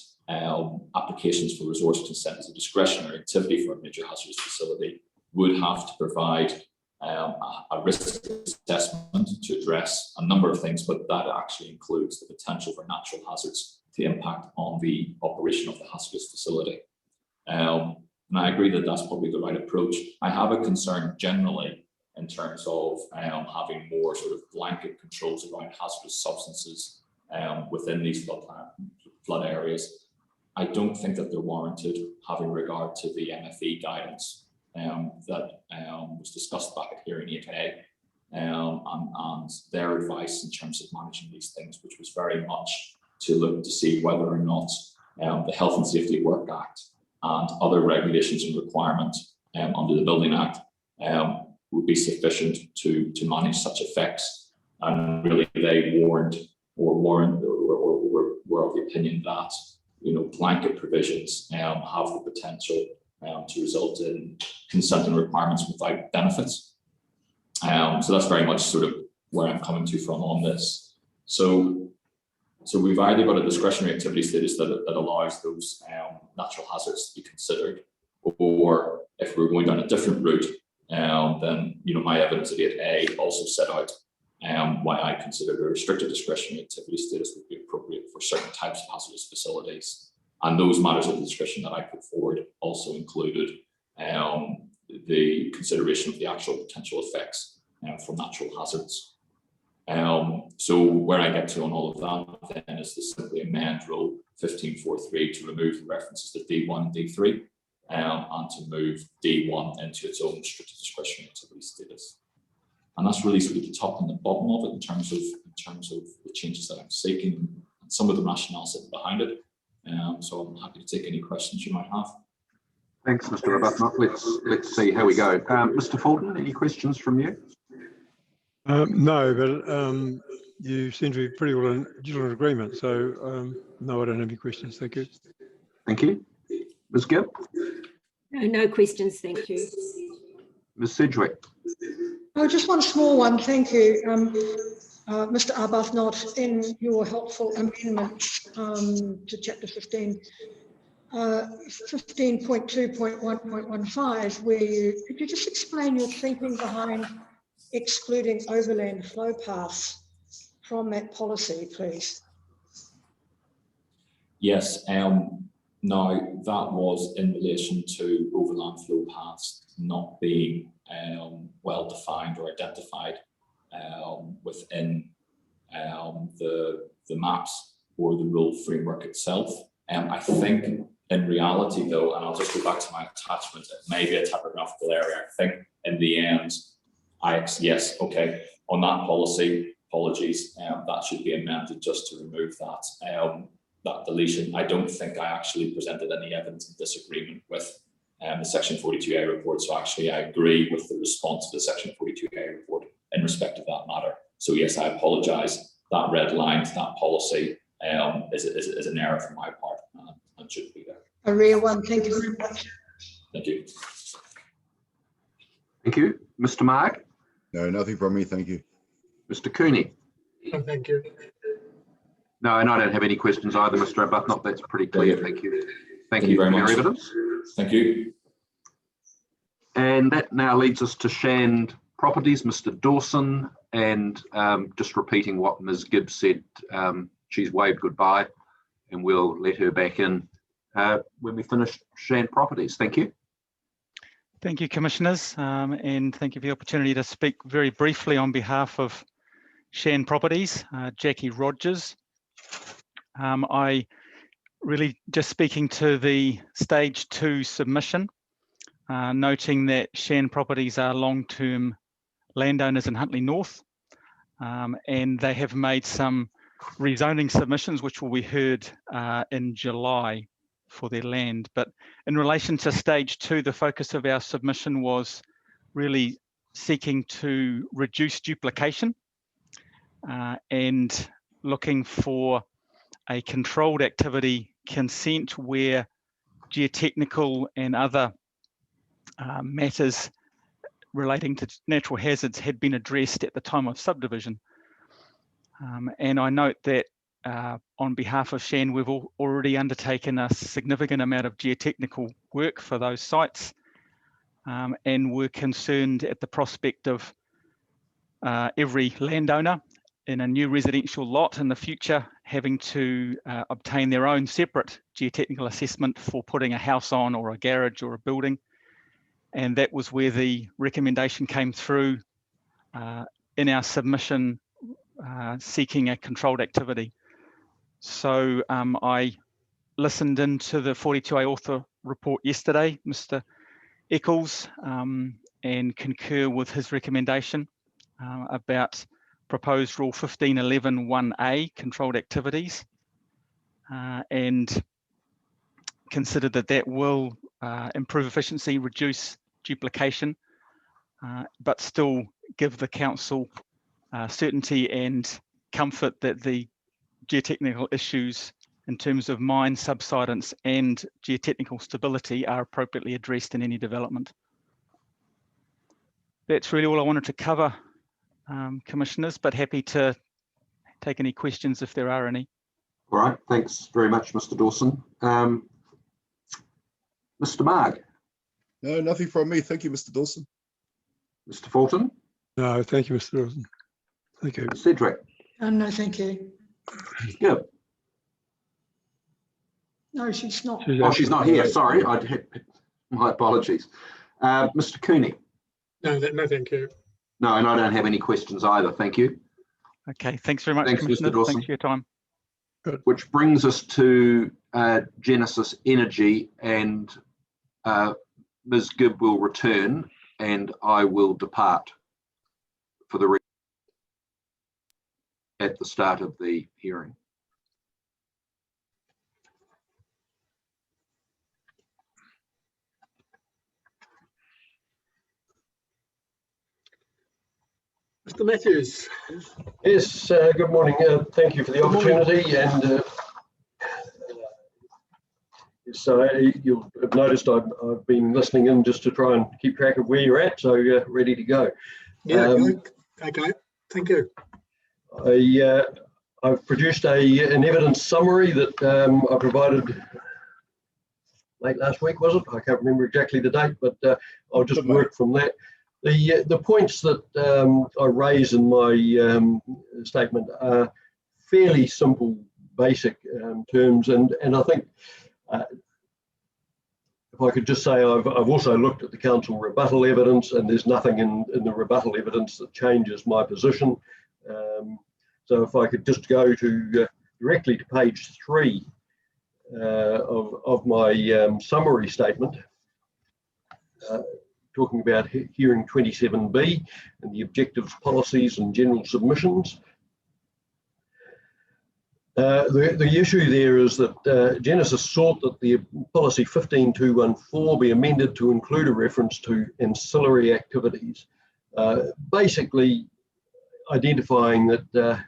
applications for resource consent as a discretionary activity for a major hazardous facility would have to provide a risk assessment to address a number of things, but that actually includes the potential for natural hazards to impact on the operation of the hazardous facility. And I agree that that's probably the right approach. I have a concern generally in terms of having more sort of blanket controls around hazardous substances within these flood areas. I don't think that they're warranted, having regard to the MFE guidance that was discussed back at hearing 8A and their advice in terms of managing these things, which was very much to look to see whether or not the Health and Safety at Work Act and other regulations and requirements under the Building Act would be sufficient to manage such effects. And really they were of the opinion that blanket provisions have the potential to result in consent and requirements without benefits. So that's very much sort of where I'm coming to from on this. So we've either got a discretionary activity status that allows those natural hazards to be considered, or if we're going down a different route, then my evidence at 8A also set out why I considered a restricted discretionary activity status would be appropriate for certain types of hazardous facilities. And those matters of discretion that I put forward also included the consideration of the actual potential effects from natural hazards. So where I get to on all of that then is to simply amend Rule 1543 to remove the references to D1 and D3 and to move D1 into its own restricted discretionary activity status. And that's really sort of the top and the bottom of it in terms of the changes that I'm seeking and some of the rationale sitting behind it. So I'm happy to take any questions you might have. Thanks, Mr. Arbuthnot. Let's see how we go. Mr. Fulton, any questions from you? No, but you seem to be pretty well in general agreement. So no, I don't have any questions. Thank you. Thank you. Ms. Gibb? No questions, thank you. Ms. Sedgwick? Oh, just one small one, thank you. Mr. Arbuthnot, in your helpful amendments to Chapter 15, 15.2.1.15, could you just explain your thinking behind excluding overland flow paths from that policy, please? Yes, now that was in relation to overland flow paths not being well defined or identified within the maps or the rule framework itself. I think in reality though, and I'll just go back to my attachment, it may be a typographical error. I think in the end, yes, okay, on that policy, apologies, that should be amended just to remove that, that deletion. I don't think I actually presented any evidence of disagreement with the Section 42A report. So actually I agree with the response to the Section 42A report in respect of that matter. So yes, I apologise. That red line to that policy is an error from my part and shouldn't be there. A rare one. Thank you very much. Thank you. Thank you. Mr. Mark? No, nothing from me. Thank you. Mr. Cooney? No, thank you. No, and I don't have any questions either, Mr. Arbuthnot. That's pretty clear. Thank you. Thank you very for your much. evidence. Thank you. And that now leads us to Shand Properties, Mr. Dawson, and just repeating what Ms. Gibbs said, she's waved goodbye and we'll let her back in when we finish Shand Properties. Thank you. Thank you, Commissioners, and thank you for the opportunity to speak very briefly on behalf of Shand Properties, Jackie Rogers. I really just speaking to the stage 2 submission, noting that Shand Properties are long-term landowners in Huntly North, and they have made some rezoning submissions which will be heard in July for their land. But in relation to stage 2, the focus of our submission was really seeking to reduce duplication and looking for a controlled activity consent where geotechnical and other matters relating to natural hazards had been addressed at the time of subdivision. And I note that on behalf of Shand, we've already undertaken a significant amount of geotechnical work for those sites, and we're concerned at the prospect of every landowner in a new residential lot in the future having to obtain their own separate geotechnical assessment for putting a house on or a garage or a building. And that was where the recommendation came through in our submission seeking a controlled activity. So I listened into the 42A author report yesterday, Mr. Eccles, and concur with his recommendation about proposed rule 15.11.1a, controlled activities, and consider that that will improve efficiency, reduce duplication, but still give the council certainty and comfort that the geotechnical issues in terms of mine subsidence and geotechnical stability are appropriately addressed in any development. That's really all I wanted to cover, Commissioners, but happy to take any questions if there are any. All right, thanks very much, Mr. Dawson. Mr. Mark? No, nothing from me. Thank you, Mr. Dawson. Mr. Fulton? No, thank you, Mr. Dawson. Thank you. Cedric? No, thank you. Yeah. No, she's not. Oh, she's not here. Sorry, my apologies. Mr. Cooney? No, no, thank you. No, and I don't have any questions either. Thank you. Okay, thanks very much, Thanks, Commissioner. Mr. Dawson. Thanks for your time. Good. Which brings us to Genesis Energy, and Ms. Gibb will return and I will depart for the at the start of the hearing. Mr. Matthews. Yes, good morning. Thank you for the opportunity. And so you'll have noticed I've been listening in just to try and keep track of where you're at, so ready to go. Yeah, okay, thank you. I've produced an evidence summary that I provided late last week, was it? I can't remember exactly the date, but I'll just work from that. The points that I raise in my statement are fairly simple, basic terms, and I think if I could just say I've also looked at the council rebuttal evidence, and there's nothing in the rebuttal evidence that changes my position. So if I could just go to directly to page 3 of my summary statement, talking about hearing 27B and the objectives, policies and general submissions. The issue there is that Genesis sought that the policy 15214 be amended to include a reference to ancillary activities, basically identifying that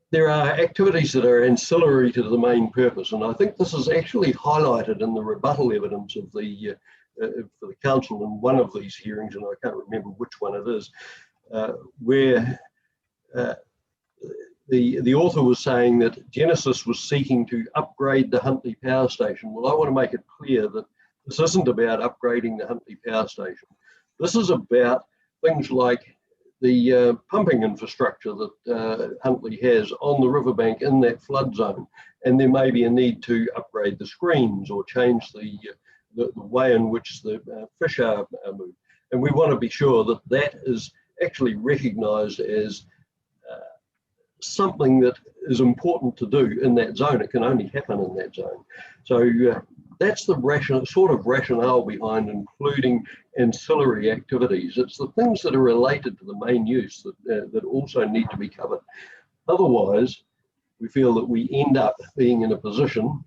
there are activities that are ancillary to the main purpose, and I think this is actually highlighted in the rebuttal evidence of the for the council in one of these hearings, and I can't remember which one it is, where the author was saying that Genesis was seeking to upgrade the Huntly Power Station. Well, I want to make it clear that this isn't about upgrading the Huntly Power Station. This is about things like the pumping infrastructure that Huntly has on the riverbank in that flood zone, and there may be a need to upgrade the screens or change the way in which the fish are moved. And we want to be sure that that is actually recognised as something that is important to do in that zone. It can only happen in that zone. So that's the sort of rationale behind including ancillary activities. It's the things that are related to the main use that also need to be covered. Otherwise, we feel that we end up being in a position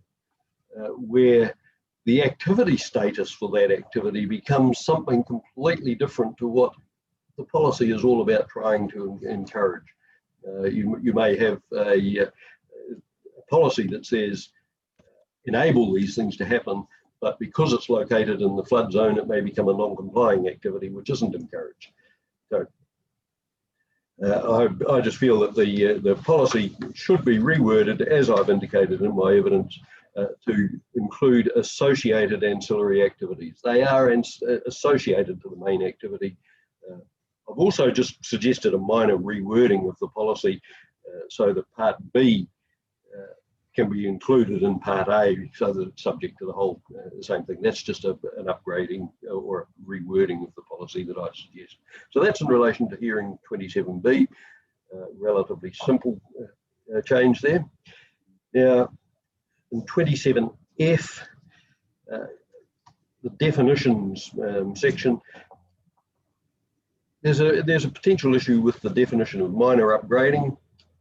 where the activity status for that activity becomes something completely different to what the policy is all about trying to encourage. You may have a policy that says enable these things to happen, but because it's located in the flood zone, it may become a non-complying activity, which isn't encouraged. So I just feel that the policy should be reworded, as I've indicated in my evidence, to include associated ancillary activities. They are associated to the main activity. I've also just suggested a minor rewording of the policy so that Part B can be included in Part A so that it's subject to the whole same thing. That's just an upgrading or a rewording of the policy that I suggest. So that's in relation to hearing 27B, relatively simple change there. Now, in 27F, the definitions section, there's a potential issue with the definition of minor upgrading.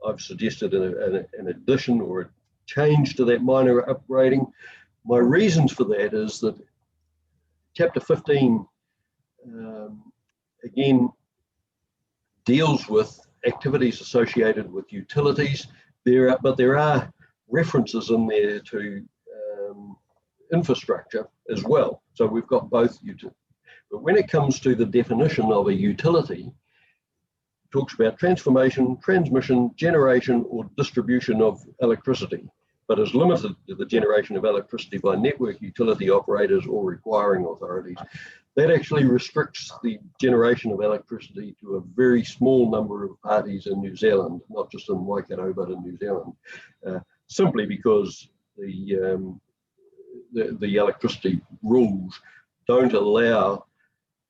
I've suggested an addition or a change to that minor upgrading. My reasons for that is that Chapter 15 again deals with activities associated with utilities. But there are references in there to infrastructure as well. So we've got both utilities. But when it comes to the definition of a utility, it talks about transformation, transmission, generation or distribution of electricity, but is limited to the generation of electricity by network utility operators or requiring authorities. That actually restricts the generation of electricity to a very small number of parties in New Zealand, not just in Waikato, but in New Zealand, simply because the electricity rules don't allow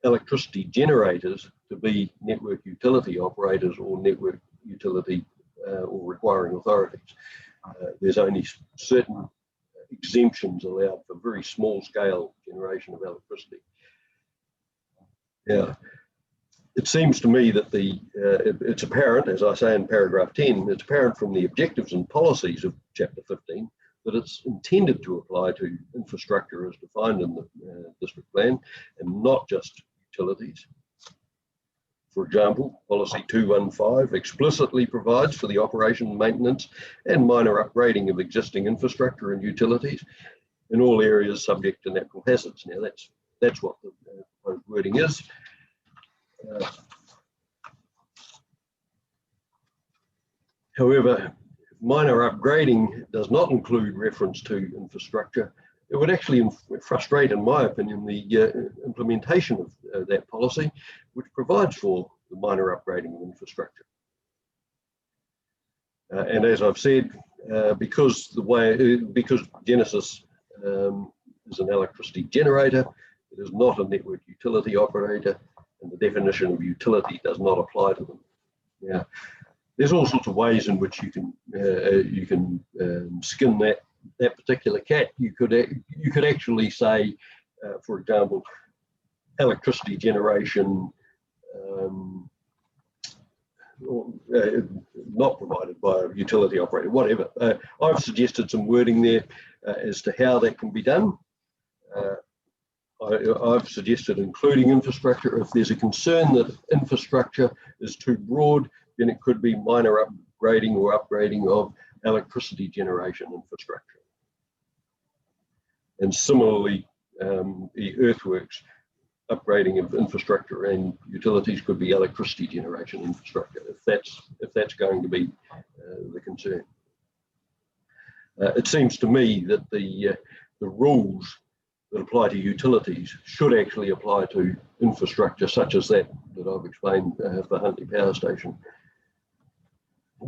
electricity generators to be network utility operators or network utility or requiring authorities. There's only certain exemptions allowed for very small scale generation of electricity. Yeah, it seems to me that it's apparent, as I say in paragraph 10, it's apparent from the objectives and policies of Chapter 15 that it's intended to apply to infrastructure as defined in the district plan and not just utilities. For example, Policy 215 explicitly provides for the operation, maintenance and minor upgrading of existing infrastructure and utilities in all areas subject to natural hazards. Now that's what the wording is. However, minor upgrading does not include reference to infrastructure. It would actually frustrate, in my opinion, the implementation of that policy, which provides for the minor upgrading of infrastructure. And as I've said, because Genesis is an electricity generator, it is not a network utility operator, and the definition of utility does not apply to them. Now, there's all sorts of ways in which you can skin that particular cat. You could actually say, for example, electricity generation not provided by a utility operator, whatever. I've suggested some wording there as to how that can be done. I've suggested including infrastructure. If there's a concern that infrastructure is too broad, then it could be minor upgrading or upgrading of electricity generation infrastructure. And similarly, the earthworks, upgrading of infrastructure and utilities could be electricity generation infrastructure, if that's going to be the concern. It seems to me that the rules that apply to utilities should actually apply to infrastructure such as that I've explained for Huntly Power Station,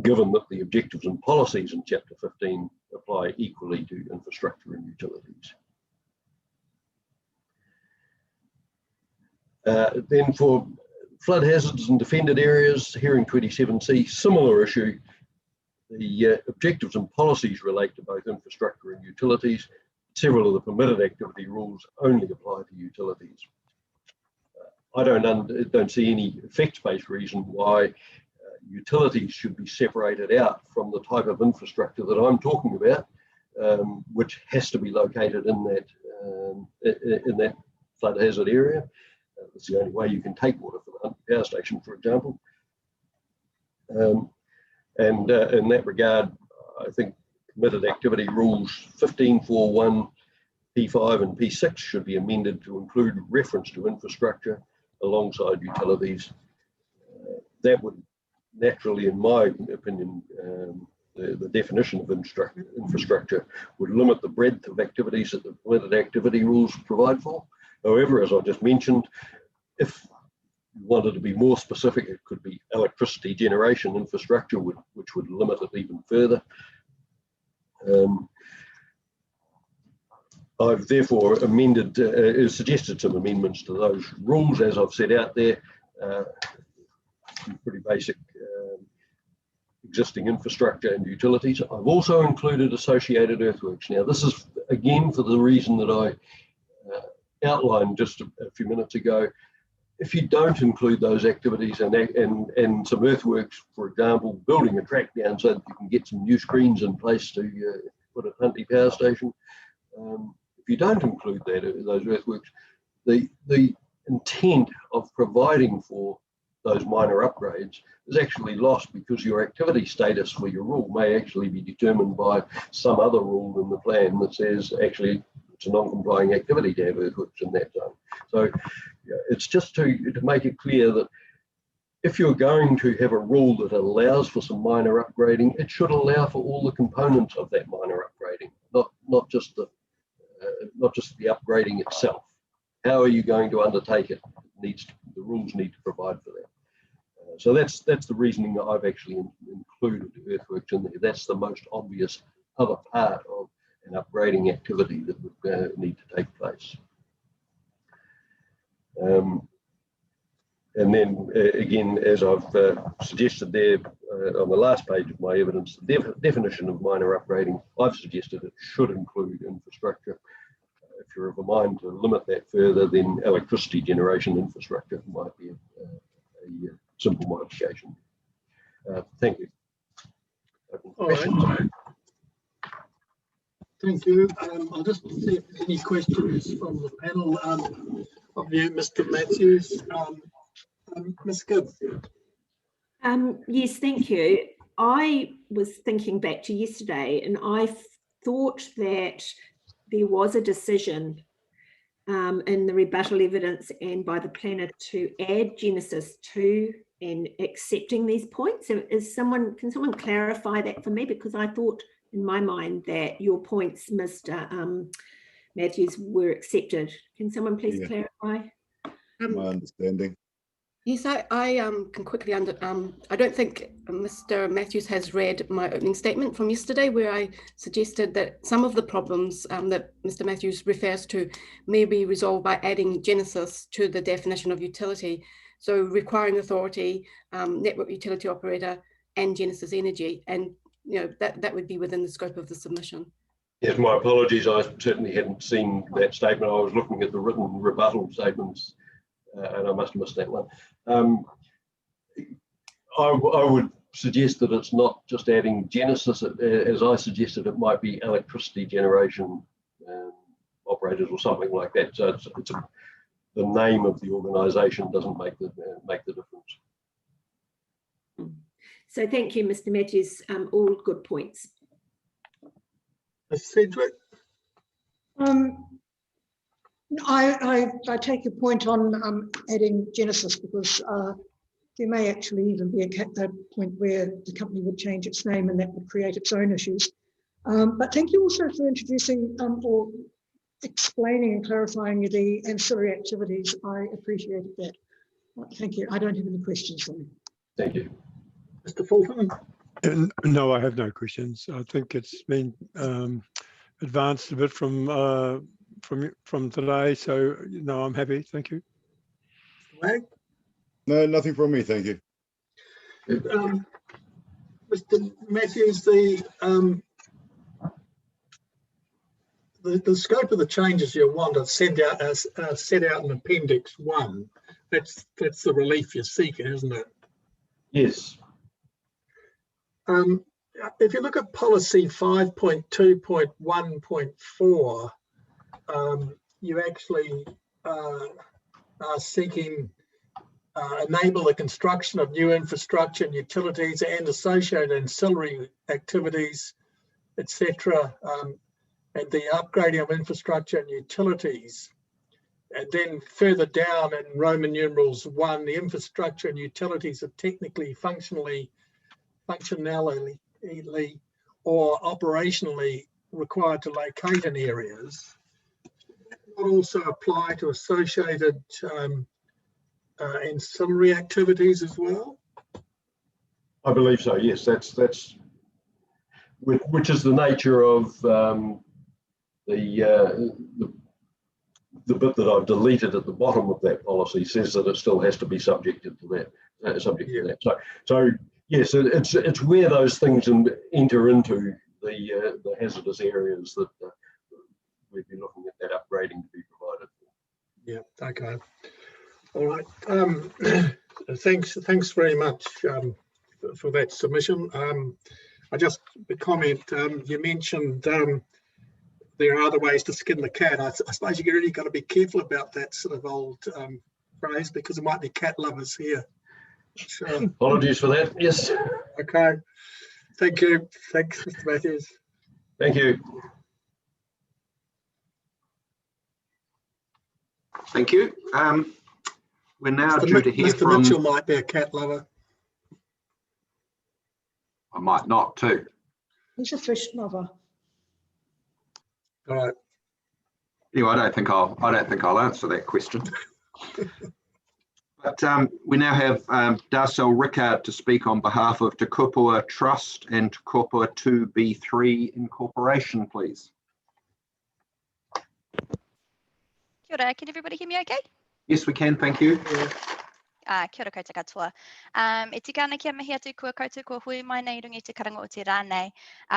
given that the objectives and policies in Chapter 15 apply equally to infrastructure and utilities. Then for flood hazards and defended areas, hearing 27C, similar issue. The objectives and policies relate to both infrastructure and utilities. Several of the permitted activity rules only apply to utilities. I don't see any effects-based reason why utilities should be separated out from the type of infrastructure that I'm talking about, which has to be located in that flood hazard area. That's the only way you can take water for the Huntly Power Station, for example. And in that regard, I think permitted activity rules 15.4.1, P5 and P6 should be amended to include reference to infrastructure alongside utilities. That would naturally, in my opinion, the definition of infrastructure would limit the breadth of activities that the permitted activity rules provide for. However, as I just mentioned, if you wanted to be more specific, it could be electricity generation infrastructure, which would limit it even further. I've therefore suggested some amendments to those rules, as I've set out there. Pretty basic existing infrastructure and utilities. I've also included associated earthworks. Now, this is again for the reason that I outlined just a few minutes ago. If you don't include those activities and some earthworks, for example, building a track down so that you can get some new screens in place to put at Huntly Power Station, if you don't include those earthworks, the intent of providing for those minor upgrades is actually lost, because your activity status for your rule may actually be determined by some other rule in the plan that says actually it's a non-complying activity to have earthworks in that zone. So it's just to make it clear that if you're going to have a rule that allows for some minor upgrading, it should allow for all the components of that minor upgrading, not just the upgrading itself. How are you going to undertake it? The rules need to provide for that. So that's the reasoning that I've actually included earthworks in there. That's the most obvious other part of an upgrading activity that would need to take place. And then again, as I've suggested there on the last page of my evidence, the definition of minor upgrading, I've suggested it should include infrastructure. If you're of a mind to limit that further, then electricity generation infrastructure might be a simple modification. Thank you. All right. Thank you. I'll just see if any questions from the panel of you, Mr. Matthews. Ms. Gibbs. Yes, thank you. I was thinking back to yesterday, and I thought that there was a decision in the rebuttal evidence and by the planner to add Genesis to and accepting these points. Can someone clarify that for me? Because I thought in my mind that your points, Mr. Matthews, were accepted. Can someone please clarify? My understanding. Yes, I can quickly I don't think Mr. Matthews has read my opening statement from yesterday, where I suggested that some of the problems that Mr. Matthews refers to may be resolved by adding Genesis to the definition of utility. So requiring authority, network utility operator, and Genesis Energy, and that would be within the scope of the submission. Yes, my apologies. I certainly hadn't seen that statement. I was looking at the written rebuttal statements, and I must have missed that one. I would suggest that it's not just adding Genesis, as I suggested, it might be electricity generation operators or something like that. So the name of the organisation doesn't make the difference. So thank you, Mr. Matthews. All good points. Cedric? I take your point on adding Genesis, because there may actually even be a point where the company would change its name and that would create its own issues. But thank you also for introducing or explaining and clarifying the ancillary activities. I appreciated that. Thank you. I don't have any questions for you. Thank you. Mr. Fulton? No, I have no questions. I think it's been advanced a bit from today, so no, I'm happy. Thank you. No, nothing from me. Thank you. Mr. Matthews, the scope of the changes you want are set out in Appendix 1. That's the relief you're seeking, isn't it? Yes. If you look at policy 5.2.1.4, you actually are seeking enable the construction of new infrastructure and utilities and associated ancillary activities, etc., and the upgrading of infrastructure and utilities. And then further down in Roman numerals 1, the infrastructure and utilities are technically, functionally or operationally required to locate in areas. Would also apply to associated ancillary activities as well? I believe so, yes. That's which is the nature of the bit that I've deleted at the bottom of that policy says that it still has to be subjected to that. So yes, it's where those things enter into the hazardous areas that we'd be looking at that upgrading to be provided for. Yeah, okay. All right. Thanks very much for that submission. I just comment, you mentioned there are other ways to skin the cat. I suppose you really got to be careful about that sort of old phrase, because there might be cat lovers here. Sure. Apologies for that. Yes. Okay. Thank you. Thanks, Mr. Matthews. Thank you. Thank you. We're now due to hear Mr. from... Mitchell might be a cat lover. I might not too. He's a fish lover. All right. Anyway, I don't think I'll answer that question. But we now have Darcel Rickard to speak on behalf of Te Kupua Trust and Te Kupua 2B3 Incorporation, please. Kia ora, can everybody hear me okay? Yes, we can, thank you. Kia ora koutou katoa. E tika ana kia mihi atu kua koutou kua hui mai nei rungi te karanga o te rānei.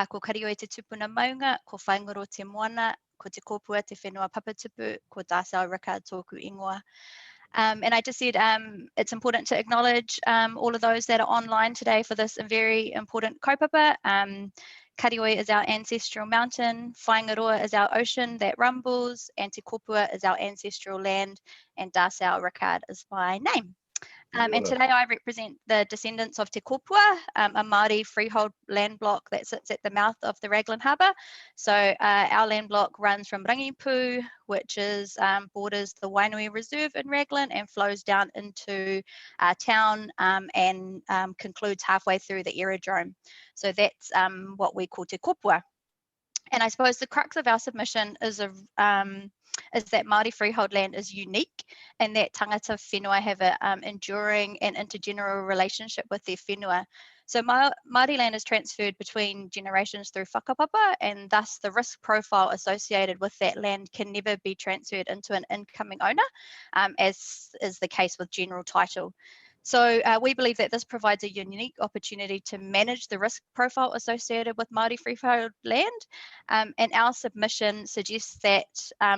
Ko kario e te tupuna maunga, ko whaingaro te moana, ko te kōpua te whenua papatupu, ko Darcel Rickard tōku ingoa. And I just said it's important to acknowledge all of those that are online today for this very important kaupapa. Karioi is our ancestral mountain, Whaingaroa is our ocean that rumbles, and Te Kopua is our ancestral land, and Darcel Rickard is my name. And today I represent the descendants of Te Kopua, a Māori freehold land block that sits at the mouth of the Raglan Harbour. So our land block runs from Rangipu, which is borders the Wainui Reserve in Raglan and flows down into town and concludes halfway through the aerodrome. So that's what we call Te Kopua. And I suppose the crux of our submission is that Māori freehold land is unique, and that tangata whenua have an enduring and intergeneral relationship with their whenua. So Māori land is transferred between generations through whakapapa, and thus the risk profile associated with that land can never be transferred into an incoming owner, as is the case with general title. So we believe that this provides a unique opportunity to manage the risk profile associated with Māori freehold land. And our submission suggests that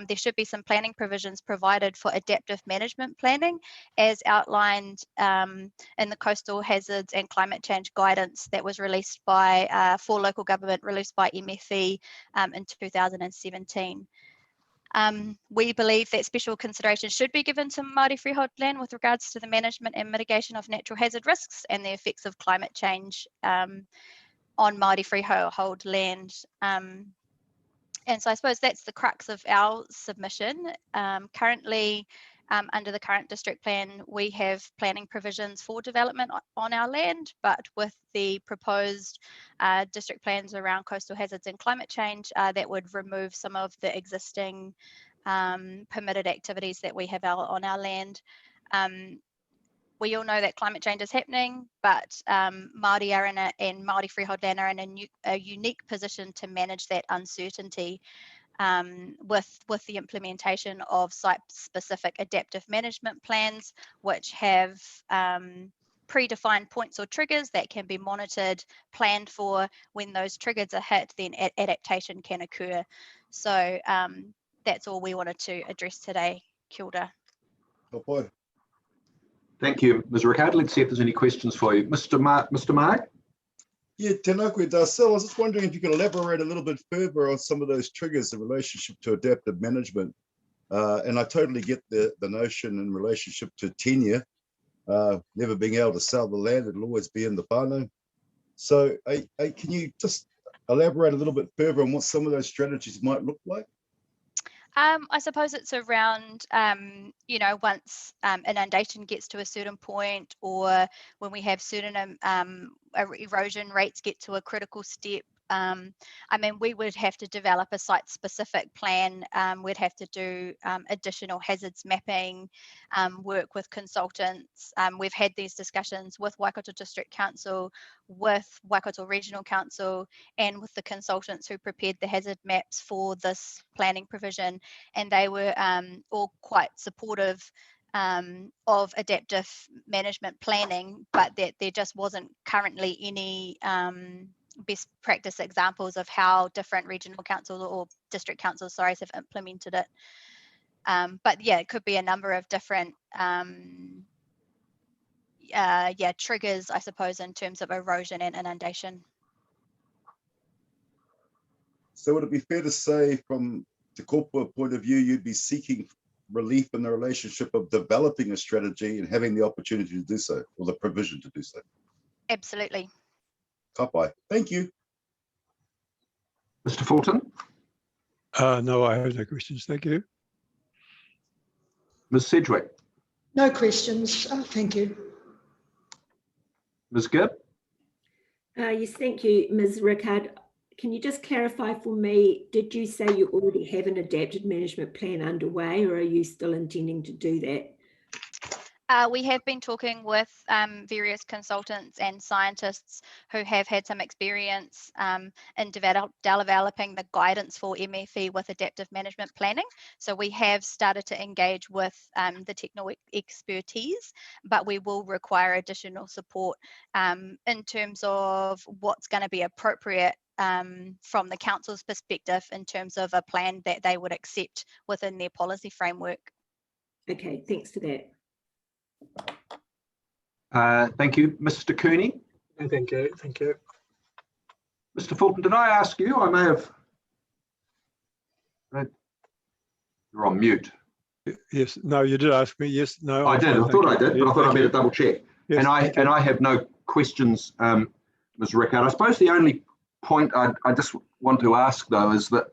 there should be some planning provisions provided for adaptive management planning, as outlined in the Coastal Hazards and Climate Change Guidance that was released by, for local government, released by MFE in 2017. We believe that special consideration should be given to Māori freehold land with regards to the management and mitigation of natural hazard risks and the effects of climate change on Māori freehold land. And so I suppose that's the crux of our submission. Currently, under the current district plan, we have planning provisions for development on our land, but with the proposed district plans around coastal hazards and climate change, that would remove some of the existing permitted activities that we have on our land. We all know that climate change is happening, but Māori are in and Māori freehold land are in a unique position to manage that uncertainty with the implementation of site-specific adaptive management plans, which have predefined points or triggers that can be monitored, planned for. When those triggers are hit, then adaptation can occur. So that's all we wanted to address today. Kia ora. Oh boy. Thank you, Ms. Rickard. Let's see if there's any questions for you. Mr. Mark? Yeah, tēnā koe Darcel. I was just wondering if you could elaborate a little bit further on some of those triggers in relationship to adaptive management. And I totally get the notion in relationship to tenure, never being able to sell the land, it'll always be in the whānau. So can you just elaborate a little bit further on what some of those strategies might look like? I suppose it's around, you know, once inundation gets to a certain point, or when we have certain erosion rates get to a critical step. I mean, we would have to develop a site-specific plan. We'd have to do additional hazards mapping, work with consultants. We've had these discussions with Waikato District Council, with Waikato Regional Council, and with the consultants who prepared the hazard maps for this planning provision, and they were all quite supportive of adaptive management planning, but that there just wasn't currently any best practice examples of how different regional councils or district councils, sorry, have implemented it. But yeah, it could be a number of different triggers, I suppose, in terms of erosion and inundation. So would it be fair to say from the corporate point of view, you'd be seeking relief in the relationship of developing a strategy and having the opportunity to do so, or the provision to do so? Absolutely. Kapai. Thank you. Mr. Fulton? No, I have no questions. Thank you. Ms. Sedgwick? No questions. Thank you. Ms. Gibb? Yes, thank you, Ms. Rickard. Can you just clarify for me, did you say you already have an adapted management plan underway, or are you still intending to do that? We have been talking with various consultants and scientists who have had some experience in developing the guidance for MFE with adaptive management planning. So we have started to engage with the technical expertise, but we will require additional support in terms of what's going to be appropriate from the council's perspective in terms of a plan that they would accept within their policy framework. Okay, thanks for that. Thank you. Mr. Cooney? Thank you. Thank you. Mr. Fulton, did I ask you? I may have. You're on mute. Yes. No, you did ask me. Yes. No. I did. I thought I did, but I thought I better double check. Yes, and I have no questions, Ms. Rickard. I suppose the only point I just want to ask though is that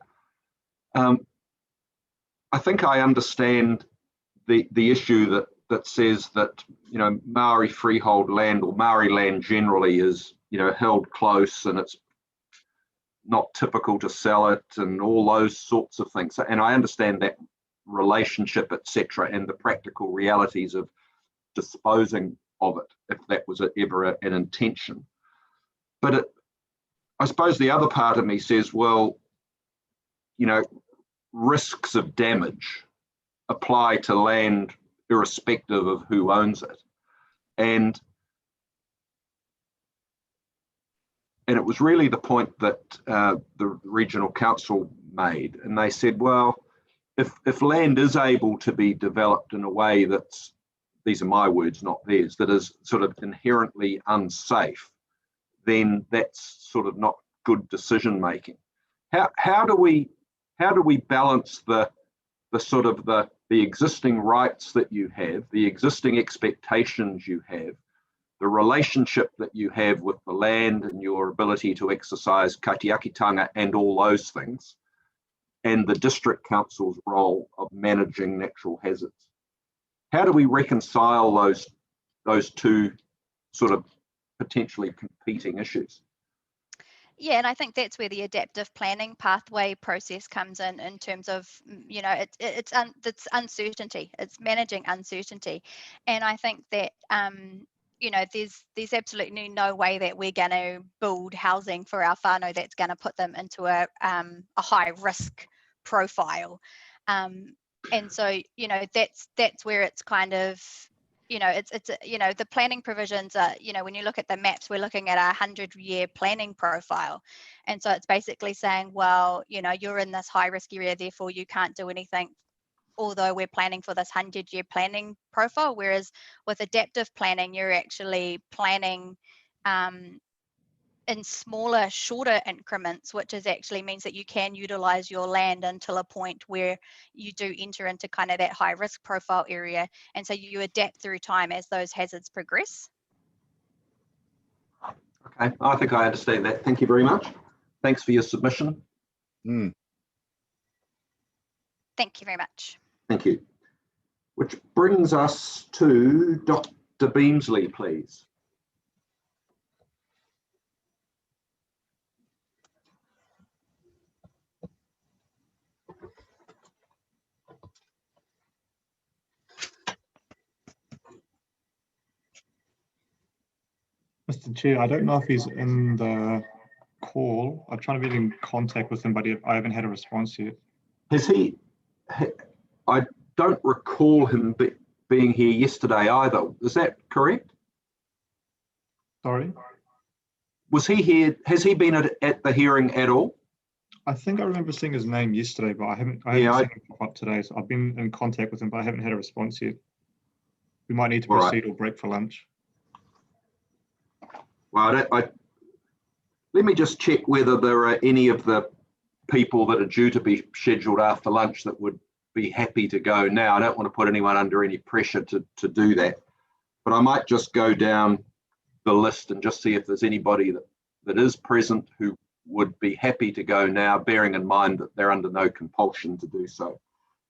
I think I understand the issue that says that, you know, Maori freehold land or Maori land generally is, you know, held close, and it's, not typical to sell it and all those sorts of things. And I understand that relationship, etc., and the practical realities of disposing of it, if that was ever an intention. But I suppose the other part of me says, well, you know, risks of damage apply to land irrespective of who owns it. And it was really the point that the regional council made, and they said, well, if land is able to be developed in a way that's, these are my words, not theirs, that is sort of inherently unsafe, then that's sort of not good decision making. How do we balance the sort of the existing rights that you have, the existing expectations you have, the relationship that you have with the land and your ability to exercise kaitiakitanga and all those things, and the district council's role of managing natural hazards? How do we reconcile those two sort of potentially competing issues? Yeah, and I think that's where the adaptive planning pathway process comes in terms of, you know, it's uncertainty, it's managing uncertainty. And I think that, you know, there's absolutely no way that we're going to build housing for our whānau that's going to put them into a high risk profile. And so, you know, that's where it's kind of, you know, it's you know, the planning provisions are, you know, when you look at the maps, we're looking at a 100-year planning profile. And so it's basically saying, well, you know, you're in this high risk area, therefore you can't do anything, although we're planning for this 100-year planning profile. Whereas with adaptive planning, you're actually planning in smaller, shorter increments, which actually means that you can utilize your land until a point where you do enter into kind of that high risk profile area. And so you adapt through time as those hazards progress. Okay, I think I understand that. Thank you very much. Thanks for your submission. Thank you very much. Thank you. Which brings us to Dr. Beamsley, please. Mr. Chair, I don't know if he's in the call. I'm trying to get in contact with him, but I haven't had a response yet. Has he? I don't recall him being here yesterday either. Is that correct? Sorry? Was he here? Has he been at the hearing at all? I think I remember seeing his name yesterday, but I haven't seen him pop up today. So I've been in contact with him, but I haven't had a response yet. We might need to proceed or break for lunch. Well, let me just check whether there are any of the people that are due to be scheduled after lunch that would be happy to go now. I don't want to put anyone under any pressure to do that, but I might just go down the list and just see if there's anybody that is present who would be happy to go now, bearing in mind that they're under no compulsion to do so.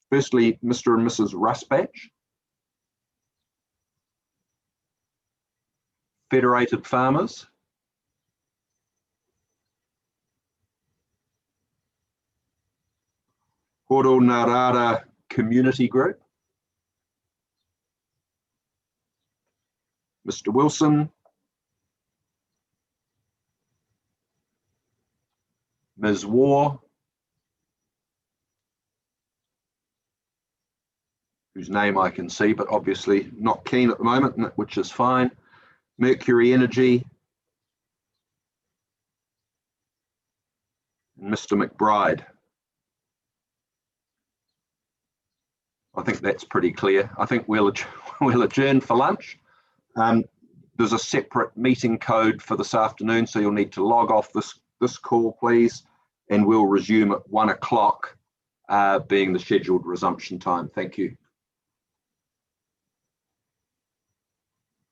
Firstly, Mr. and Mrs. Rusbach. Federated Farmers. Horo Narara Community Group. Mr. Wilson. Ms. War. Whose name I can see, but obviously not keen at the moment, which is fine. Mercury Energy, and Mr. McBride. I think that's pretty clear. I think we'll adjourn for lunch. There's a separate meeting code for this afternoon, so you'll need to log off this call, please, and we'll resume at 1 o'clock, being the scheduled resumption time. Thank you.